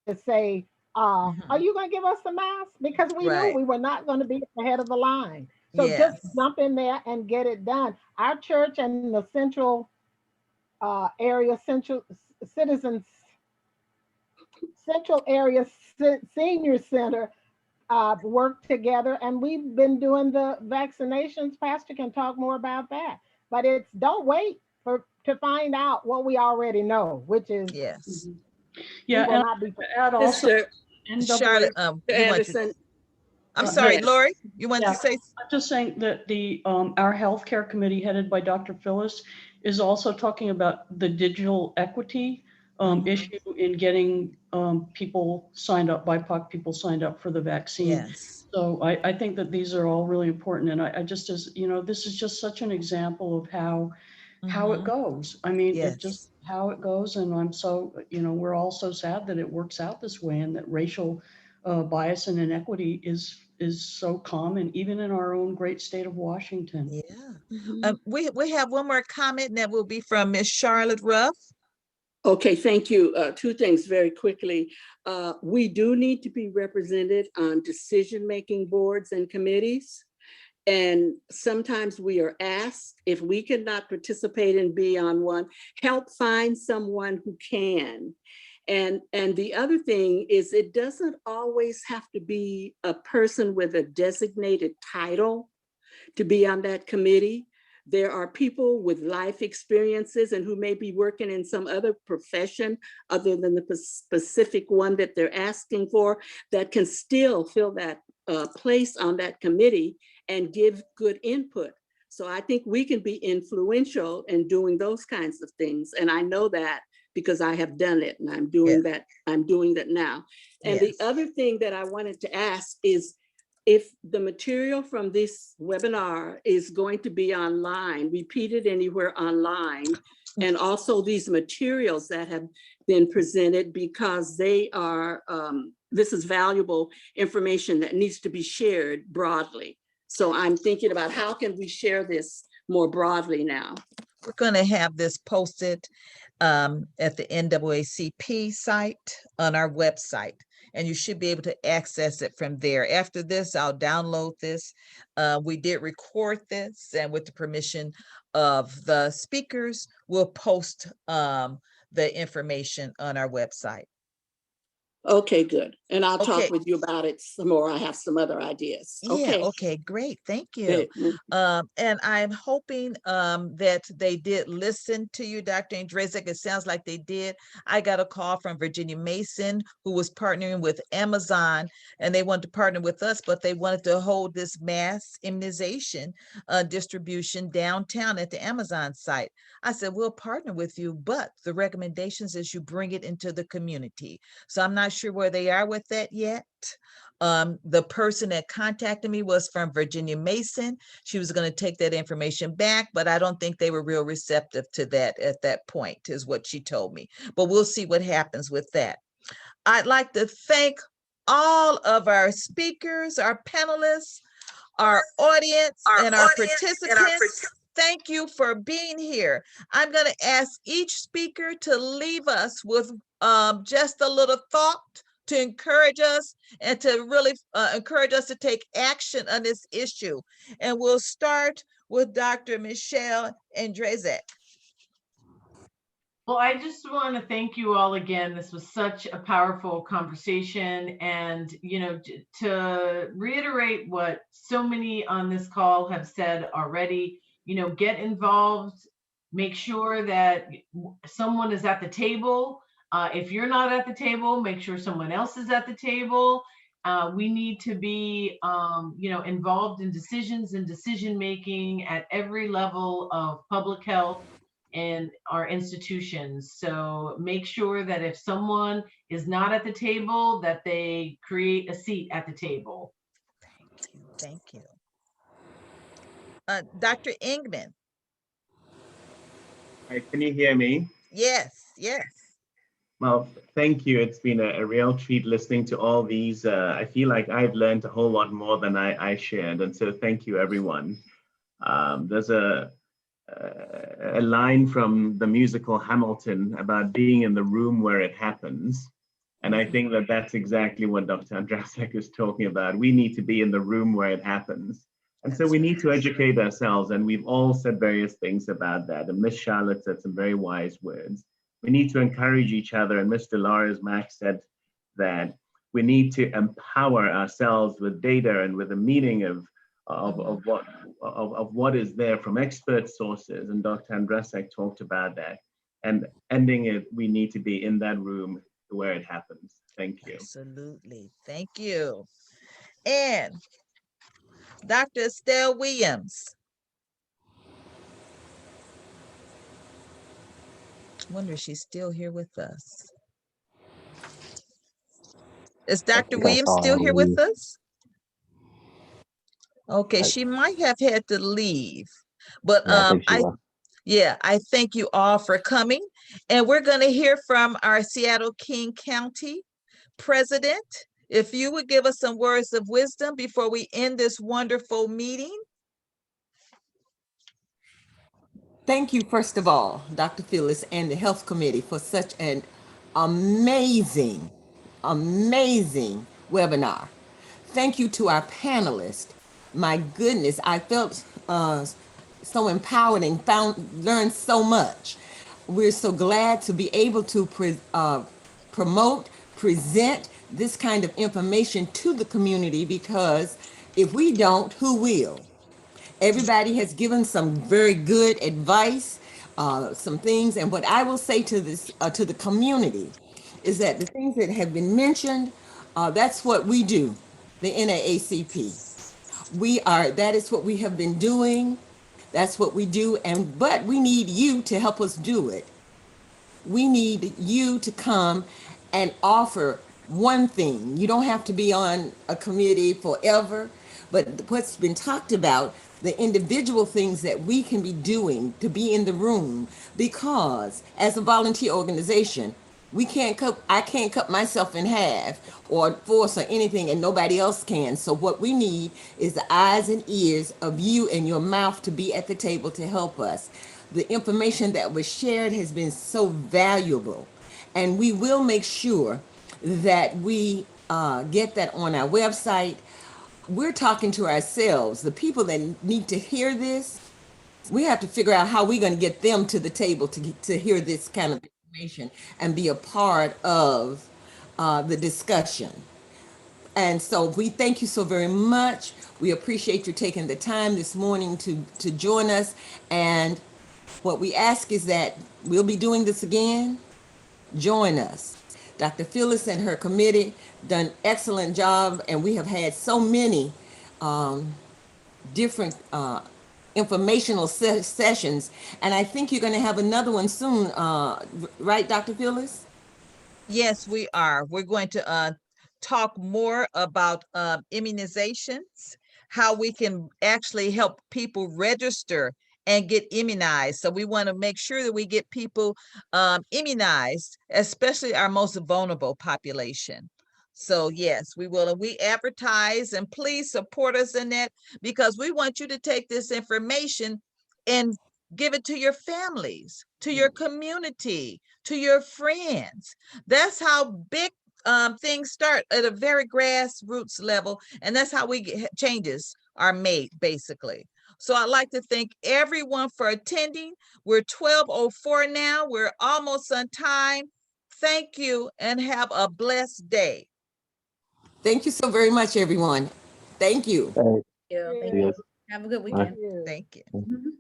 to say, are you going to give us the mask? Because we knew we were not going to be at the head of the line. So just jump in there and get it done. Our church and the central area, central area senior center work together, and we've been doing the vaccinations. Pastor can talk more about that, but it's don't wait to find out what we already know, which is yeah. And not be add also Charlotte, Anderson. I'm sorry, Lori, you want to say? I'm just saying that our healthcare committee headed by Dr. Phyllis is also talking about the digital equity issue in getting people signed up, BIPOC people signed up for the vaccine. Yes. So I think that these are all really important. And I just, as you know, this is just such an example of how it goes. I mean, it just how it goes. And I'm so, we're all so sad that it works out this way, and that racial bias and inequity is so common, even in our own great state of Washington. Yeah. We have one more comment, and that will be from Miss Charlotte Ruff. Okay, thank you. Two things very quickly. We do need to be represented on decision-making boards and committees. And sometimes we are asked, if we cannot participate and be on one, help find someone who can. And the other thing is, it doesn't always have to be a person with a designated title to be on that committee. There are people with life experiences and who may be working in some other profession other than the specific one that they're asking for, that can still fill that place on that committee and give good input. So I think we can be influential in doing those kinds of things. And I know that because I have done it, and I'm doing that. I'm doing that now. And the other thing that I wanted to ask is, if the material from this webinar is going to be online, repeated anywhere online, and also these materials that have been presented, because they are, this is valuable information that needs to be shared broadly. So I'm thinking about, how can we share this more broadly now? We're going to have this posted at the NAACP site on our website, and you should be able to access it from there. After this, I'll download this. We did record this, and with the permission of the speakers, we'll post the information on our website. Okay, good. And I'll talk with you about it some more. I have some other ideas. Yeah, okay, great. Thank you. And I'm hoping that they did listen to you, Dr. Andrezek. It sounds like they did. I got a call from Virginia Mason, who was partnering with Amazon, and they wanted to partner with us, but they wanted to hold this mass immunization distribution downtown at the Amazon site. I said, we'll partner with you, but the recommendations is you bring it into the community. So I'm not sure where they are with that yet. The person that contacted me was from Virginia Mason. She was going to take that information back, but I don't think they were real receptive to that at that point, is what she told me. But we'll see what happens with that. I'd like to thank all of our speakers, our panelists, our audience, and our participants. Thank you for being here. I'm going to ask each speaker to leave us with just a little thought to encourage us, and to really encourage us to take action on this issue. And we'll start with Dr. Michelle Andrezek. Well, I just want to thank you all again. This was such a powerful conversation. And, to reiterate what so many on this call have said already, get involved, make sure that someone is at the table. If you're not at the table, make sure someone else is at the table. We need to be, involved in decisions and decision-making at every level of public health in our institutions. So make sure that if someone is not at the table, that they create a seat at the table. Thank you. Dr. Ingman. Hi, can you hear me? Yes, yes. Well, thank you. It's been a real treat listening to all these. I feel like I've learned a whole lot more than I shared. And so thank you, everyone. There's a line from the musical Hamilton about being in the room where it happens. And I think that that's exactly what Dr. Andrezek is talking about. We need to be in the room where it happens. And so we need to educate ourselves. And we've all said various things about that. And Miss Charlotte said some very wise words. We need to encourage each other. And Miss Dolores Mack said that we need to empower ourselves with data and with a meaning of what is there from expert sources. And Dr. Andrezek talked about that. And ending it, we need to be in that room where it happens. Thank you. Absolutely. Thank you. And Dr. Estelle Williams. I wonder if she's still here with us. Is Dr. Williams still here with us? Okay, she might have had to leave, but I thank you all for coming, and we're going to hear from our Seattle King County president. If you would give us some words of wisdom before we end this wonderful meeting. Thank you, first of all, Dr. Phyllis and the Health Committee for such an amazing webinar. Thank you to our panelists. My goodness, I felt so empowered and learned so much. We're so glad to be able to promote, present this kind of information to the community, because if we don't, who will? Everybody has given some very good advice, some things, and what I will say to this to the community is that the things that have been mentioned, that's what we do, the NAACP. That is what we have been doing. That's what we do, but we need you to help us do it. We need you to come and offer one thing. You don't have to be on a committee forever, but what's been talked about, the individual things that we can be doing to be in the room, because as a volunteer organization, I can't cut myself in half or force or anything, and nobody else can. So what we need is the eyes and ears of you and your mouth to be at the table to help us. The information that was shared has been so valuable, and we will make sure that we get that on our website. We're talking to ourselves. The people that need to hear this, we have to figure out how we're going to get them to the table to hear this kind of information and be a part of the discussion. And so we thank you so very much. We appreciate you taking the time this morning to join us. And what we ask is that we'll be doing this again. Join us. Dr. Phyllis and her committee done excellent job, and we have had so many different informational sessions, and I think you're going to have another one soon, right, Dr. Phyllis? Yes, we are. We're going to talk more about immunizations, how we can actually help people register and get immunized. So we want to make sure that we get people immunized, especially our most vulnerable population. So yes, we will. And we advertise, and please support us in that, because we want you to take this information and give it to your families, to your community, to your friends. That's how big things start, at a very grassroots level. And that's how changes are made, basically. So I'd like to thank everyone for attending. We're 12:04 now. We're almost on time. Thank you, and have a blessed day. Thank you so very much, everyone. Thank you. Thank you. Have a good weekend. Thank you. Mhm.